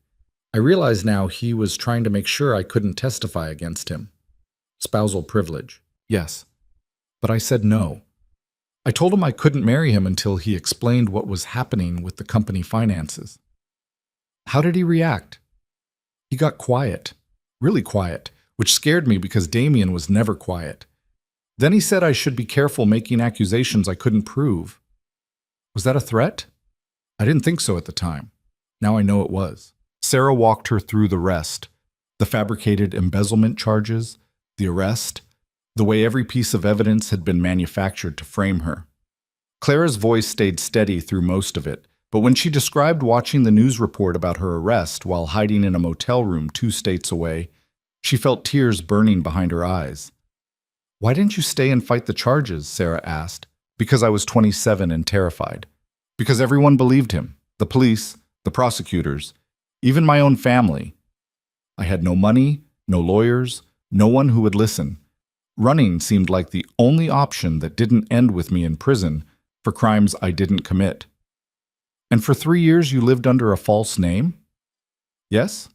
I realize now he was trying to make sure I couldn't testify against him." "Spousal privilege." "Yes. But I said no. I told him I couldn't marry him until he explained what was happening with the company finances." "How did he react?" "He got quiet, really quiet, which scared me because Damien was never quiet. Then he said I should be careful making accusations I couldn't prove." "Was that a threat?" "I didn't think so at the time. Now I know it was." Sarah walked her through the rest, the fabricated embezzlement charges, the arrest, the way every piece of evidence had been manufactured to frame her. Clara's voice stayed steady through most of it, but when she described watching the news report about her arrest while hiding in a motel room 2 states away, she felt tears burning behind her eyes. "Why didn't you stay and fight the charges?" Sarah asked. "Because I was 27 and terrified. Because everyone believed him, the police, the prosecutors, even my own family. I had no money, no lawyers, no one who would listen. Running seemed like the only option that didn't end with me in prison for crimes I didn't commit." "And for 3 years you lived under a false name?" "Yes."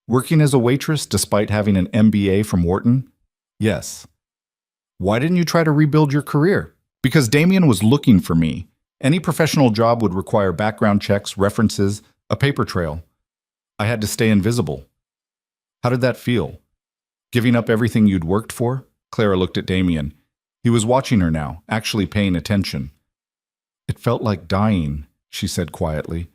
"Working as a waitress despite having an MBA from Wharton?" "Yes." "Why didn't you try to rebuild your career?" "Because Damien was looking for me. Any professional job would require background checks, references, a paper trail. I had to stay invisible." "How did that feel? Giving up everything you'd worked for?" Clara looked at Damien. He was watching her now, actually paying attention. "It felt like dying," she said quietly.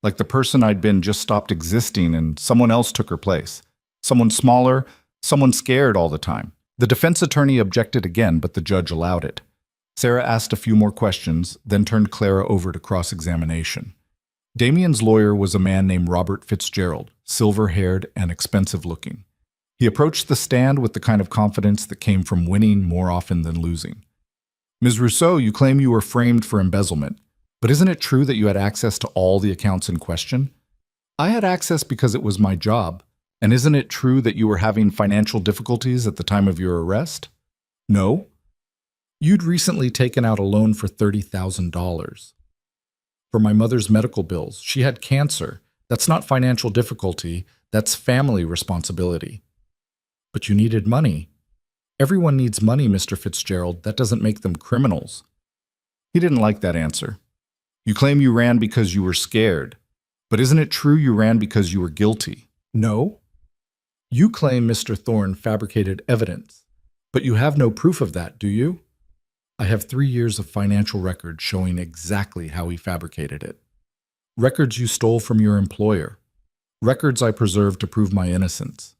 "Like the person I'd been just stopped existing and someone else took her place. Someone smaller, someone scared all the time." The defense attorney objected again, but the judge allowed it. Sarah asked a few more questions, then turned Clara over to cross-examination. Damien's lawyer was a man named Robert Fitzgerald, silver-haired and expensive-looking. He approached the stand with the kind of confidence that came from winning more often than losing. "Ms. Rousseau, you claim you were framed for embezzlement, but isn't it true that you had access to all the accounts in question?" "I had access because it was my job. And isn't it true that you were having financial difficulties at the time of your arrest?" "No." "You'd recently taken out a loan for $30,000. For my mother's medical bills. She had cancer. That's not financial difficulty, that's family responsibility." But you needed money. Everyone needs money, Mr. Fitzgerald. That doesn't make them criminals. He didn't like that answer. You claim you ran because you were scared. But isn't it true you ran because you were guilty? No. You claim Mr. Thorne fabricated evidence. But you have no proof of that, do you? I have 3 years of financial records showing exactly how he fabricated it. Records you stole from your employer. Records I preserved to prove my innocence.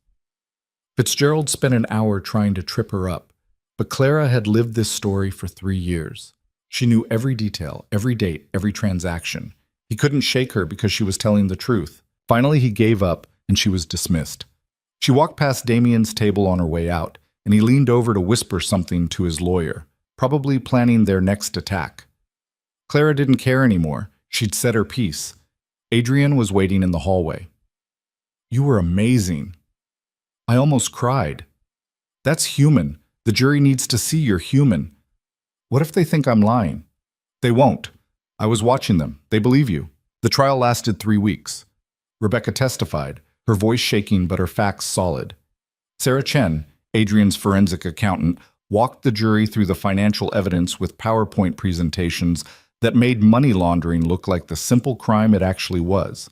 Fitzgerald spent an hour trying to trip her up, but Clara had lived this story for 3 years. She knew every detail, every date, every transaction. He couldn't shake her because she was telling the truth. Finally, he gave up, and she was dismissed. She walked past Damien's table on her way out, and he leaned over to whisper something to his lawyer, probably planning their next attack. Clara didn't care anymore. She'd said her piece. Adrian was waiting in the hallway. You were amazing. I almost cried. That's human. The jury needs to see you're human. What if they think I'm lying? They won't. I was watching them. They believe you. The trial lasted 3 weeks. Rebecca testified, her voice shaking but her facts solid. Sarah Chen, Adrian's forensic accountant, walked the jury through the financial evidence with PowerPoint presentations that made money laundering look like the simple crime it actually was.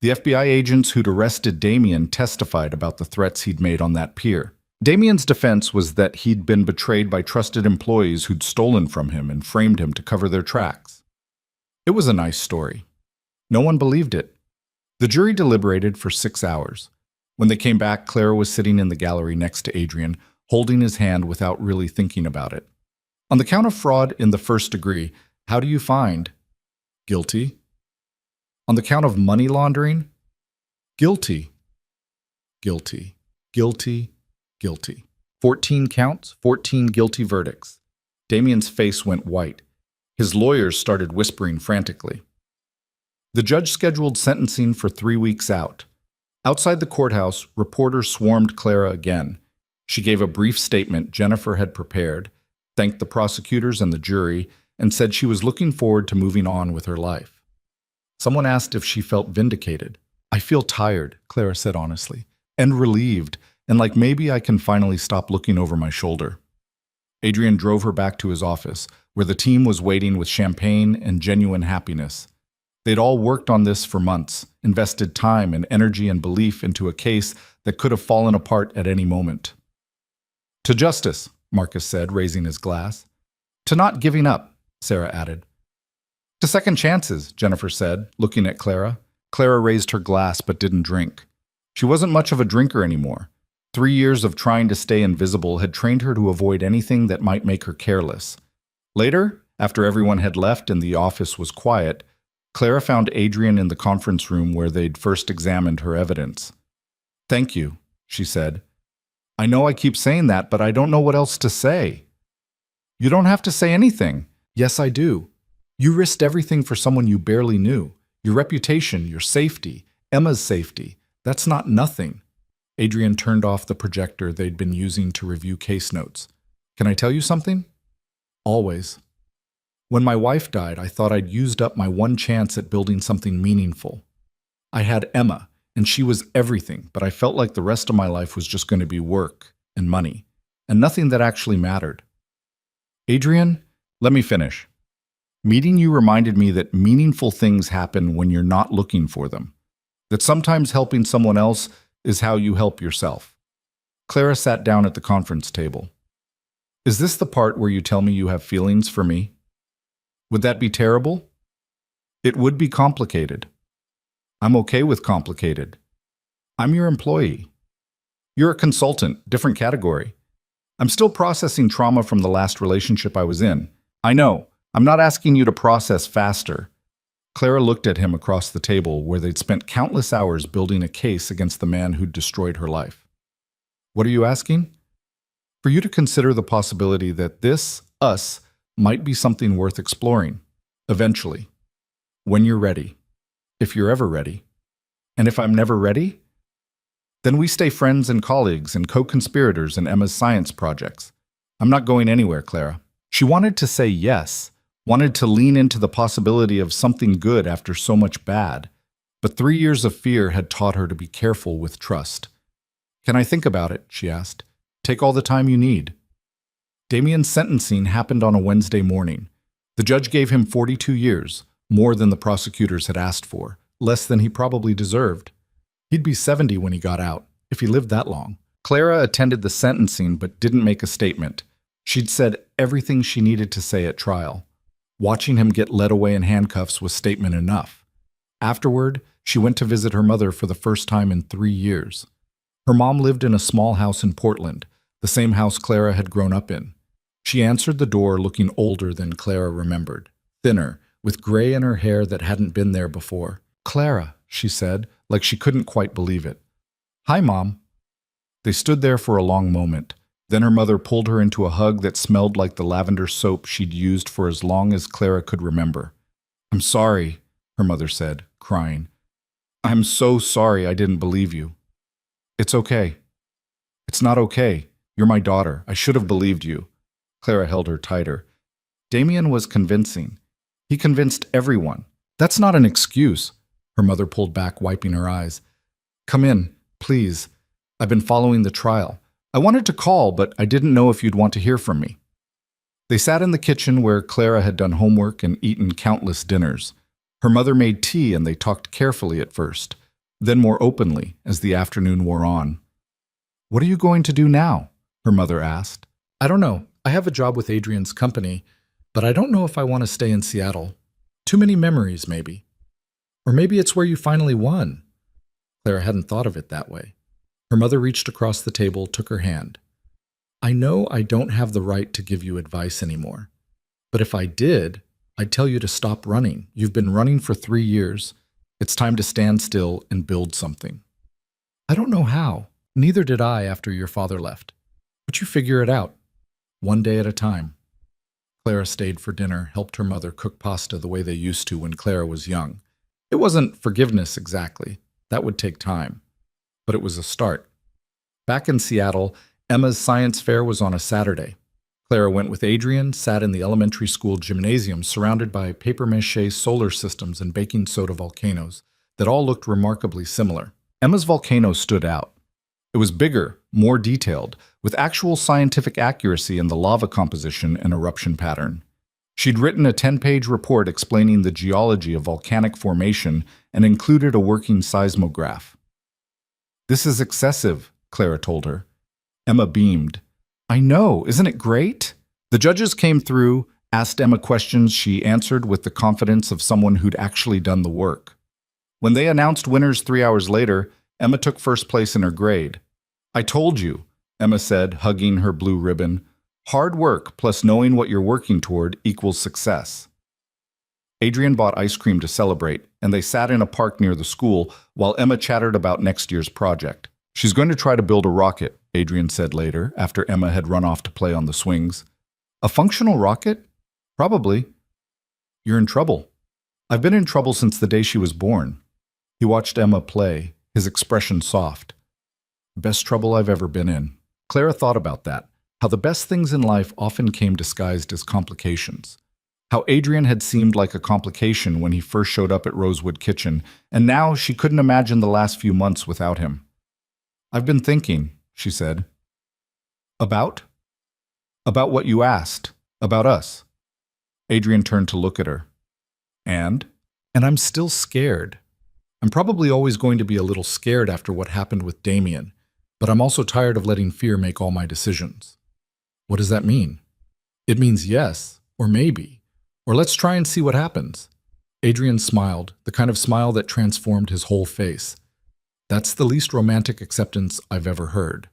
The FBI agents who'd arrested Damien testified about the threats he'd made on that pier. Damien's defense was that he'd been betrayed by trusted employees who'd stolen from him and framed him to cover their tracks. It was a nice story. No one believed it. The jury deliberated for 6 hours. When they came back, Clara was sitting in the gallery next to Adrian, holding his hand without really thinking about it. On the count of fraud in the first degree, how do you find? Guilty. On the count of money laundering? Guilty. Guilty. Guilty. Guilty. 14 counts, 14 guilty verdicts. Damien's face went white. His lawyers started whispering frantically. The judge scheduled sentencing for 3 weeks out. Outside the courthouse, reporters swarmed Clara again. She gave a brief statement Jennifer had prepared, thanked the prosecutors and the jury, and said she was looking forward to moving on with her life. Someone asked if she felt vindicated. I feel tired, Clara said honestly, and relieved, and like maybe I can finally stop looking over my shoulder. Adrian drove her back to his office, where the team was waiting with champagne and genuine happiness. They'd all worked on this for months, invested time and energy and belief into a case that could have fallen apart at any moment. To justice, Marcus said, raising his glass. To not giving up, Sarah added. To second chances, Jennifer said, looking at Clara. Clara raised her glass but didn't drink. She wasn't much of a drinker anymore. 3 years of trying to stay invisible had trained her to avoid anything that might make her careless. Later, after everyone had left and the office was quiet, Clara found Adrian in the conference room where they'd first examined her evidence. Thank you, she said. I know I keep saying that, but I don't know what else to say. You don't have to say anything. Yes, I do. You risked everything for someone you barely knew. Your reputation, your safety, Emma's safety. That's not nothing. Adrian turned off the projector they'd been using to review case notes. Can I tell you something? Always. When my wife died, I thought I'd used up my one chance at building something meaningful. I had Emma, and she was everything, but I felt like the rest of my life was just going to be work and money, and nothing that actually mattered. Adrian, let me finish. Meeting you reminded me that meaningful things happen when you're not looking for them, that sometimes helping someone else is how you help yourself. Clara sat down at the conference table. Is this the part where you tell me you have feelings for me? Would that be terrible? It would be complicated. I'm okay with complicated. I'm your employee. You're a consultant, different category. I'm still processing trauma from the last relationship I was in. I know. I'm not asking you to process faster. Clara looked at him across the table where they'd spent countless hours building a case against the man who'd destroyed her life. What are you asking? For you to consider the possibility that this, us, might be something worth exploring, eventually, when you're ready, if you're ever ready. And if I'm never ready, then we stay friends and colleagues and co-conspirators in Emma's science projects. I'm not going anywhere, Clara. She wanted to say yes, wanted to lean into the possibility of something good after so much bad, but 3 years of fear had taught her to be careful with trust. Can I think about it? She asked. Take all the time you need. Damien's sentencing happened on a Wednesday morning. The judge gave him 42 years, more than the prosecutors had asked for, less than he probably deserved. He'd be 70 when he got out, if he lived that long. Clara attended the sentencing but didn't make a statement. She'd said everything she needed to say at trial. Watching him get led away in handcuffs was statement enough. Afterward, she went to visit her mother for the first time in 3 years. Her mom lived in a small house in Portland, the same house Clara had grown up in. She answered the door looking older than Clara remembered, thinner, with gray in her hair that hadn't been there before. Clara, she said, like she couldn't quite believe it. Hi, Mom. They stood there for a long moment. Then her mother pulled her into a hug that smelled like the lavender soap she'd used for as long as Clara could remember. I'm sorry, her mother said, crying. I'm so sorry I didn't believe you. It's okay. It's not okay. You're my daughter. I should have believed you. Clara held her tighter. Damien was convincing. He convinced everyone. That's not an excuse. Her mother pulled back, wiping her eyes. Come in, please. I've been following the trial. I wanted to call, but I didn't know if you'd want to hear from me. They sat in the kitchen where Clara had done homework and eaten countless dinners. Her mother made tea and they talked carefully at first, then more openly as the afternoon wore on. What are you going to do now? Her mother asked. I don't know. I have a job with Adrian's company, but I don't know if I want to stay in Seattle. Too many memories, maybe. Or maybe it's where you finally won. Clara hadn't thought of it that way. Her mother reached across the table, took her hand. I know I don't have the right to give you advice anymore, but if I did, I'd tell you to stop running. You've been running for 3 years. It's time to stand still and build something. I don't know how. Neither did I after your father left. But you figure it out, one day at a time. Clara stayed for dinner, helped her mother cook pasta the way they used to when Clara was young. It wasn't forgiveness exactly. That would take time. But it was a start. Back in Seattle, Emma's science fair was on a Saturday. Clara went with Adrian, sat in the elementary school gymnasium surrounded by papier-mâché solar systems and baking soda volcanoes that all looked remarkably similar. Emma's volcano stood out. It was bigger, more detailed, with actual scientific accuracy in the lava composition and eruption pattern. She'd written a 10-page report explaining the geology of volcanic formation and included a working seismograph. This is excessive, Clara told her. Emma beamed. I know, isn't it great? The judges came through, asked Emma questions she answered with the confidence of someone who'd actually done the work. When they announced winners 3 hours later, Emma took first place in her grade. I told you, Emma said, hugging her blue ribbon. Hard work plus knowing what you're working toward equals success. Adrian bought ice cream to celebrate, and they sat in a park near the school while Emma chattered about next year's project. She's going to try to build a rocket, Adrian said later, after Emma had run off to play on the swings. A functional rocket? Probably. You're in trouble. I've been in trouble since the day she was born. He watched Emma play, his expression soft. Best trouble I've ever been in. Clara thought about that, how the best things in life often came disguised as complications. How Adrian had seemed like a complication when he first showed up at Rosewood Kitchen, and now she couldn't imagine the last few months without him. I've been thinking, she said. About? About what you asked. About us. Adrian turned to look at her. And I'm still scared. I'm probably always going to be a little scared after what happened with Damien, but I'm also tired of letting fear make all my decisions. What does that mean? It means yes, or maybe. Or let's try and see what happens. Adrian smiled, the kind of smile that transformed his whole face. That's the least romantic acceptance I've ever heard.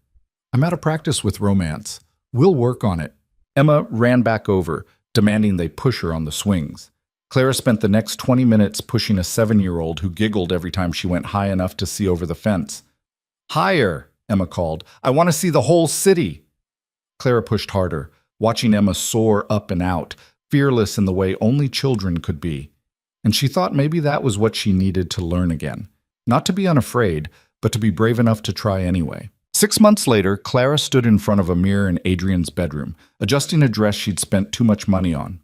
I'm out of practice with romance. We'll work on it. Emma ran back over, demanding they push her on the swings. Clara spent the next 20 minutes pushing a 7-year-old who giggled every time she went high enough to see over the fence. Higher, Emma called. I want to see the whole city. Clara pushed harder, watching Emma soar up and out, fearless in the way only children could be. And she thought maybe that was what she needed to learn again. Not to be unafraid, but to be brave enough to try anyway. 6 months later, Clara stood in front of a mirror in Adrian's bedroom, adjusting a dress she'd spent too much money on.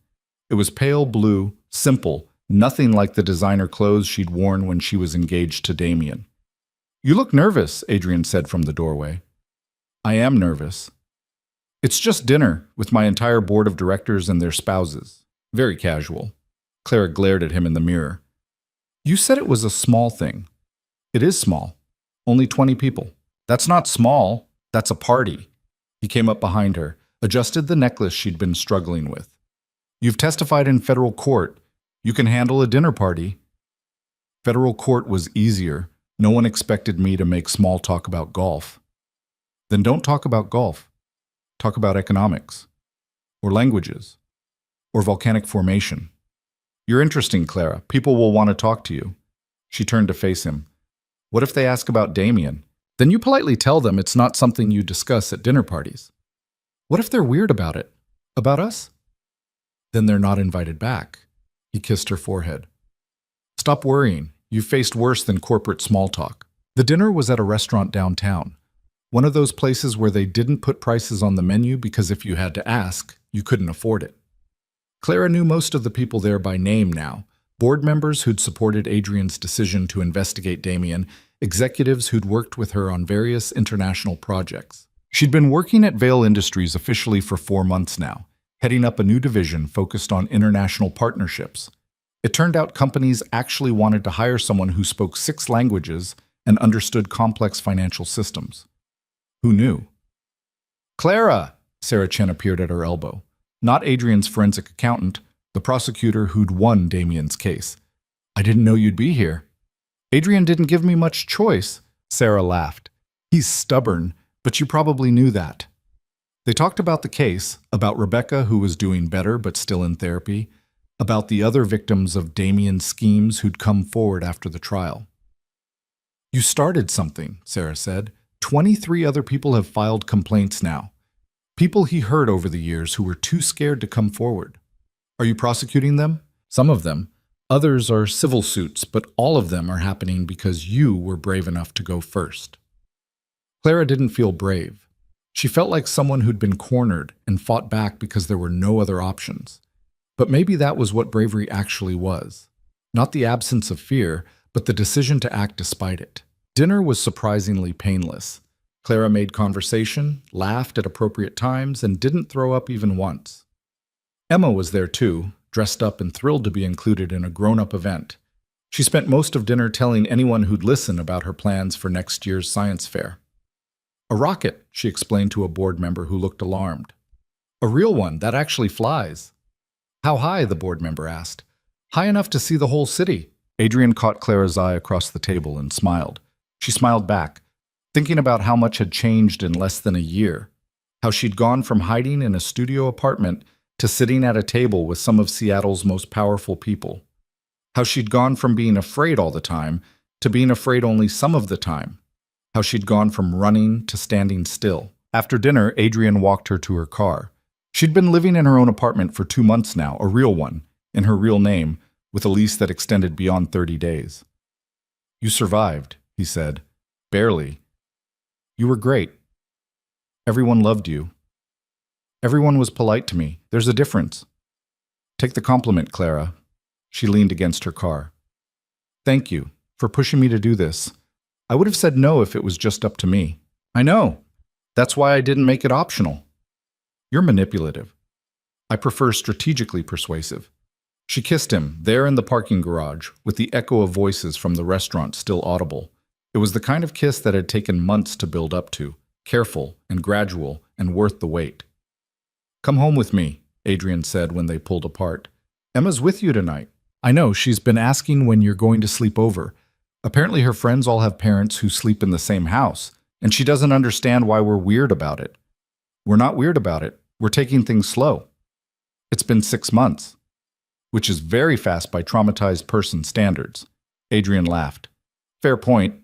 It was pale blue, simple, nothing like the designer clothes she'd worn when she was engaged to Damien. You look nervous, Adrian said from the doorway. I am nervous. It's just dinner with my entire board of directors and their spouses. Very casual. Clara glared at him in the mirror. You said it was a small thing. It is small. Only 20 people. That's not small. That's a party. He came up behind her, adjusted the necklace she'd been struggling with. You've testified in federal court. You can handle a dinner party. Federal court was easier. No one expected me to make small talk about golf. Then don't talk about golf. Talk about economics. Or languages. Or volcanic formation. You're interesting, Clara. People will want to talk to you. She turned to face him. What if they ask about Damien? Then you politely tell them it's not something you discuss at dinner parties. What if they're weird about it? About us? Then they're not invited back. He kissed her forehead. Stop worrying. You've faced worse than corporate small talk. The dinner was at a restaurant downtown. One of those places where they didn't put prices on the menu because if you had to ask, you couldn't afford it. Clara knew most of the people there by name now. Board members who'd supported Adrian's decision to investigate Damien, executives who'd worked with her on various international projects. She'd been working at Vail Industries officially for 4 months now, heading up a new division focused on international partnerships. It turned out companies actually wanted to hire someone who spoke 6 languages and understood complex financial systems. Who knew? Clara! Sarah Chen appeared at her elbow. Not Adrian's forensic accountant, the prosecutor who'd won Damien's case. I didn't know you'd be here. Adrian didn't give me much choice, Sarah laughed. He's stubborn, but you probably knew that. They talked about the case, about Rebecca who was doing better but still in therapy, about the other victims of Damien's schemes who'd come forward after the trial. You started something, Sarah said. 23 other people have filed complaints now. People he heard over the years who were too scared to come forward. Are you prosecuting them? Some of them. Others are civil suits, but all of them are happening because you were brave enough to go first. Clara didn't feel brave. She felt like someone who'd been cornered and fought back because there were no other options. But maybe that was what bravery actually was. Not the absence of fear, but the decision to act despite it. Dinner was surprisingly painless. Clara made conversation, laughed at appropriate times, and didn't throw up even once. Emma was there too, dressed up and thrilled to be included in a grown-up event. She spent most of dinner telling anyone who'd listen about her plans for next year's science fair. A rocket, she explained to a board member who looked alarmed. A real one that actually flies. How high, the board member asked. High enough to see the whole city. Adrian caught Clara's eye across the table and smiled. She smiled back, thinking about how much had changed in less than a year, how she'd gone from hiding in a studio apartment to sitting at a table with some of Seattle's most powerful people, how she'd gone from being afraid all the time to being afraid only some of the time, how she'd gone from running to standing still. After dinner, Adrian walked her to her car. She'd been living in her own apartment for 2 months now, a real one, in her real name, with a lease that extended beyond 30 days. You survived, he said. Barely. You were great. Everyone loved you. Everyone was polite to me. There's a difference. Take the compliment, Clara. She leaned against her car. Thank you for pushing me to do this. I would have said no if it was just up to me. I know. That's why I didn't make it optional. You're manipulative. I prefer strategically persuasive. She kissed him, there in the parking garage, with the echo of voices from the restaurant still audible. It was the kind of kiss that had taken months to build up to, careful and gradual and worth the wait. Come home with me, Adrian said when they pulled apart. Emma's with you tonight. I know, she's been asking when you're going to sleep over. Apparently her friends all have parents who sleep in the same house, and she doesn't understand why we're weird about it. We're not weird about it. We're taking things slow. It's been 6 months, which is very fast by traumatized person standards. Adrian laughed. Fair point,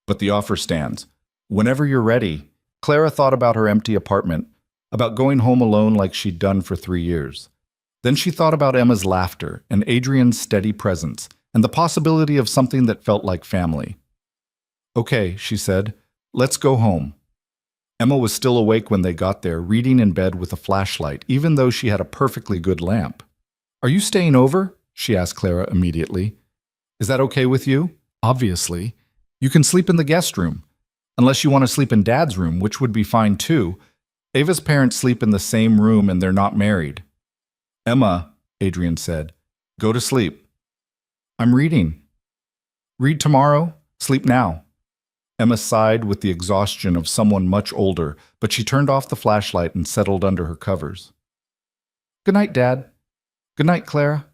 but the offer stands. Whenever you're ready. Clara thought about her empty apartment, about going home alone like she'd done for 3 years. Then she thought about Emma's laughter and Adrian's steady presence and the possibility of something that felt like family. Okay, she said, let's go home. Emma was still awake when they got there, reading in bed with a flashlight, even though she had a perfectly good lamp. Are you staying over? She asked Clara immediately. Is that okay with you? Obviously. You can sleep in the guest room. Unless you want to sleep in Dad's room, which would be fine too. Ava's parents sleep in the same room and they're not married. Emma, Adrian said, go to sleep. I'm reading. Read tomorrow, sleep now. Emma sighed with the exhaustion of someone much older, but she turned off the flashlight and settled under her covers. Good night, Dad. Good night, Clara.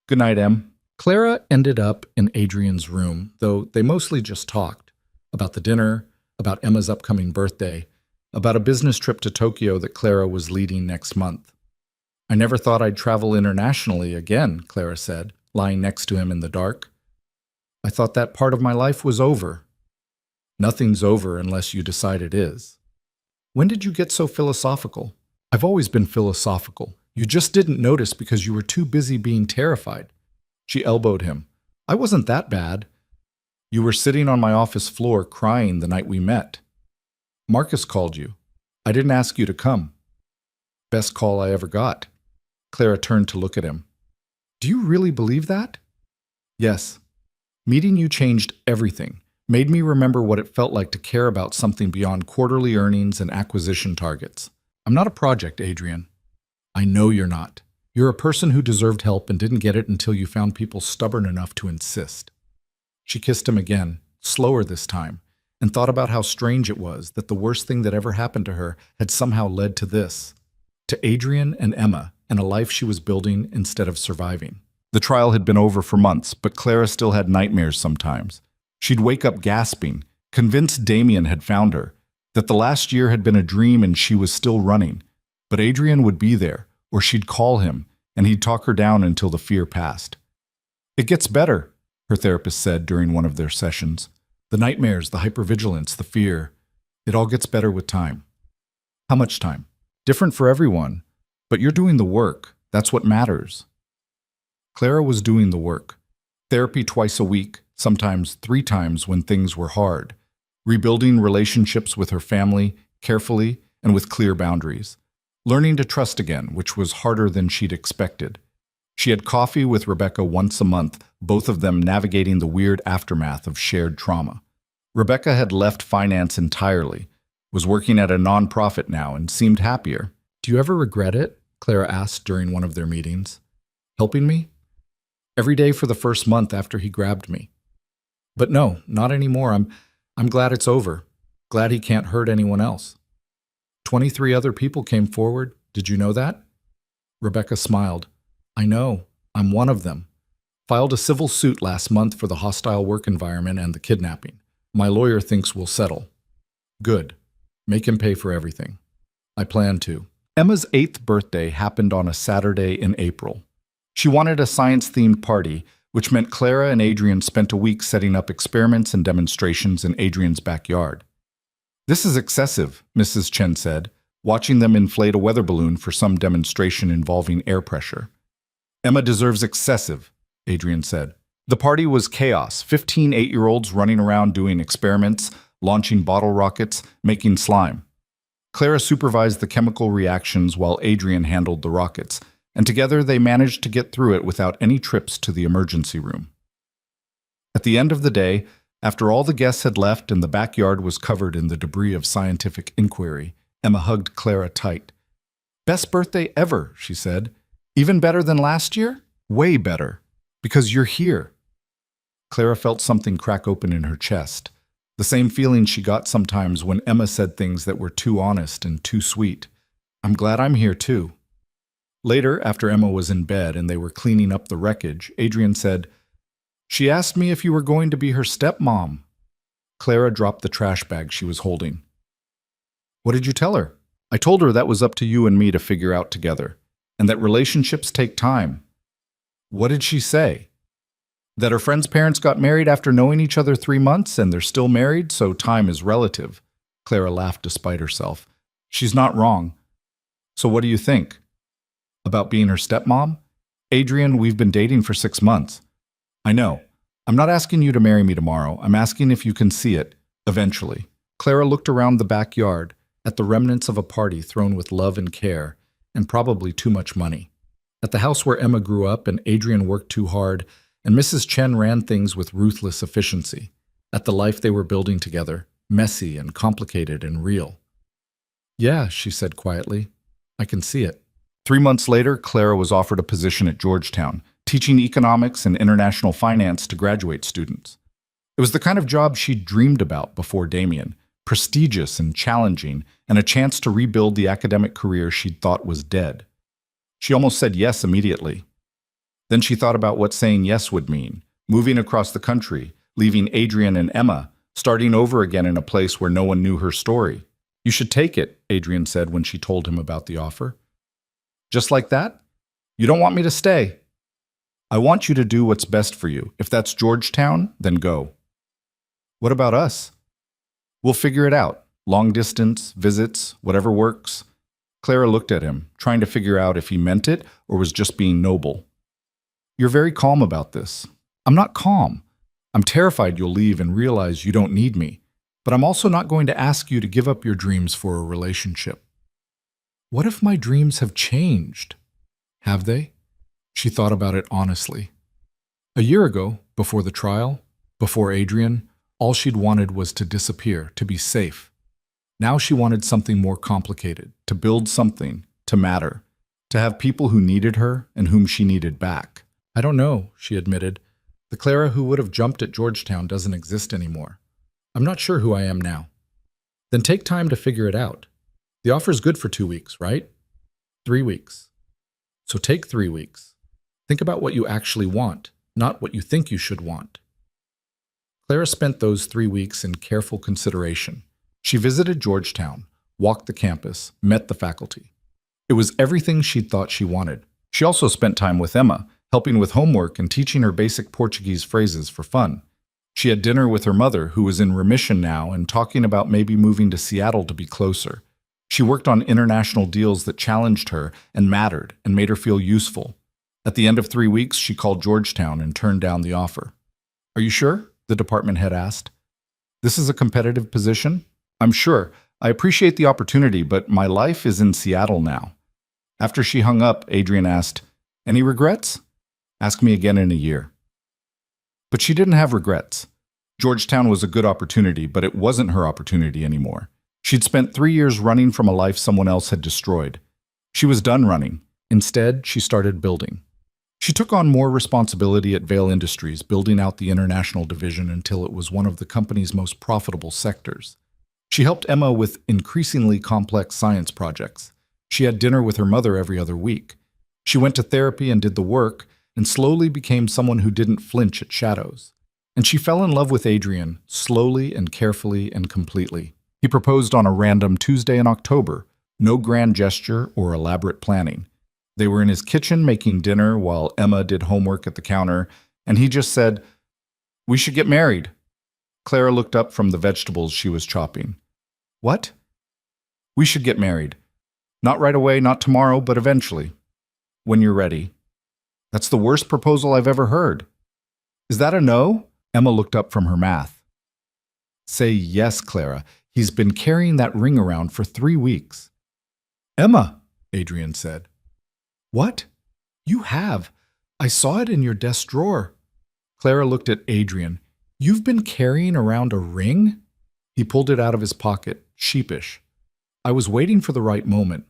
Good night, Em. Clara ended up in Adrian's room, though they mostly just talked. About the dinner, about Emma's upcoming birthday, about a business trip to Tokyo that Clara was leading next month. I never thought I'd travel internationally again, Clara said, lying next to him in the dark. I thought that part of my life was over. Nothing's over unless you decide it is. When did you get so philosophical? I've always been philosophical. You just didn't notice because you were too busy being terrified. She elbowed him. I wasn't that bad. You were sitting on my office floor crying the night we met. Marcus called you. I didn't ask you to come. Best call I ever got. Clara turned to look at him. Do you really believe that? Yes. Meeting you changed everything. Made me remember what it felt like to care about something beyond quarterly earnings and acquisition targets. I'm not a project, Adrian. I know you're not. You're a person who deserved help and didn't get it until you found people stubborn enough to insist. She kissed him again, slower this time, and thought about how strange it was that the worst thing that ever happened to her had somehow led to this. To Adrian and Emma, and a life she was building instead of surviving. The trial had been over for months, but Clara still had nightmares sometimes. She'd wake up gasping, convinced Damien had found her, that the last year had been a dream and she was still running. But Adrian would be there, or she'd call him, and he'd talk her down until the fear passed. It gets better, her therapist said during one of their sessions. The nightmares, the hypervigilance, the fear, it all gets better with time. How much time? Different for everyone, but you're doing the work. That's what matters. Clara was doing the work. Therapy twice a week, sometimes 3 times when things were hard. Rebuilding relationships with her family, carefully and with clear boundaries. Learning to trust again, which was harder than she'd expected. She had coffee with Rebecca once a month, both of them navigating the weird aftermath of shared trauma. Rebecca had left finance entirely, was working at a nonprofit now, and seemed happier. Do you ever regret it? Clara asked during one of their meetings. Helping me? Every day for the first month after he grabbed me. But no, not anymore. I'm glad it's over. Glad he can't hurt anyone else. 23 other people came forward. Did you know that? Rebecca smiled. I know. I'm one of them. Filed a civil suit last month for the hostile work environment and the kidnapping. My lawyer thinks we'll settle. Good. Make him pay for everything. I plan to. Emma's 8th birthday happened on a Saturday in April. She wanted a science-themed party, which meant Clara and Adrian spent a week setting up experiments and demonstrations in Adrian's backyard. This is excessive, Mrs. Chen said, watching them inflate a weather balloon for some demonstration involving air pressure. Emma deserves excessive, Adrian said. The party was chaos, 15 8-year-olds running around doing experiments, launching bottle rockets, making slime. Clara supervised the chemical reactions while Adrian handled the rockets, and together they managed to get through it without any trips to the emergency room. At the end of the day, after all the guests had left and the backyard was covered in the debris of scientific inquiry, Emma hugged Clara tight. Best birthday ever, she said. Even better than last year? Way better. Because you're here. Clara felt something crack open in her chest. The same feeling she got sometimes when Emma said things that were too honest and too sweet. I'm glad I'm here too. Later, after Emma was in bed and they were cleaning up the wreckage, Adrian said, She asked me if you were going to be her stepmom. Clara dropped the trash bag she was holding. What did you tell her? I told her that was up to you and me to figure out together, and that relationships take time. What did she say? That her friend's parents got married after knowing each other 3 months and they're still married, so time is relative. Clara laughed despite herself. She's not wrong. So what do you think? About being her stepmom? Adrian, we've been dating for 6 months. I know. I'm not asking you to marry me tomorrow. I'm asking if you can see it, eventually. Clara looked around the backyard, at the remnants of a party thrown with love and care, and probably too much money. At the house where Emma grew up and Adrian worked too hard, and Mrs. Chen ran things with ruthless efficiency. at the life they were building together, messy and complicated and real. "Yeah," she said quietly. "I can see it." 3 months later, Clara was offered a position at Georgetown, teaching economics and international finance to graduate students. It was the kind of job she'd dreamed about before Damien, prestigious and challenging, and a chance to rebuild the academic career she'd thought was dead. She almost said yes immediately. Then she thought about what saying yes would mean, moving across the country, leaving Adrian and Emma, starting over again in a place where no one knew her story. "You should take it," Adrian said when she told him about the offer. "Just like that? You don't want me to stay?" "I want you to do what's best for you. If that's Georgetown, then go." "What about us?" "We'll figure it out. Long distance, visits, whatever works." Clara looked at him, trying to figure out if he meant it or was just being noble. "You're very calm about this." "I'm not calm. I'm terrified you'll leave and realize you don't need me. But I'm also not going to ask you to give up your dreams for a relationship." "What if my dreams have changed?" "Have they?" She thought about it honestly. A year ago, before the trial, before Adrian, all she'd wanted was to disappear, to be safe. Now she wanted something more complicated, to build something, to matter, to have people who needed her and whom she needed back. "I don't know," she admitted. "The Clara who would have jumped at Georgetown doesn't exist anymore. I'm not sure who I am now." "Then take time to figure it out. The offer's good for 2 weeks, right?" 3 weeks. "So take 3 weeks. Think about what you actually want, not what you think you should want." Clara spent those 3 weeks in careful consideration. She visited Georgetown, walked the campus, met the faculty. It was everything she'd thought she wanted. She also spent time with Emma, helping with homework and teaching her basic Portuguese phrases for fun. She had dinner with her mother, who was in remission now, and talking about maybe moving to Seattle to be closer. She worked on international deals that challenged her and mattered and made her feel useful. At the end of 3 weeks, she called Georgetown and turned down the offer. "Are you sure?" the department head asked. "This is a competitive position?" "I'm sure. I appreciate the opportunity, but my life is in Seattle now." After she hung up, Adrian asked, "Any regrets?" "Ask me again in a year." But she didn't have regrets. Georgetown was a good opportunity, but it wasn't her opportunity anymore. She'd spent 3 years running from a life someone else had destroyed. She was done running. Instead, she started building. She took on more responsibility at Vail Industries, building out the international division until it was one of the company's most profitable sectors. She helped Emma with increasingly complex science projects. She had dinner with her mother every other week. She went to therapy and did the work, and slowly became someone who didn't flinch at shadows. And she fell in love with Adrian, slowly and carefully and completely. He proposed on a random Tuesday in October, no grand gesture or elaborate planning. They were in his kitchen making dinner while Emma did homework at the counter, and he just said, "We should get married." Clara looked up from the vegetables she was chopping. "What?" "We should get married. Not right away, not tomorrow, but eventually. When you're ready." "That's the worst proposal I've ever heard." "Is that a no?" Emma looked up from her math. "Say yes, Clara. He's been carrying that ring around for 3 weeks. "Emma," Adrian said. "What? You have. I saw it in your desk drawer." Clara looked at Adrian. "You've been carrying around a ring?" He pulled it out of his pocket, sheepish. "I was waiting for the right moment."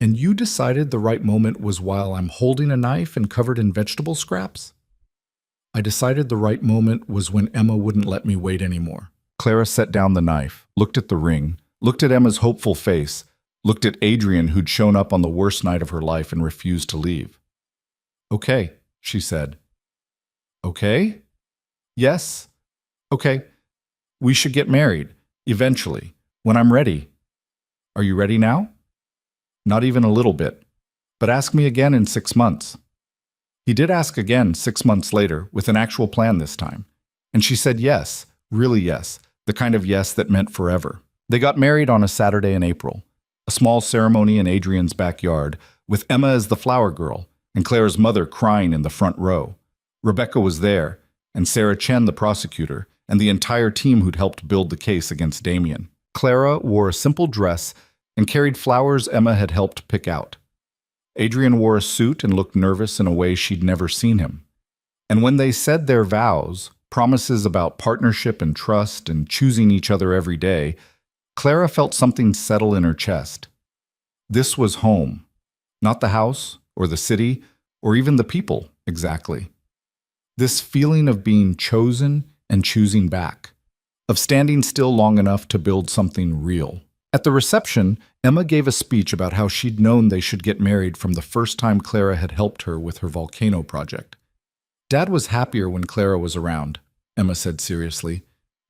"And you decided the right moment was while I'm holding a knife and covered in vegetable scraps?" "I decided the right moment was when Emma wouldn't let me wait anymore." Clara set down the knife, looked at the ring, looked at Emma's hopeful face, looked at Adrian, who'd shown up on the worst night of her life and refused to leave. "Okay," she said. "Okay?" "Yes. Okay. We should get married, eventually, when I'm ready." "Are you ready now?" "Not even a little bit. But ask me again in 6 months." He did ask again 6 months later, with an actual plan this time. And she said yes, really yes, the kind of yes that meant forever. They got married on a Saturday in April, a small ceremony in Adrian's backyard, with Emma as the flower girl, and Clara's mother crying in the front row. Rebecca was there, and Sarah Chen, the prosecutor, and the entire team who'd helped build the case against Damien. Clara wore a simple dress and carried flowers Emma had helped pick out. Adrian wore a suit and looked nervous in a way she'd never seen him. And when they said their vows, promises about partnership and trust and choosing each other every day, Clara felt something settle in her chest. This was home, not the house or the city or even the people exactly. This feeling of being chosen and choosing back, of standing still long enough to build something real. At the reception, Emma gave a speech about how she'd known they should get married from the first time Clara had helped her with her volcano project. Dad was happier when Clara was around, Emma said seriously,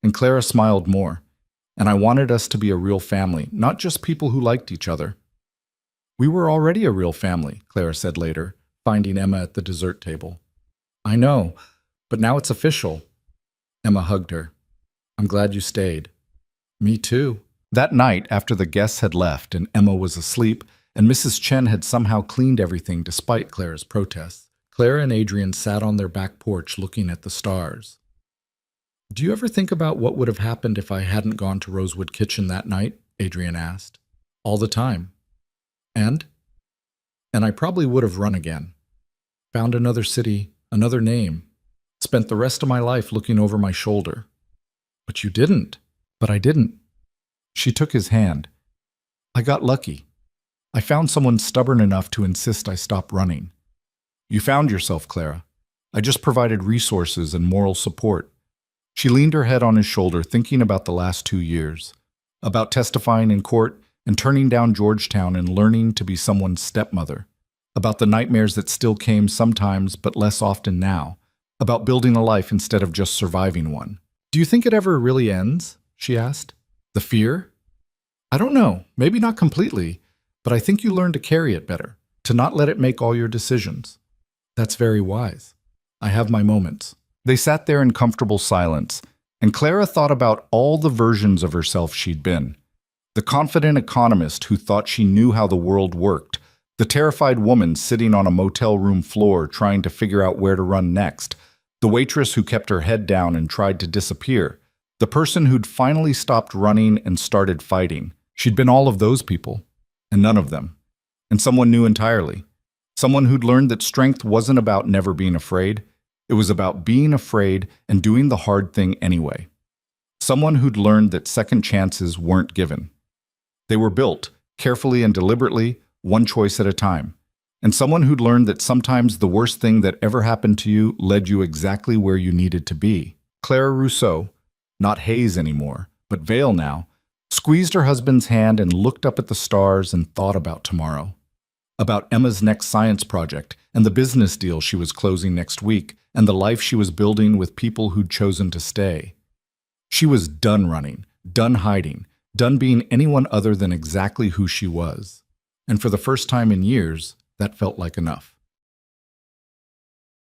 and Clara smiled more. And I wanted us to be a real family, not just people who liked each other. We were already a real family, Clara said later, finding Emma at the dessert table. I know, but now it's official. Emma hugged her. I'm glad you stayed. Me too. That night, after the guests had left and Emma was asleep, and Mrs. Chen had somehow cleaned everything despite Clara's protests, Clara and Adrian sat on their back porch looking at the stars. Do you ever think about what would have happened if I hadn't gone to Rosewood Kitchen that night? Adrian asked. All the time. And I probably would have run again. Found another city, another name. Spent the rest of my life looking over my shoulder. But you didn't. But I didn't. She took his hand. I got lucky. I found someone stubborn enough to insist I stop running. You found yourself, Clara. I just provided resources and moral support. She leaned her head on his shoulder, thinking about the last 2 years, about testifying in court and turning down Georgetown and learning to be someone's stepmother, about the nightmares that still came sometimes but less often now, about building a life instead of just surviving one. Do you think it ever really ends? She asked. The fear? I don't know, maybe not completely, but I think you learn to carry it better, to not let it make all your decisions. That's very wise. I have my moments. They sat there in comfortable silence, and Clara thought about all the versions of herself she'd been. The confident economist who thought she knew how the world worked, the terrified woman sitting on a motel room floor trying to figure out where to run next, the waitress who kept her head down and tried to disappear, the person who'd finally stopped running and started fighting. She'd been all of those people, and none of them. And someone new entirely. Someone who'd learned that strength wasn't about never being afraid. It was about being afraid and doing the hard thing anyway. Someone who'd learned that second chances weren't given. They were built, carefully and deliberately, one choice at a time. And someone who'd learned that sometimes the worst thing that ever happened to you led you exactly where you needed to be. Clara Rousseau, not Hayes anymore, but Vale now, squeezed her husband's hand and looked up at the stars and thought about tomorrow. About Emma's next science project and the business deal she was closing next week and the life she was building with people who'd chosen to stay. She was done running, done hiding, done being anyone other than exactly who she was. And for the first time in years, that felt like enough.